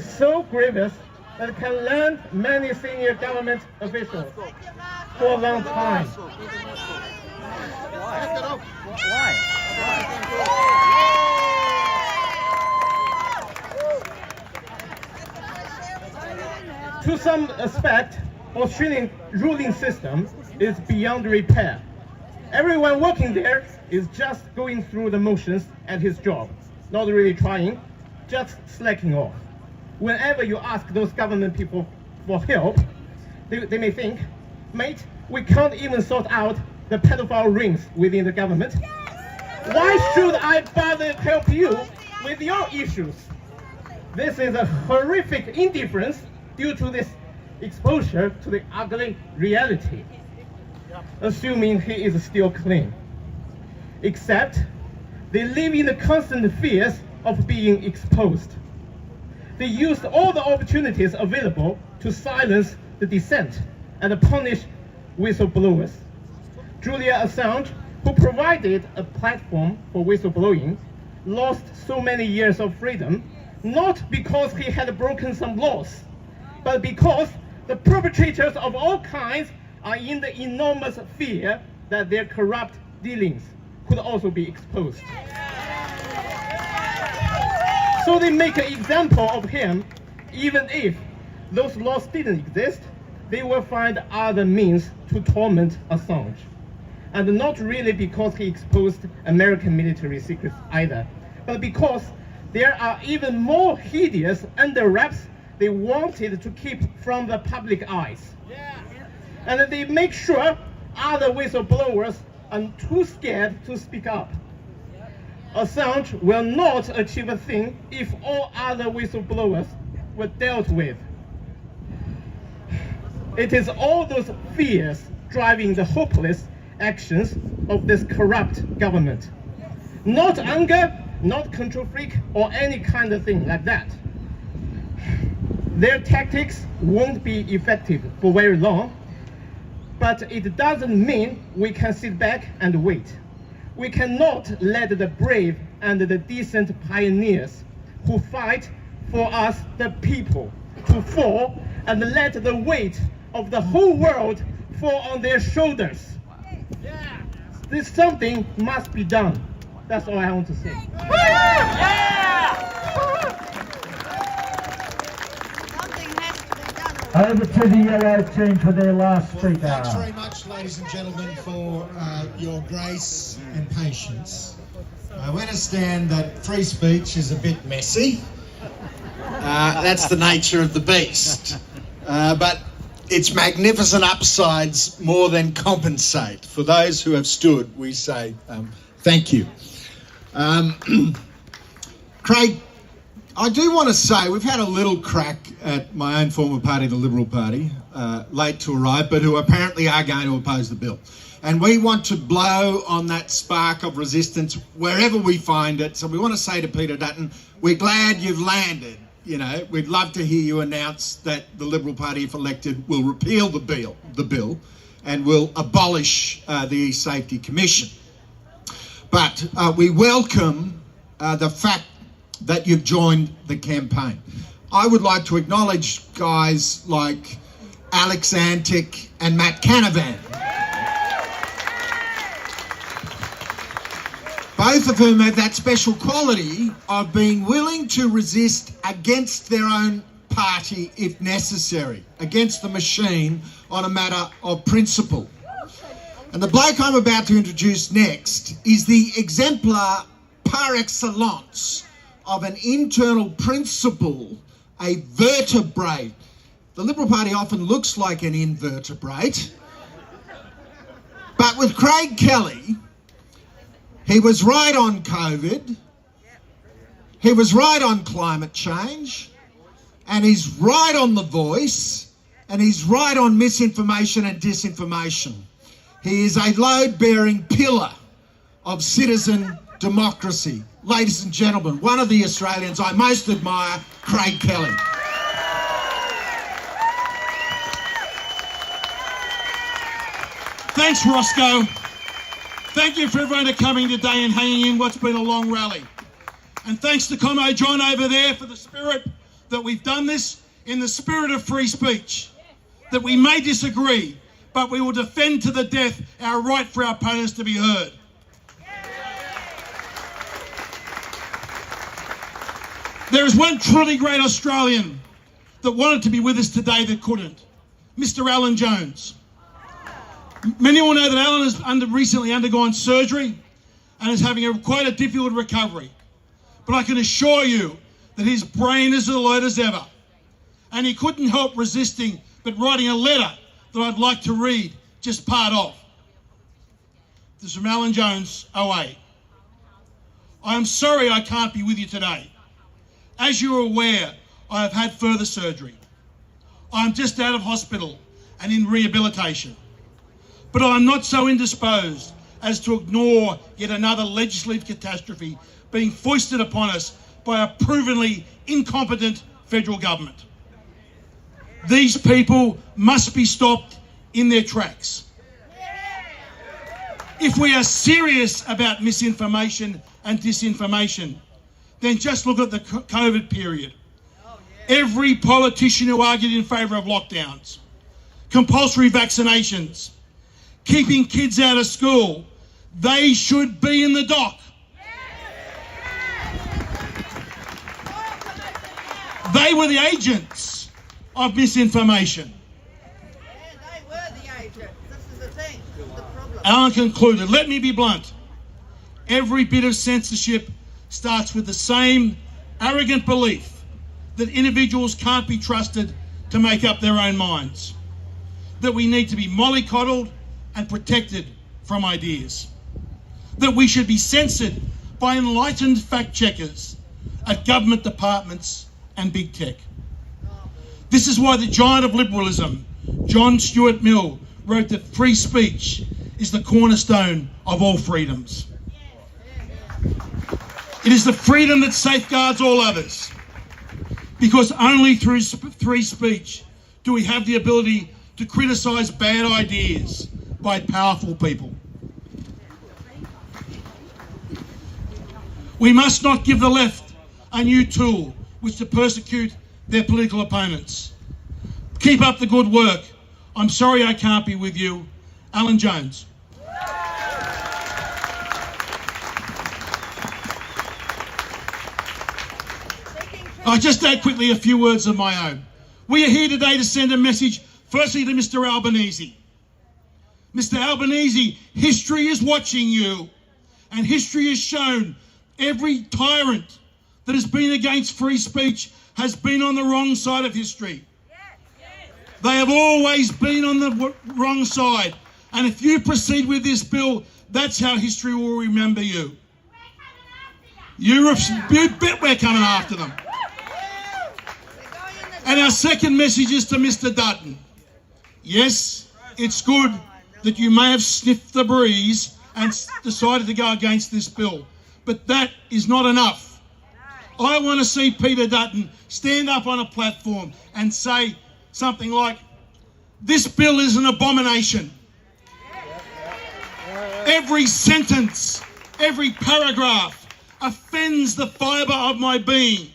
so grievous that can land many senior government officials for a long time. To some aspect, Australian ruling system is beyond repair. Everyone working there is just going through the motions at his job, not really trying, just slacking off. Whenever you ask those government people for help, they may think, mate, we can't even sort out the pedophile rings within the government. Why should I bother to help you with your issues? This is a horrific indifference due to this exposure to the ugly reality, assuming he is still clean. Except they live in the constant fears of being exposed. They used all the opportunities available to silence the dissent and punish whistleblowers. Julian Assange, who provided a platform for whistleblowing, lost so many years of freedom, not because he had broken some laws, but because the perpetrators of all kinds are in the enormous fear that their corrupt dealings could also be exposed. So they make an example of him. Even if those laws didn't exist, they will find other means to torment Assange. And not really because he exposed American military secrets either, but because there are even more hideous under wraps they wanted to keep from the public eyes. And they make sure other whistleblowers are too scared to speak up. Assange will not achieve a thing if all other whistleblowers were dealt with. It is all those fears driving the hopeless actions of this corrupt government. Not anger, not control freak, or any kind of thing like that. Their tactics won't be effective for very long, but it doesn't mean we can sit back and wait. We cannot let the brave and the decent pioneers who fight for us, the people, to fall and let the weight of the whole world fall on their shoulders. This something must be done. That's all I want to say. Over to the yellow team for their last speaker. Thanks very much, ladies and gentlemen, for your grace and patience. We understand that free speech is a bit messy. That's the nature of the beast. But its magnificent upsides more than compensate. For those who have stood, we say thank you. Craig I do want to say we've had a little crack at my own former party, the Liberal Party, late to arrive, but who apparently are going to oppose the bill. And we want to blow on that spark of resistance wherever we find it. So we want to say to Peter Dutton, we're glad you've landed. You know, we'd love to hear you announce that the Liberal Party, if elected, will repeal the bill and will abolish the E-Safety Commission. But we welcome the fact that you've joined the campaign. I would like to acknowledge guys like Alex Antic and Matt Canavan, both of whom have that special quality of being willing to resist against their own party if necessary, against the machine on a matter of principle. And the bloke I'm about to introduce next is the exemplar par excellence of an internal principle, a vertebrate. The Liberal Party often looks like an invertebrate, but with Craig Kelly, he was right on COVID, he was right on climate change, and he's right on The Voice, and he's right on misinformation and disinformation. He is a load-bearing pillar of citizen democracy. Ladies and gentlemen, one of the Australians I most admire, Craig Kelly. Thanks, Roscoe. Thank you for everyone coming today and hanging in what's been a long rally. And thanks to Commo John over there for the spirit that we've done this in the spirit of free speech. That we may disagree, but we will defend to the death our right for our opponents to be heard. There is one truly great Australian that wanted to be with us today that couldn't. Mr. Alan Jones. Many will know that Alan has recently undergone surgery and is having quite a difficult recovery. But I can assure you that his brain is as alert as ever. And he couldn't help resisting but writing a letter that I'd like to read just part of. This is from Alan Jones, OA. I am sorry I can't be with you today. As you are aware, I have had further surgery. I am just out of hospital and in rehabilitation. But I am not so indisposed as to ignore yet another legislative catastrophe being foisted upon us by a provenly incompetent federal government. These people must be stopped in their tracks. If we are serious about misinformation and disinformation, then just look at the COVID period. Every politician who argued in favour of lockdowns, compulsory vaccinations, keeping kids out of school, they should be in the dock. They were the agents of misinformation. Alan concluded, let me be blunt. Every bit of censorship starts with the same arrogant belief that individuals can't be trusted to make up their own minds. That we need to be mollycoddled and protected from ideas. That we should be censored by enlightened fact checkers at government departments and big tech. This is why the giant of liberalism, John Stuart Mill, wrote that free speech is the cornerstone of all freedoms. It is the freedom that safeguards all others, because only through free speech do we have the ability to criticise bad ideas by powerful people. We must not give the left a new tool which to persecute their political opponents. Keep up the good work. I'm sorry I can't be with you. Alan Jones. I just add quickly a few words of my own. We are here today to send a message, firstly to Mr. Albanese. Mr. Albanese, history is watching you, and history has shown every tyrant that has been against free speech has been on the wrong side of history. They have always been on the wrong side. And if you proceed with this bill, that's how history will remember you. You bet we're coming after them. And our second message is to Mr. Dutton. Yes, it's good that you may have sniffed the breeze and decided to go against this bill, but that is not enough. I want to see Peter Dutton stand up on a platform and say something like, this bill is an abomination. Every sentence, every paragraph offends the fibre of my being.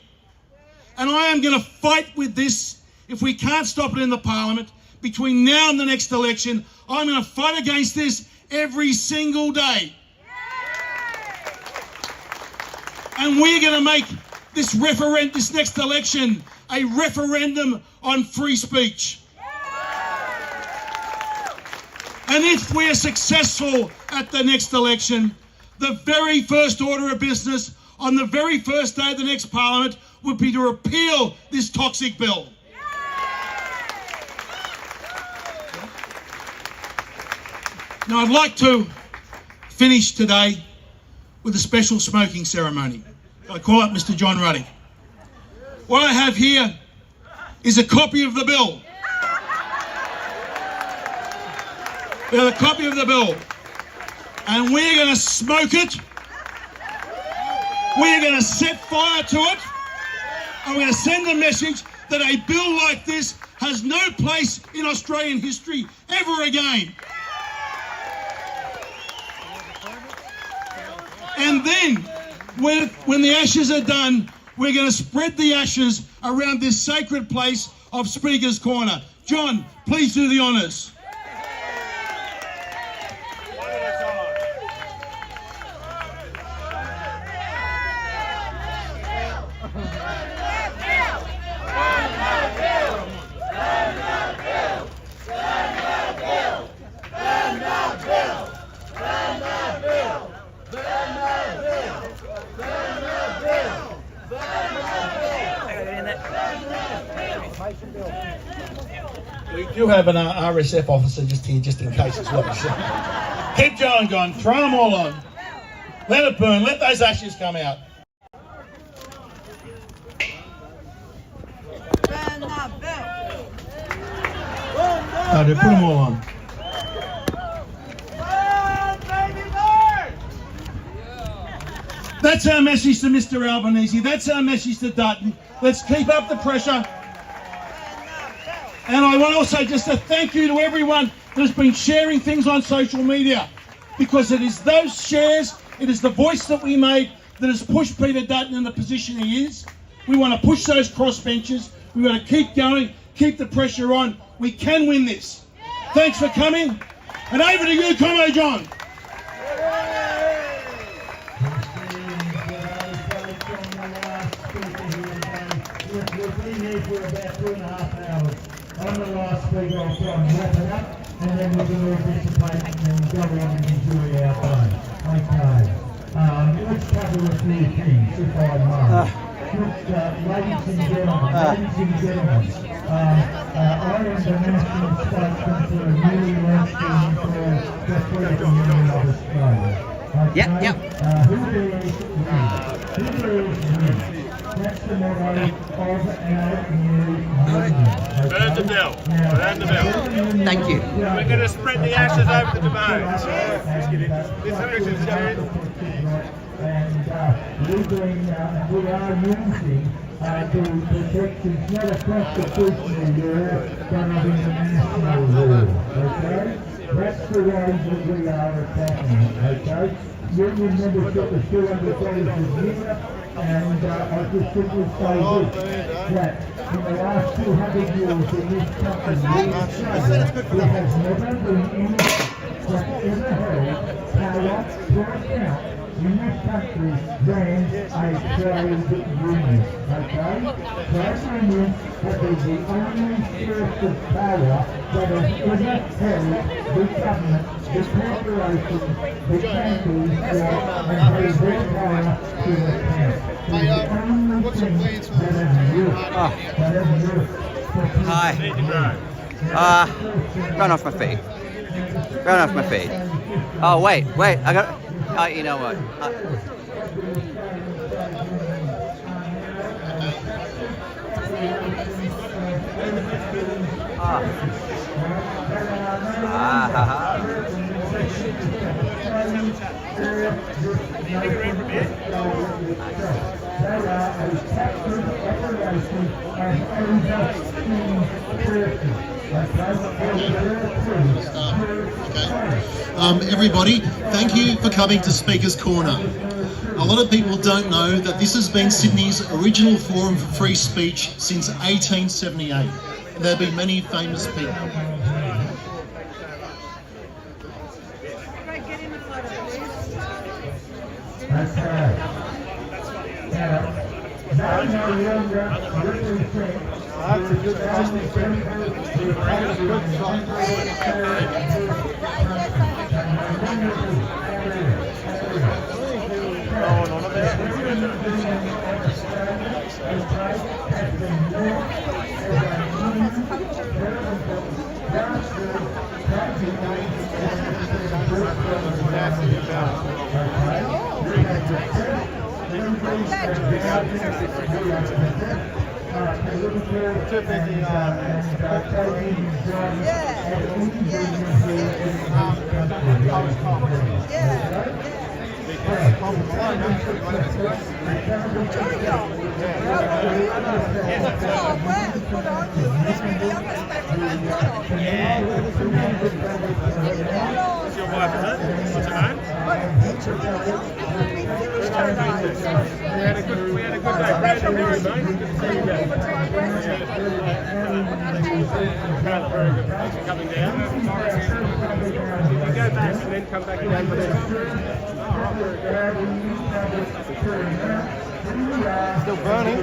And I am going to fight with this. If we can't stop it in the Parliament, between now and the next election, I'm going to fight against this every single day. And we're going to make this next election a referendum on free speech. And if we're successful at the next election, the very first order of business on the very first day of the next Parliament would be to repeal this toxic bill. Now, I'd like to finish today with a special smoking ceremony. I call up Mr. John Ruddick. What I have here is a copy of the bill. We have a copy of the bill, and we're going to smoke it. We're going to set fire to it, and we're going to send a message that a bill like this has no place in Australian history ever again. And then, when the ashes are done, we're going to spread the ashes around this sacred place of Speaker's Corner. John, please do the honours. We do have an RSF officer just here, just in case as well. So keep going, throw them all on. Let it burn, let those ashes come out. No, put them all on. That's our message to Mr. Albanese. That's our message to Dutton. Let's keep up the pressure. And I want also just to thank you to everyone that has been sharing things on social media, because it is those shares, it is the voice that we made that has pushed Peter Dutton in the position he is. We want to push those crossbenchers. We want to keep going, keep the pressure on. We can win this. Thanks for coming. And over to you, Commo John. We've been here for about 2.5 hours. I'm the last speaker. I'll try and wrap it up, and then we're going to dissipate and go on and enjoy our day. Okay. Let's cover a few things, if I may. Ladies and gentlemen, I am the national spokesman for a newly launched thing called the Freedom Union of Australia. Okay? Who dares win? That's the motto of our new movement. Burn the bill. Burn the bill. Thank you. We're going to spread the ashes over the debate. This election's and we are using the protections not a constitutional law, but of international law. Okay? That's the way that we are attacking it. Okay? Union membership is $200 a year. And I just simply say this, that in the last 200 years in this country, there has never been any that ever held power to account in this country than a trade union. Okay? Trade unions have been the only source of power that has ever held the government, the corporations, the countries, and held their power to account. What's your plans for Hi. Run off my feet. Run off my feet. Oh, wait. I got... you know what? Everybody, thank you for coming to Speaker's Corner. A lot of people don't know that this has been Sydney's original forum for free speech since 1878. And there have been many famous people. That's right. That's a good Still burning.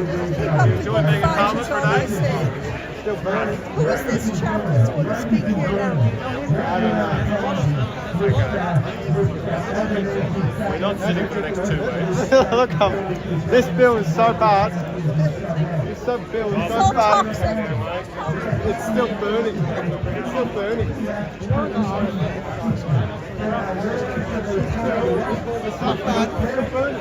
Enjoy being a farmer for a day? Still burning. Who is this chap that's going to speak here now? I don't know. We're not sitting for the next 2 weeks. Look, this bill is so bad. This bill is so bad. It's still burning. It's still burning. It's not bad. It's still burning.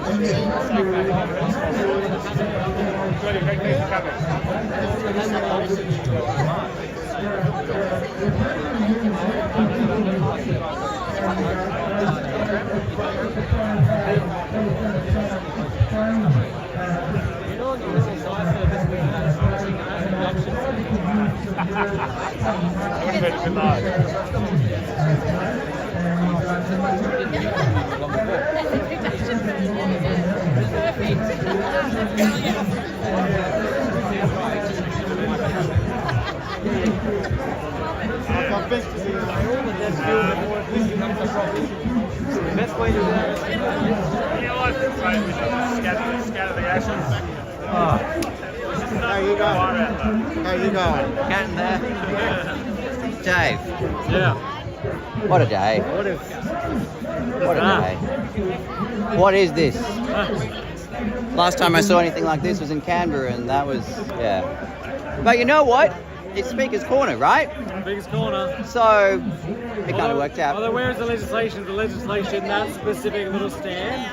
Best way to do that. Scatter the ashes. How you going? How you going? Getting there. Dave. Yeah. What a day. What a day. What is this? Last time I saw anything like this was in Canberra, and that was, yeah. But you know what? It's Speaker's Corner, right? Speaker's Corner. So, it kind of worked out. Although where is the legislation? The legislation, that specific little stand.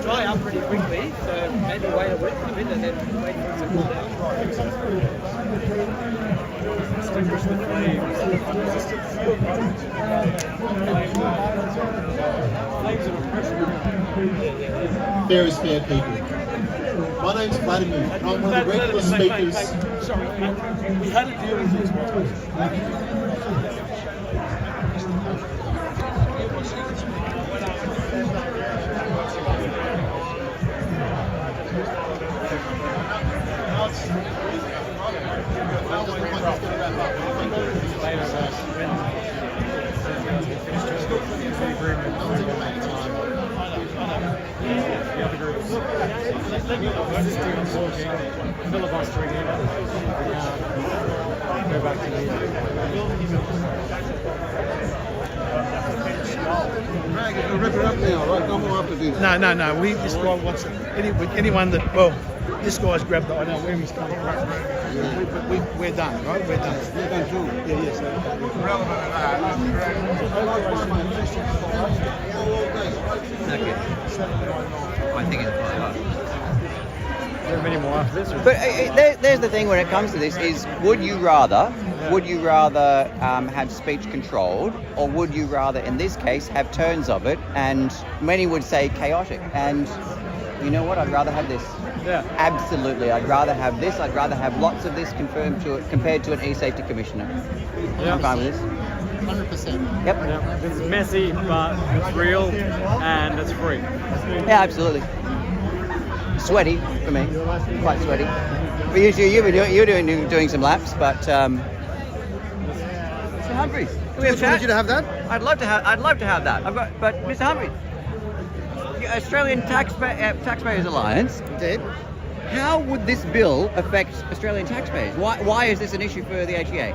Dry up pretty quickly, so maybe wait a bit and then wait for it to cool down. Extinguish the flames. Fair is fair, people. My name's Vladimir, and I'm one of the regular speakers. Sorry, we had a deal with these filibustering it. Go back to the No. This guy wants it. Anyone that, well, this guy's grabbed the, I don't know where he's coming from. We're done, right? We're done. We're done too. Yeah, yes. Okay. I think it's fine. Many more after this. But there's the thing when it comes to this is, would you rather have speech controlled, or would you rather, in this case, have turns of it, and many would say chaotic, and you know what, I'd rather have this. Yeah. Absolutely, I'd rather have this. I'd rather have lots of this compared to an e-safety commissioner. Yeah. I'm fine with this. 100%. Yep. Yeah. It's messy, but it's real and it's free. Yeah, absolutely. Sweaty for me, quite sweaty. But usually you're doing some laps, but Mr. Humphrey, can we have a chat? Would you to have that? I'd love to have that. But Mr. Humphrey, Australian Taxpayers Alliance. Indeed. How would this bill affect Australian taxpayers? Why is this an issue for the AGA?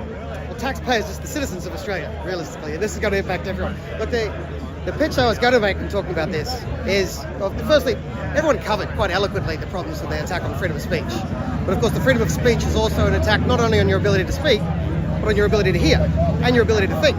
Well, taxpayers is the citizens of Australia, realistically, and this is going to impact everyone. Look, the pitch I was going to make in talking about this is, well, firstly, everyone covered quite eloquently the problems with the attack on freedom of speech. But of course, the freedom of speech is also an attack not only on your ability to speak, but on your ability to hear and your ability to think.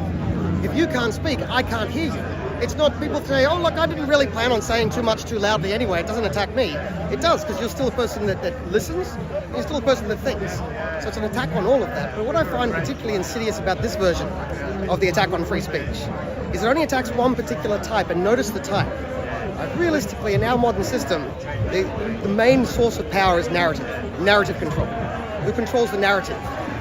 If you can't speak, I can't hear you. It's not people say, oh, look, I didn't really plan on saying too much too loudly anyway. It doesn't attack me. It does, because you're still a person that listens. You're still a person that thinks. So it's an attack on all of that. But what I find particularly insidious about this version of the attack on free speech is it only attacks one particular type, and notice the type. Realistically, in our modern system, the main source of power is narrative control. Who controls the narrative?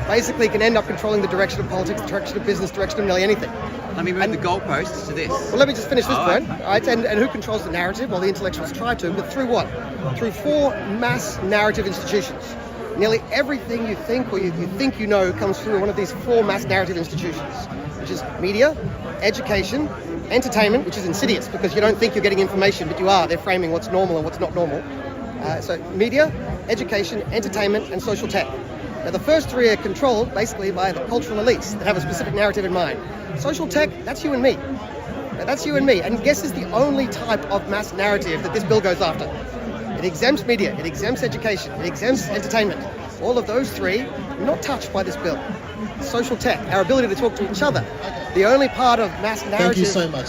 Basically can end up controlling the direction of politics, the direction of business, direction of nearly anything. Let me move the goalposts to this. Well, let me just finish this point. Right? And who controls the narrative? Well, the intellectuals try to, but through what? Through 4 mass narrative institutions. Nearly everything you think or you think you know comes through one of these 4 mass narrative institutions, which is media, education, entertainment, which is insidious because you don't think you're getting information, but you are. They're framing what's normal and what's not normal. So media, education, entertainment, and social tech. Now, the first 3 are controlled basically by the cultural elites that have a specific narrative in mind. Social tech, that's you and me. Now, that's you and me. And guess is the only type of mass narrative that this bill goes after. It exempts media, it exempts education, it exempts entertainment. All of those 3 are not touched by this bill. Social tech, our ability to talk to each other, the only part of mass narrative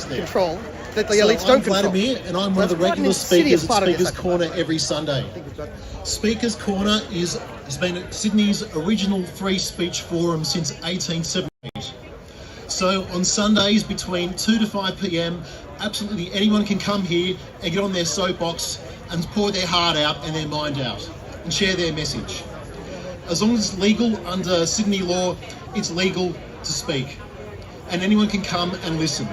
control that the elites don't control. I'm Vladimir, and I'm one of the regular speakers at Speaker's Corner every Sunday. Speaker's Corner has been Sydney's original free speech forum since 1878. So on Sundays between 2 to 5 p.m, absolutely anyone can come here and get on their soapbox and pour their heart out and their mind out and share their message. As long as it's legal under Sydney law, it's legal to speak. And anyone can come and listen.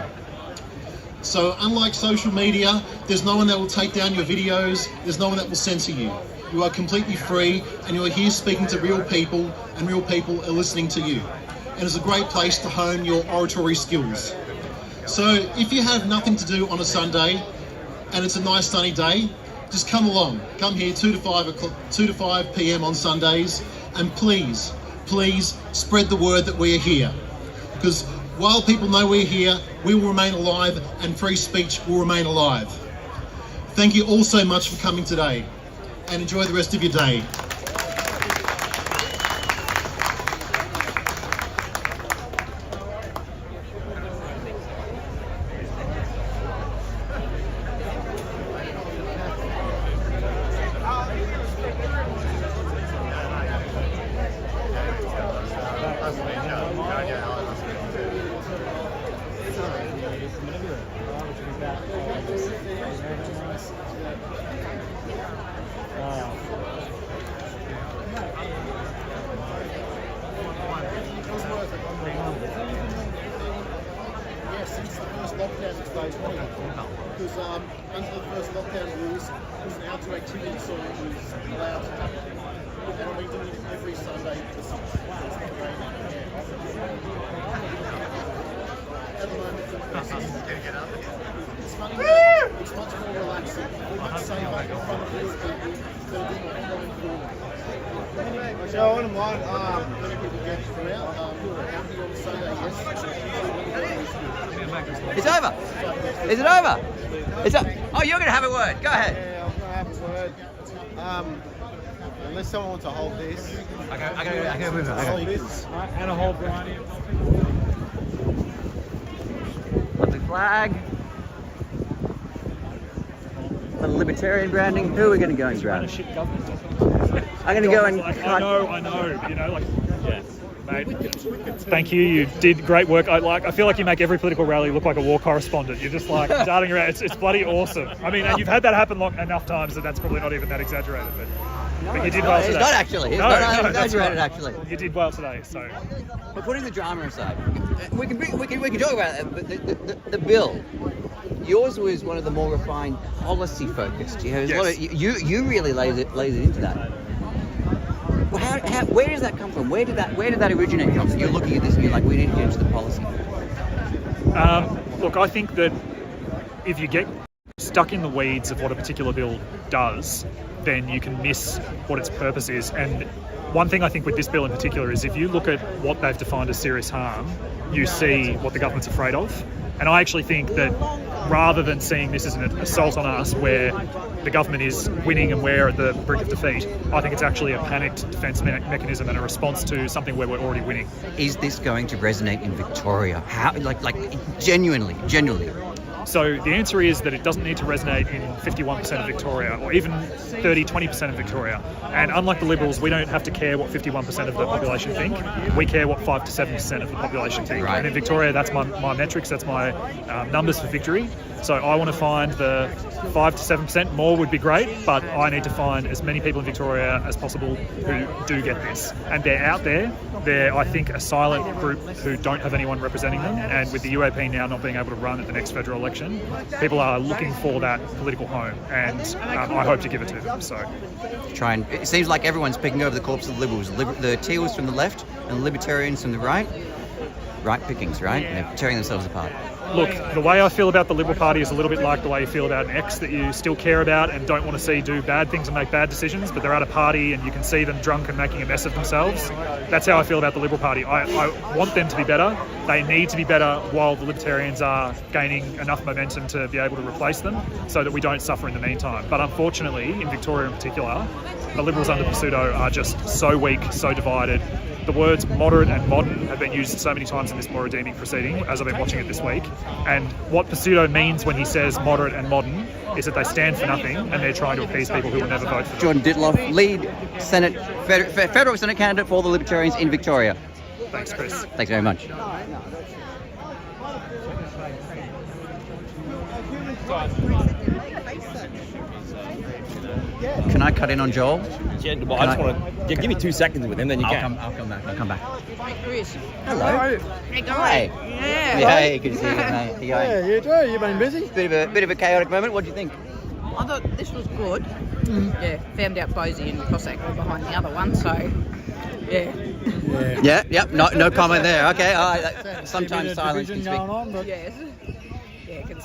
So unlike social media, there's no one that will take down your videos, there's no one that will censor you. You are completely free and you are here speaking to real people and real people are listening to you. And it's a great place to hone your oratory skills. So if you have nothing to do on a Sunday and it's a nice sunny day, just come along. Come here 2 to 5 p.m. on Sundays, and please spread the word that we are here. Because while people know we're here, we will remain alive and free speech will remain alive. Thank you all so much for coming today, and enjoy the rest of your day. Because under the first lockdown rules, it was an outdoor activity, so it was allowed to happen. And I've been doing it every Sunday for 6 months. At the moment, it's funny, it's much more relaxing. We can say that in front of real people that are doing it going forward. So I wouldn't mind many people get throughout. Happy on Sunday, yes. It's over. Is it over? Oh, you're going to have a word. Go ahead. Yeah, I'm going to have a word. Unless someone wants to hold this. I go with it. Hold this. And a whole variety. The flag. The libertarian branding. Who are we going to go and grab? I'm going to go and I know. You know, like, yeah. Mate, thank you. You did great work. I feel like you make every political rally look like a war correspondent. You're just like darting around. It's bloody awesome. I mean, and you've had that happen enough times that that's probably not even that exaggerated. But you did well today. It's not actually. It's not exaggerated actually. You did well today. So, but putting the drama aside, we can talk about it. The bill. Yours was one of the more refined, policy focused. You really laid it into that. Where does that come from? Where did that originate from? So you're looking at this and you're like, we need to get into the policy. Look, I think that if you get stuck in the weeds of what a particular bill does, then you can miss what its purpose is. And one thing I think with this bill in particular is if you look at what they've defined as serious harm, you see what the government's afraid of. And I actually think that rather than seeing this as an assault on us where the government is winning and we're at the brink of defeat, I think it's actually a panicked defence mechanism and a response to something where we're already winning. Is this going to resonate in Victoria? How, like genuinely? So the answer is that it doesn't need to resonate in 51% of Victoria or even 20% of Victoria. And unlike the Liberals, we don't have to care what 51% of the population think. We care what 5 to 7% of the population think. Right. And in Victoria, that's my metrics, that's my numbers for victory. So I want to find the 5 to 7%. More would be great, but I need to find as many people in Victoria as possible who do get this. And they're out there. They're, I think, a silent group who don't have anyone representing them. And with the UAP now not being able to run at the next federal election, people are looking for that political home. And I hope to give it to them. So, it seems like everyone's picking over the corpse of the Liberals. The Teals from the left and the Libertarians from the right. Right pickings, right? And they're tearing themselves apart. Look, the way I feel about the Liberal Party is a little bit like the way you feel about an ex that you still care about and don't want to see do bad things and make bad decisions, but they're at a party and you can see them drunk and making a mess of themselves. That's how I feel about the Liberal Party. I want them to be better. They need to be better while the Libertarians are gaining enough momentum to be able to replace them so that we don't suffer in the meantime. But unfortunately, in Victoria in particular, the Liberals under Pseudo are just so weak, so divided. The words moderate and modern have been used so many times in this Moradiemic proceeding, as I've been watching it this week. And what Pseudo means when he says moderate and modern is that they stand for nothing and they're trying to appease people who will never vote for them. Jordan Ditloff, lead federal Senate candidate for the Libertarians in Victoria. Thanks, Chris. Thanks very much. Can I cut in on Joel? Yeah, well, I just want to give me 2 seconds with him, then you can. I'll come back. Hi, Chris. Hello. Hey, guys. Hi. Yeah. Hey, good to see you, mate. You going? Yeah, you too. You've been busy. Bit of a chaotic moment. What do you think? I thought this was good. Yeah, found out Posey and Cossack were behind the other one, so yeah. Yep. No comment there. Okay. Sometimes silence can speak. Going on, but yes.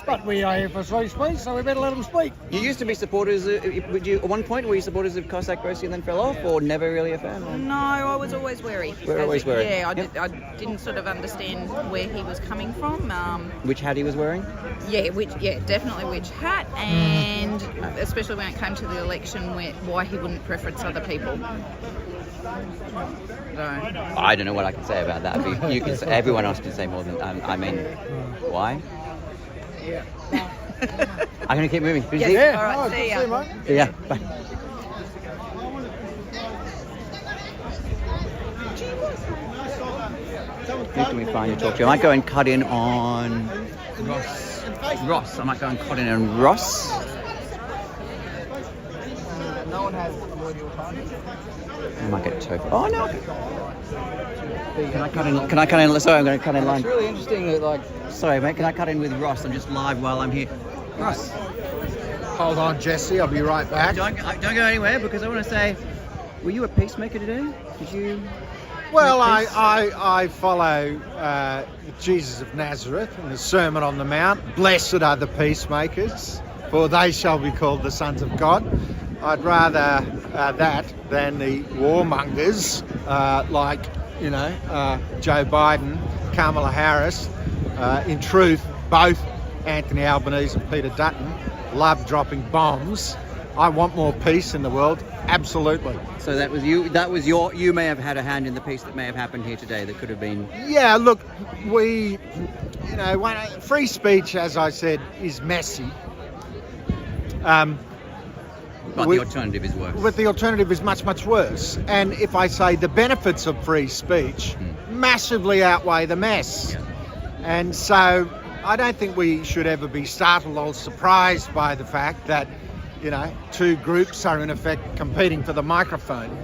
But we are here for free speech, so we better let them speak. You used to be supporters. At one point, were you supporters of Cossack Grossy and then fell off, or never really a fan? Or? No, I was always wary. Always wary. Yeah, I didn't sort of understand where he was coming from. Which hat he was wearing? Yeah, definitely which hat, and especially when it came to the election, why he wouldn't preference other people. So. I don't know what I can say about that. You can say, everyone else can say more than I mean. Why? Yeah. I'm going to keep moving. Yeah. All right, see ya. See ya. Bye. Who can we find to talk to? I might go and cut in on Ross. I might go and cut in on Ross. No one has avoided your party. I might get Topher. Oh no. Can I cut in? Sorry, I'm going to cut in line. It's really interesting that Sorry, mate. Can I cut in with Ross? I'm just live while I'm here. Ross. Hold on, Jesse. I'll be right back. Don't go anywhere because I want to say, were you a peacemaker today? Did you? Well, I follow Jesus of Nazareth in the Sermon on the Mount. Blessed are the peacemakers, for they shall be called the sons of God. I'd rather that than the warmongers like, you know, Joe Biden, Kamala Harris. In truth, both Anthony Albanese and Peter Dutton love dropping bombs. I want more peace in the world, absolutely. So that was you. That was your. You may have had a hand in the peace that may have happened here today. That could have been. Yeah, look, we, you know, free speech, as I said, is messy. But the alternative is worse. But the alternative is much, much worse. And if I say the benefits of free speech massively outweigh the mess. Yeah. And so I don't think we should ever be startled or surprised by the fact that, you know, two groups are in effect competing for the microphone.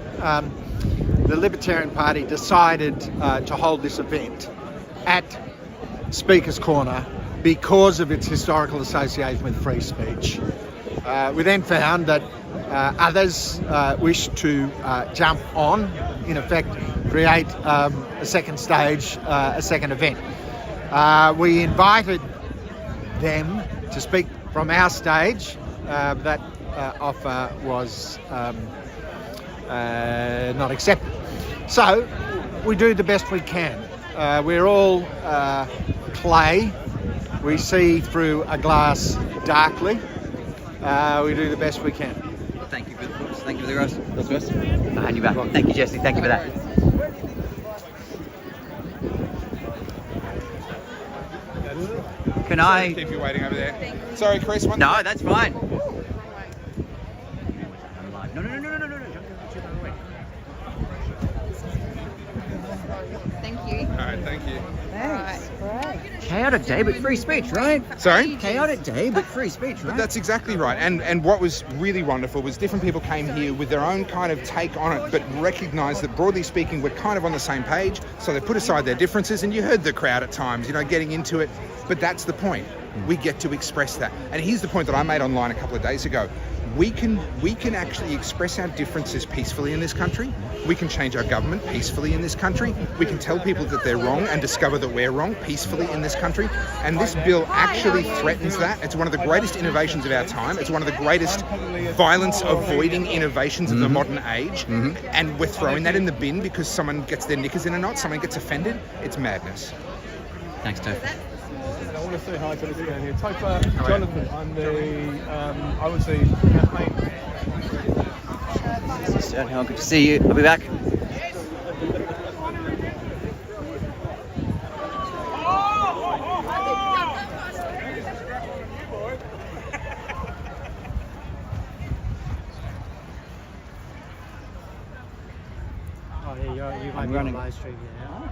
The Libertarian Party decided to hold this event at Speaker's Corner because of its historical association with free speech. We then found that others wished to jump on, in effect, create a second stage, a second event. We invited them to speak from our stage. That offer was not accepted. So we do the best we can. We're all clay. We see through a glass darkly. We do the best we can. Thank you for the thoughts. Thank you for the rest. I'll hand you back. Thank you, Jesse. Thank you for that. Can I keep you waiting over there? Sorry, Chris. No, that's fine. No. Thank you. All right, thank you. Thanks. Chaotic day, but free speech, right? Sorry? Chaotic day, but free speech, right? That's exactly right. And what was really wonderful was different people came here with their own kind of take on it, but recognised that broadly speaking, we're kind of on the same page. So they put aside their differences, and you heard the crowd at times, you know, getting into it. But that's the point. We get to express that. And here's the point that I made online a couple of days ago. We can actually express our differences peacefully in this country. We can change our government peacefully in this country. We can tell people that they're wrong and discover that we're wrong peacefully in this country. And this bill actually threatens that. It's one of the greatest innovations of our time. It's one of the greatest violence-avoiding innovations of the modern age. And we're throwing that in the bin because someone gets their knickers in a knot, someone gets offended. It's madness. Thanks, Topher. I want to say hi to this guy here. Topher, Jonathan, I'm the, I would say, campaign. Good to see you. I'll be back.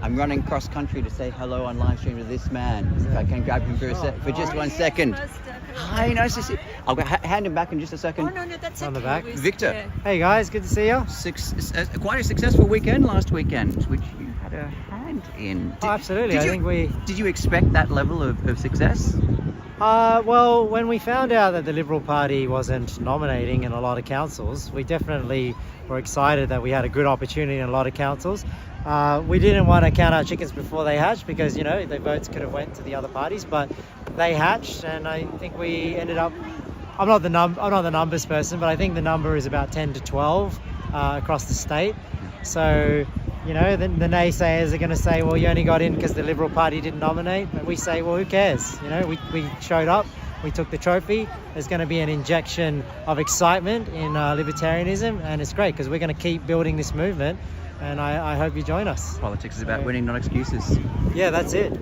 I'm running cross country to say hello on live stream to this man. If I can grab him for just 1 second. Hi, nice to see you. I'll hand him back in just a second. Oh, no, that's on okay. the back. Victor. Yeah. Hey guys, good to see you. Quite a successful weekend last weekend, which you had a hand in. Absolutely. Did you expect that level of success? Well, when we found out that the Liberal Party wasn't nominating in a lot of councils, we definitely were excited that we had a good opportunity in a lot of councils. We didn't want to count our chickens before they hatched because, you know, the votes could have went to the other parties, but they hatched, and I think we ended up. I'm not the numbers person, but I think the number is about 10 to 12 across the state. So, you know, the naysayers are going to say, well, you only got in because the Liberal Party didn't nominate. But we say, well, who cares? You know, we showed up, we took the trophy. There's going to be an injection of excitement in libertarianism, and it's great because we're going to keep building this movement, and I hope you join us. Politics is about winning, not excuses. Yeah, that's it.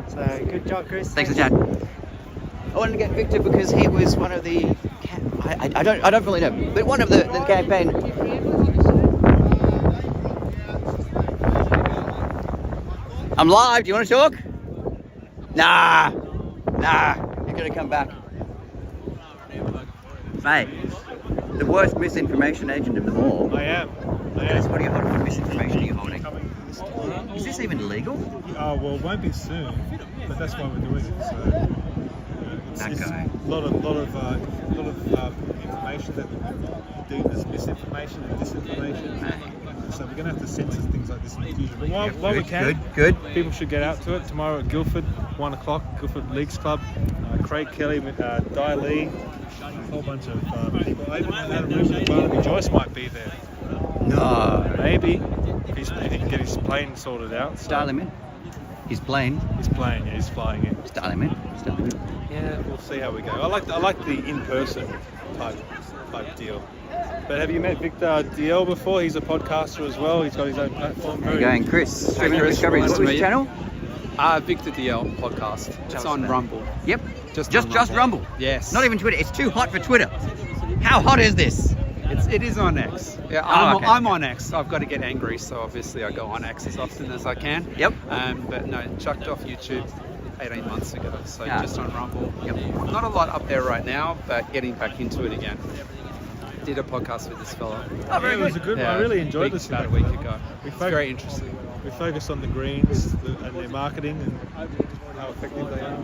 So good job, Chris. Thanks for the chat. I wanted to get Victor because he was one of the. I don't really know, but one of the campaign. I'm live. Do you want to talk? Nah. You're gonna come back, mate. The worst misinformation agent of them all. I am. What are you holding? What misinformation are you holding? Is this even legal? Oh, well, it won't be soon, but that's why we're doing it. So, it's a lot of information that we do as misinformation and disinformation. so we're going to have to censor things like this in the future. But while we can, good. People should get out to it tomorrow at Guildford, 1 o'clock, Guildford Leagues Club. Craig Kelly, Di Lee, a whole bunch of people. Even Barnaby Joyce might be there. No. Maybe. If he can get his plane sorted out. So. Dial him in. He's playing. He's playing, yeah, he's flying in. Just dial him in. Yeah, we'll see how we go. I like the in-person type deal. But have you met Victor DL before? He's a podcaster as well. He's got his own platform. How you going, Chris? Streaming Discovery. What's your channel? Victor DL podcast. It's on Rumble. Yep. Just Rumble. Yes. Not even Twitter. It's too hot for Twitter. How hot is this? It is on X. Yeah, I'm on X. I've got to get angry, so obviously I go on X as often as I can. Yep. But no, chucked off YouTube 18 months ago, so just on Rumble. Yep. Not a lot up there right now, but getting back into it again. Did a podcast with this fella. Oh, very good. It was a good one. I really enjoyed this about a week ago. It's very interesting. We focused on the greens and their marketing and how effective they are.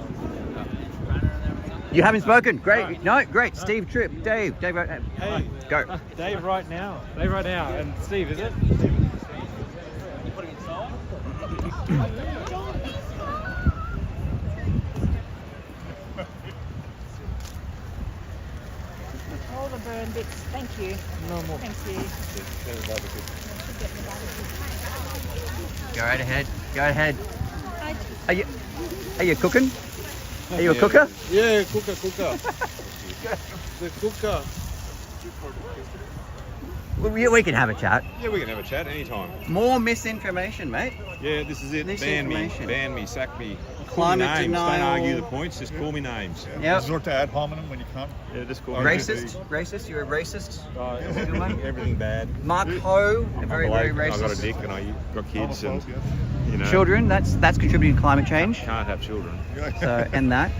You haven't spoken. Great. No, great. Steve Tripp. Dave. Hey. Go. Dave right now. And Steve, is it? All the burn bits. Thank you. No more. Thank you. Go right ahead. Go ahead. Are you cooking? Are you a cooker? Yeah, cooker. The cooker. We can have a chat. Yeah, we can have a chat anytime. More misinformation, mate. Yeah, this is it. Ban me, sack me. Climate call me names. denial. Don't argue the points, just call me names. Yep. Resort to ad hominem when you come. Yeah, just call me Racist? You're a racist? Everything bad. Mark Ho, very racist. I've got a dick and I've got kids and, you know. Children, that's contributing to climate change. Can't have children. So, and that.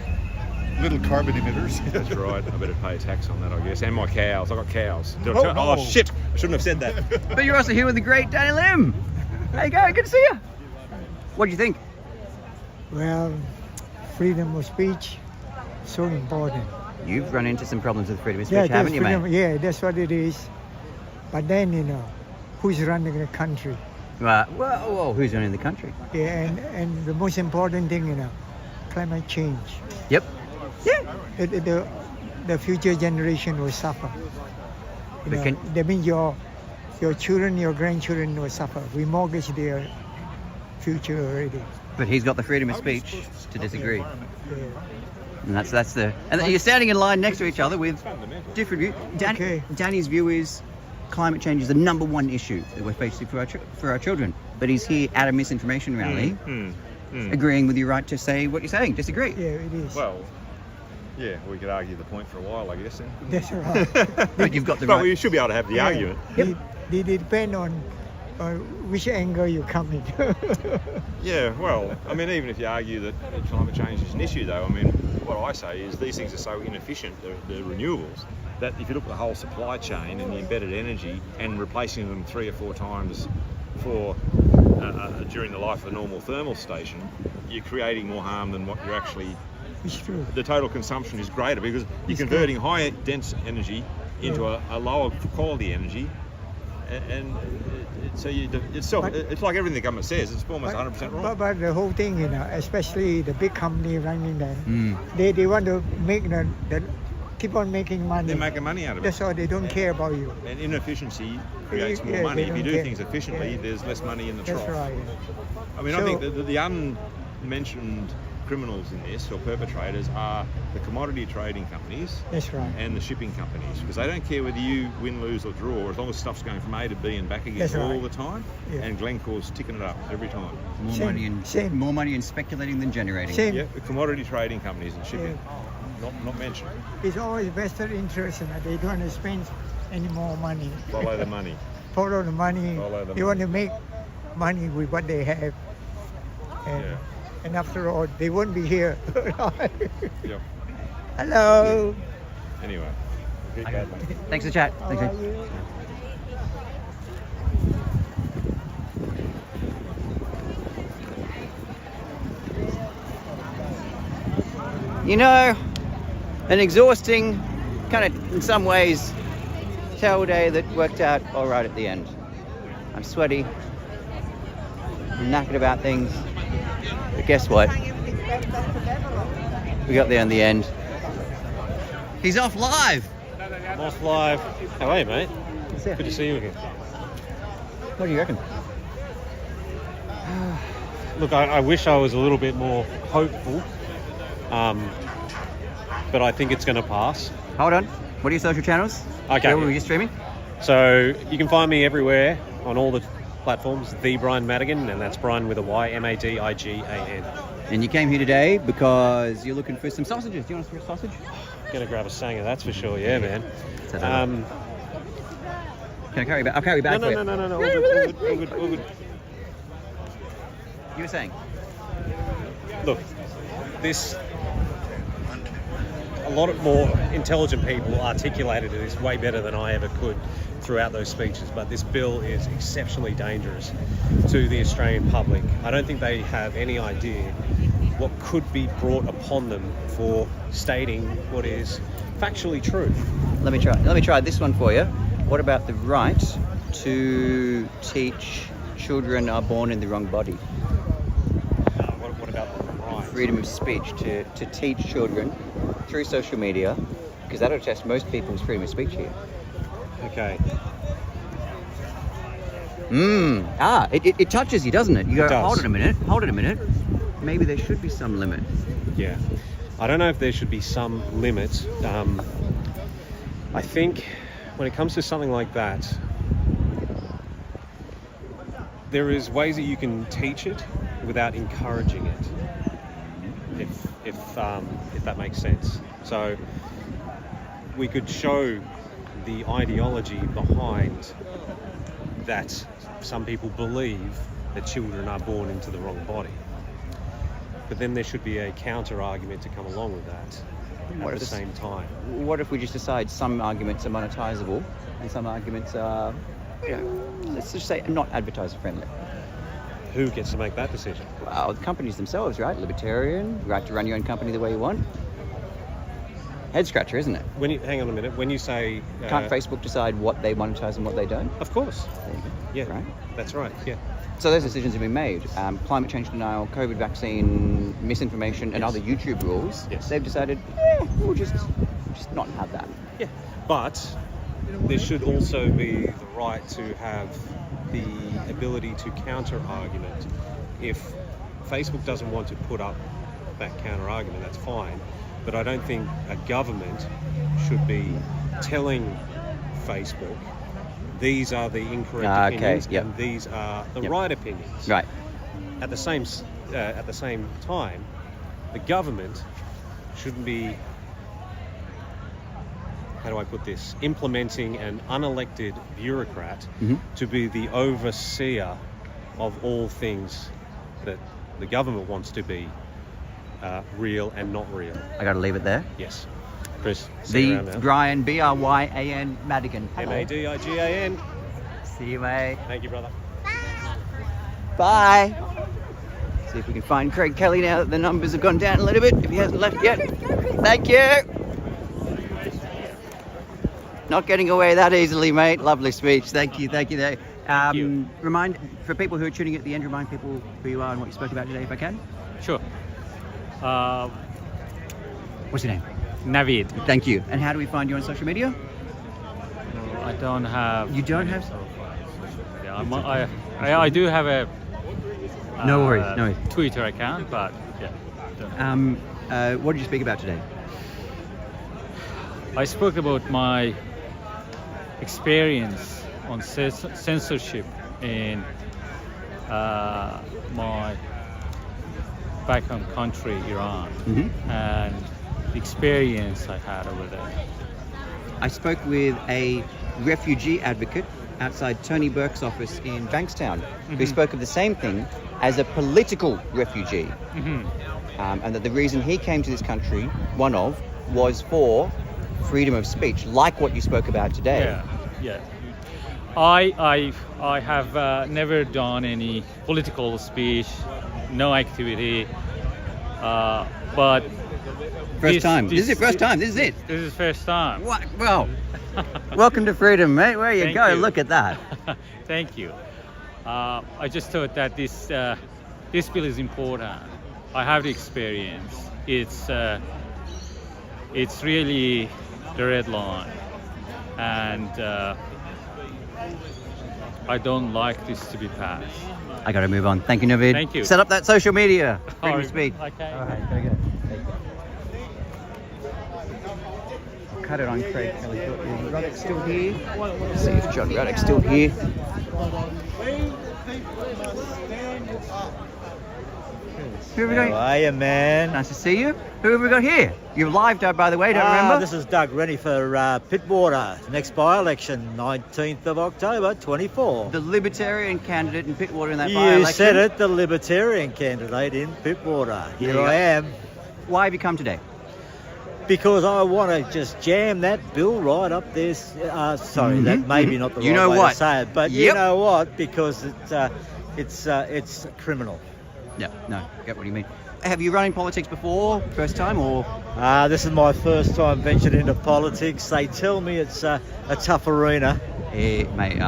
Little carbon emitters. That's right. I better pay tax on that, I guess. And my cows. I've got cows. No. Shit. I shouldn't have said that. But you're also here with the great Danny Lim. How you going? Good to see you. What do you think? Well, freedom of speech, so important. You've run into some problems with freedom of speech, haven't you, mate? Yeah, that's what it is. But then, who's running the country? Well, who's running the country? Yeah, and the most important thing, climate change. Yep. Yeah. The future generation will suffer. That means your children, your grandchildren will suffer. We mortgage their future already. But he's got the freedom of speech to disagree. Yeah. And that's the. And you're standing in line next to each other with different views. Danny's view is climate change is the number one issue that we're facing for our children. But he's here at a misinformation rally, agreeing with your right to say what you're saying, disagree. Yeah, it is. Well, yeah, we could argue the point for a while, I guess. Then. That's right. But you've got the right. But we should be able to have the argument. They depend on which angle you come in. Yeah, well, I mean, even if you argue that climate change is an issue, though, I mean, what I say is these things are so inefficient, the renewables, that if you look at the whole supply chain and the embedded energy and replacing them 3 or 4 times for during the life of a normal thermal station, you're creating more harm than what you're actually. It's true. The total consumption is greater because you're converting higher dense energy into a lower quality energy, and so it's like everything the government says. It's almost 100% wrong. But the whole thing, especially the big company running them, they want to make keep on making money. They're making money out of it. That's all. They don't care about you. And inefficiency creates more money. If you do things efficiently, there's less money in the trough. That's right. I mean, I think the unmentioned criminals in this, or perpetrators, are the commodity trading companies. That's right. And the shipping companies, because they don't care whether you win, lose, or draw, as long as stuff's going from A to B and back again all the time. Yeah. And Glencore's ticking it up every time. More money in speculating than generating. Yeah, the commodity trading companies and shipping. Not mentioned. It's always vested interest, they don't want to spend any more money. Follow the money. Follow the money. They want to make money with what they have. And after all, they won't be here. Yep. Hello. Yeah. Anyway. Thanks for the chat. Thanks. An exhausting, kind of in some ways, tail day that worked out all right at the end. I'm sweaty. I'm knackered about things. But guess what? We got there in the end. He's off live. I'm off live. How are you, mate? Good to see you again. What do you reckon? Look, I wish I was a little bit more hopeful, but I think it's going to pass. Hold on. What are your social channels? Okay. Where were you streaming? So you can find me everywhere on all the platforms. The Brian Madigan, and that's Brian with a Y, Madigan. And you came here today because you're looking for some sausages. Do you want a sausage? Gonna grab a sanger, that's for sure. Yeah, man. Can I carry back? I'll carry back. No. All good. You were saying? Look, a lot of more intelligent people articulated this way better than I ever could throughout those speeches, but this bill is exceptionally dangerous to the Australian public. I don't think they have any idea what could be brought upon them for stating what is factually true. Let me try this one for you. What about the right to teach children are born in the wrong body? What about the right? Freedom of speech to teach children through social media, because that'll test most people's freedom of speech here. Okay. It touches you, doesn't it? You go, It does. hold it a minute. Maybe there should be some limit. Yeah. I don't know if there should be some limit. I think when it comes to something like that, there is ways that you can teach it without encouraging it, if that makes sense. So we could show the ideology behind that some people believe that children are born into the wrong body. But then there should be a counter argument to come along with that at the same time. What if we just decide some arguments are monetizable and some arguments are, let's just say, not advertiser friendly? Who gets to make that decision? Well, the companies themselves, right? Libertarian, right to run your own company the way you want. Head scratcher, isn't it? Hang on a minute. When you say can't Facebook decide what they monetize and what they don't? Of course. There you go. Yeah, right. That's right. Yeah. So those decisions have been made. Climate change denial, COVID vaccine, misinformation, and other YouTube rules. Yes. They've decided, we'll just not have that. Yeah. But there should also be the right to have the ability to counter argument. If Facebook doesn't want to put up that counter argument, that's fine. But I don't think a government should be telling Facebook these are the incorrect opinions and these are the right opinions. Right. At the same time, the government shouldn't be, how do I put this, implementing an unelected bureaucrat to be the overseer of all things that the government wants to be real and not real. I got to leave it there. Yes. Chris, see you around now. Brian, Bryan Madigan. Madigan. See you, mate. Thank you, brother. Bye. See if we can find Craig Kelly now that the numbers have gone down a little bit, if he hasn't left yet. Thank you. Not getting away that easily, mate. Lovely speech. Thank you. Remind, for people who are tuning at the end, remind people who you are and what you spoke about today, if I can. Sure. What's your name? Navid. Thank you. And how do we find you on social media? I don't have. You don't have? Yeah, I do have a. No worries. Twitter account, but yeah. What did you speak about today? I spoke about my experience on censorship in my back home country, Iran, and the experience I had over there. I spoke with a refugee advocate outside Tony Burke's office in Bankstown, who spoke of the same thing as a political refugee, and that the reason he came to this country, was for freedom of speech, like what you spoke about today. Yeah. I have never done any political speech, no activity, but This is it. This is first time. What? Well, welcome to freedom, mate. Where you Thank go? you. Look at that. Thank you. I just thought that this bill is important. I have the experience. It's really the red line, and I don't like this to be passed. I got to move on. Thank you, Navid. Thank you. Set up that social media. Freedom of speech. Okay. All right, very good. Cut it on Craig Kelly. Is Ruddick still here? Let's see if John Ruddick's still here. Who have we got? How are you, man? Nice to see you. Who have we got here? You're live, Doug, by the way. Don't remember? This is Doug Rennie for Pittwater. Next by-election, 19th of October, 24. The Libertarian candidate in Pittwater in that You by-election. said it, the Libertarian candidate in Pittwater. Here I am. Why have you come today? Because I want to just jam that bill right up there. Sorry, that may be not the You right know way what? to say it, but you know what? Because it's criminal. Yeah, no, get what you mean. Have you run in politics before? First time or? This is my first time ventured into politics. They tell me it's a tough arena. Mate,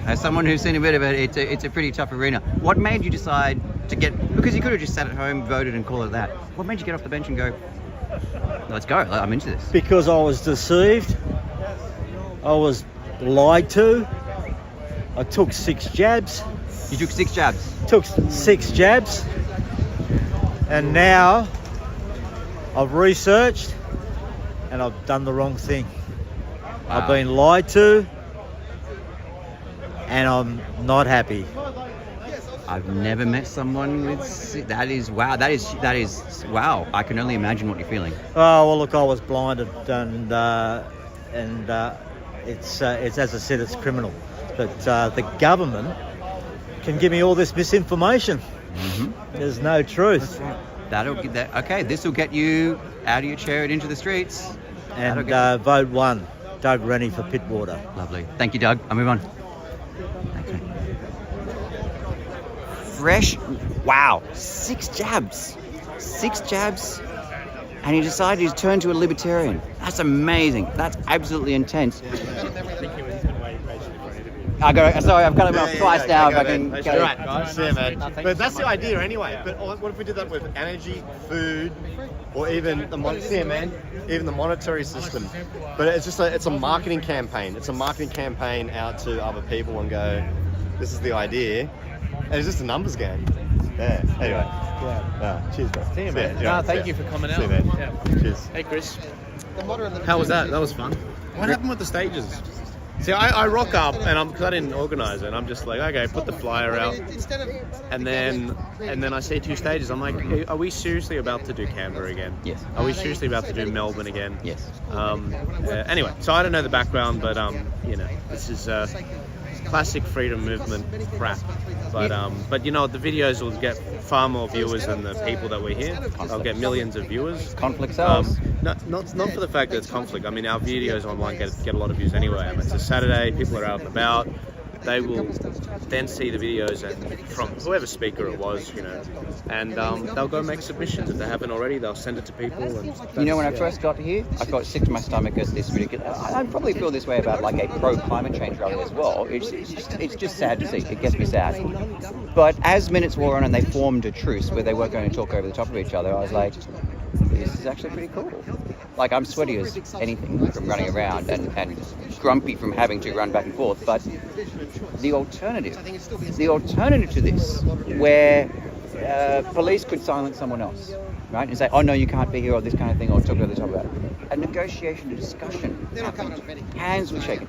as someone who's seen a bit of it, it's a pretty tough arena. What made you decide to get, because you could have just sat at home, voted and called it that. What made you get off the bench and go, let's go, I'm into this? Because I was deceived. I was lied to. I took 6 jabs. You took 6 jabs? Took 6 jabs. And now I've researched and I've done the wrong thing. Wow. I've been lied to and I'm not happy. I've never met someone with that is wow. That is wow. I can only imagine what you're feeling. Oh well, look, I was blinded, and it's as I said, it's criminal. But the government can give me all this misinformation. Mm-hmm. There's no truth. That'll get that. Okay, this will get you out of your chair and into the streets. And vote 1, Doug Rennie for Pittwater. Lovely. Thank you, Doug. I'll move on. Thanks, mate. Fresh. Wow. 6 jabs. 6 jabs. And he decided to turn to a libertarian. That's amazing. That's absolutely intense. I've got him off twice now. If I can get it. Right, guys. Yeah, man. But that's the idea anyway. But what if we did that with energy, food, or even even the monetary system? But it's just it's a marketing campaign. It's a marketing campaign out to other people and go, this is the idea, and it's just a numbers game. Yeah. Anyway. Cheers, bro. See you, man. Yeah, Thank you for coming out. See you, man. Yeah. Cheers. Hey, Chris. How was that? That was fun. What happened with the stages? See, I rock up and because I didn't organise it, I'm just like, okay, put the flyer out, and then I see 2 stages. I'm like, are we seriously about to do Canberra again? Yes. Are we seriously about to do Melbourne again? Yes. Anyway, so I don't know the background, but this is classic freedom movement crap. But you know, the videos will get far more viewers than the people that we're here. They'll get millions of viewers. Conflict sells. Not for the fact that it's conflict. I mean, our videos online get a lot of views anyway. I mean, it's a Saturday, people are out and about. They will then see the videos from whoever speaker it was, and they'll go make submissions if they haven't already. They'll send it to people. And When I first got here, I got sick to my stomach at this ridiculous. I probably feel this way about like a pro-climate change rally as well. It's just sad to see. It gets me sad. But as minutes wore on and they formed a truce where they weren't going to talk over the top of each other, I was like, this is actually pretty cool. Like, I'm sweaty as anything from running around and grumpy from having to run back and forth. But the alternative to this, where police could silence someone else, right, and say, oh no, you can't be here, or this kind of thing, or talk over the top about it. A negotiation, a discussion happened. Hands were shaken.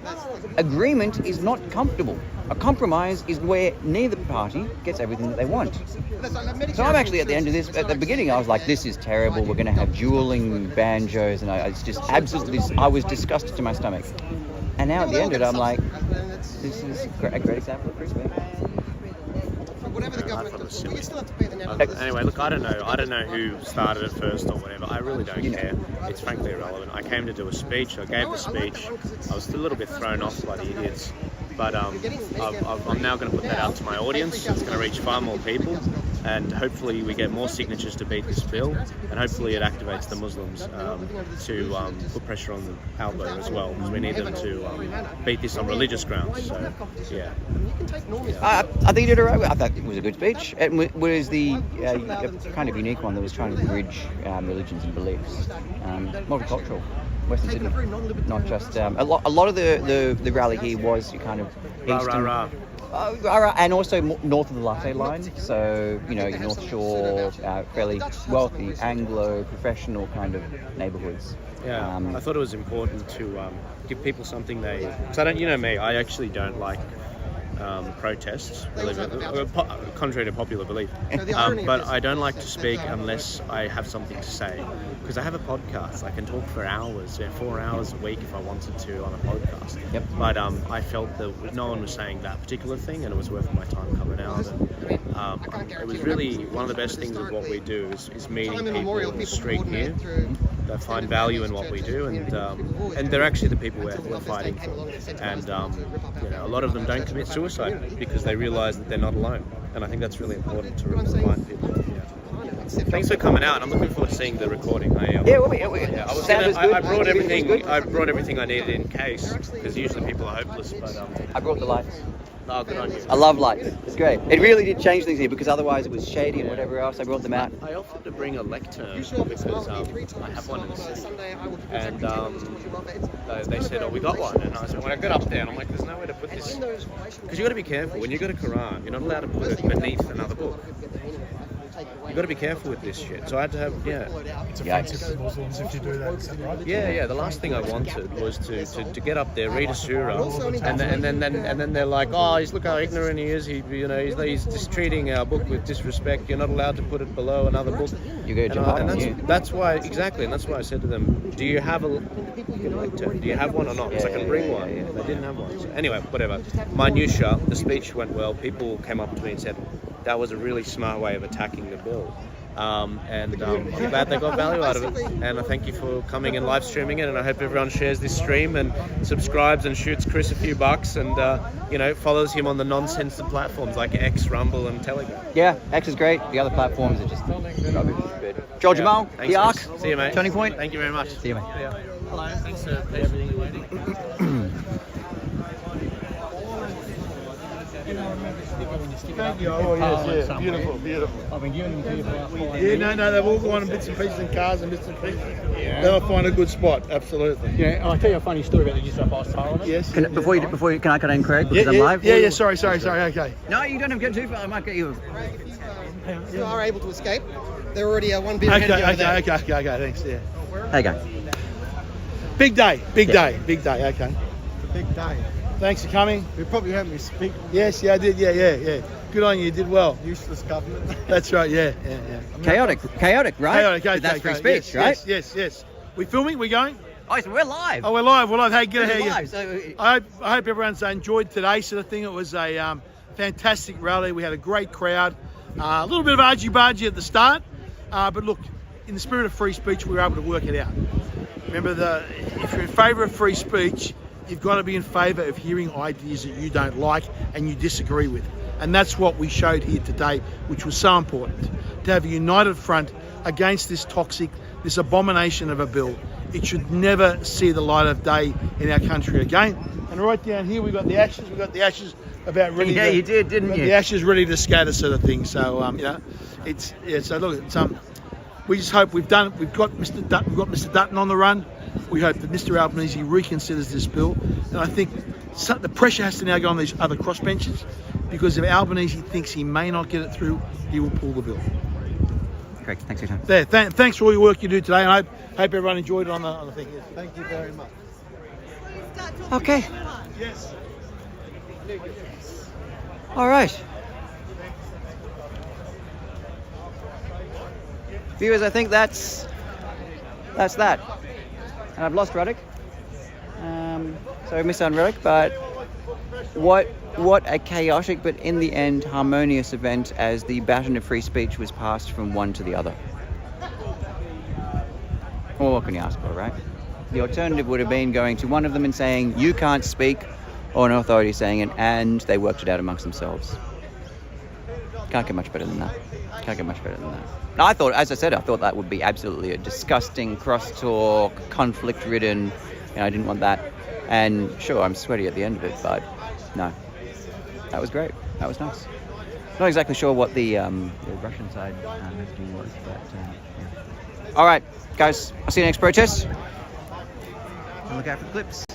Agreement is not comfortable. A compromise is where neither party gets everything that they want. So I'm actually at the end of this. At the beginning, I was like, this is terrible. We're going to have dueling banjos, and it's just absolutely. I was disgusted to my stomach. And now at the end of it, I'm like, this is a great example of free speech. Anyway, look, I don't know who started it first or whatever. I really don't care. It's frankly irrelevant. I came to do a speech. I gave the speech. I was a little bit thrown off by the idiots. But I'm now going to put that out to my audience. It's going to reach far more people, and hopefully we get more signatures to beat this bill, and hopefully it activates the Muslims to put pressure on Albo as well, because we need them to beat this on religious grounds. So, yeah. I think you did all right. I thought it was a good speech. It was the kind of unique one that was trying to bridge religions and beliefs, multicultural. Western Sydney, not just a lot of the rally here was kind of Eastern, and also north of the latte line. So your North Shore, fairly wealthy Anglo professional kind of neighbourhoods. Yeah, I thought it was important to give people something they. Because I don't, me, I actually don't like protests, contrary to popular belief. But I don't like to speak unless I have something to say. Because I have a podcast, I can talk for hours, 4 hours a week if I wanted to on a podcast. Yep. But I felt that no one was saying that particular thing, and it was worth my time coming out. And, it was really one of the best things of what we do is meeting people in the street here that find value in what we do, and they're actually the people we're fighting for. And a lot of them don't commit suicide because they realise that they're not alone. And I think that's really important to remind people. Yeah. Thanks for coming out. I'm looking forward to seeing the recording. I brought everything. I brought everything I needed in case, because usually people are hopeless. But I brought the lights. Oh, good on you. I love lights. It's great. It really did change things here, because otherwise it was shady and whatever else. I brought them out. I offered to bring a lectern because I have one in the city, and they said, "Oh, we got one." And I said, "When I got up there, and I'm like, there's nowhere to put this, because you got to be careful when you got a Quran. You're not allowed to put it beneath another book. You got to be careful with this shit." So I had to have, It's offensive to Muslims if you do that, is that right? Yeah. The last thing I wanted was to get up there, read a surah, and then they're like, "Oh, look how ignorant he is. He's just treating our book with disrespect. You're not allowed to put it below another book." You go to that's why I said to them, "Do you have a lectern? Do you have one or not? Because I can bring one." They didn't have one. So anyway, whatever. Minutia. The speech went well. People came up to me and said, that was a really smart way of attacking the bill. I'm glad they got value out of it. And I thank you for coming and live streaming it. And I hope everyone shares this stream and subscribes and shoots Chris a few bucks and, follows him on the nonsense platforms like X, Rumble and Telegram. Yeah, X is great. The other platforms are just rubbish. Joel Jamal, Thanks, the Arc. See you, mate. Turning Point. Thank you very much. See you, mate. Hello. Thanks for everything you're waiting. Thank you. Oh, yes, yeah. Beautiful. I've been giving them to you for No, they've all gone in bits and pieces in cars and bits and pieces. Yeah. They'll find a good spot, absolutely. Yeah, I'll tell you a funny story about the New South Wales Parliament. Yes. Can I cut in, Craig? Because I'm live? Yeah, sorry, okay. No, you don't have to get too far. I might get you. You are able to escape. They're already one beer ahead of you over there. Okay, thanks, yeah. Hey, guys. Big day, okay. It's a big day. Thanks for coming. You probably heard me speak. Yes, I did, yeah. Good on you, you did well. Useless government. That's right, yeah. Chaotic, right? Chaotic, okay. That's free speech, right? Yes. We filming? We going? Oh, so we're live. Oh, we're live. Hey, get ahead. Live, so... I hope everyone's enjoyed today sort of thing. It was a fantastic rally. We had a great crowd. A little bit of argy-bargy at the start. But look, in the spirit of free speech, we were able to work it out. Remember, if you're in favour of free speech, you've got to be in favour of hearing ideas that you don't like and you disagree with. And that's what we showed here today, which was so important. To have a united front against this toxic, this abomination of a bill. It should never see the light of day in our country again. And right down here, we've got the ashes. About ready. Yeah, you did, didn't you? The ashes ready to scatter, sort of thing. So we just hope we've got Mr. Dutton on the run. We hope that Mr. Albanese reconsiders this bill, and I think the pressure has to now go on these other crossbenchers, because if Albanese thinks he may not get it through, he will pull the bill. Great, thanks for your time. Thanks for all your work you do today, and I hope everyone enjoyed it on the thing. Thank you very much. Okay. Yes. All right. Viewers, I think that's that. And I've lost Ruddick. So I missed out on Ruddick, but what a chaotic but in the end harmonious event as the baton of free speech was passed from one to the other. Well, what can you ask for, right? The alternative would have been going to one of them and saying, you can't speak, or an authority saying it, and they worked it out amongst themselves. Can't get much better than that. Can't get much better than that. Now, I thought that would be absolutely a disgusting crosstalk, conflict-ridden. I didn't want that. And sure, I'm sweaty at the end of it, but no, that was great. That was nice. Not exactly sure what the Russian side messaging was, but yeah. All right, guys. I'll see you next protest. And look out for the clips.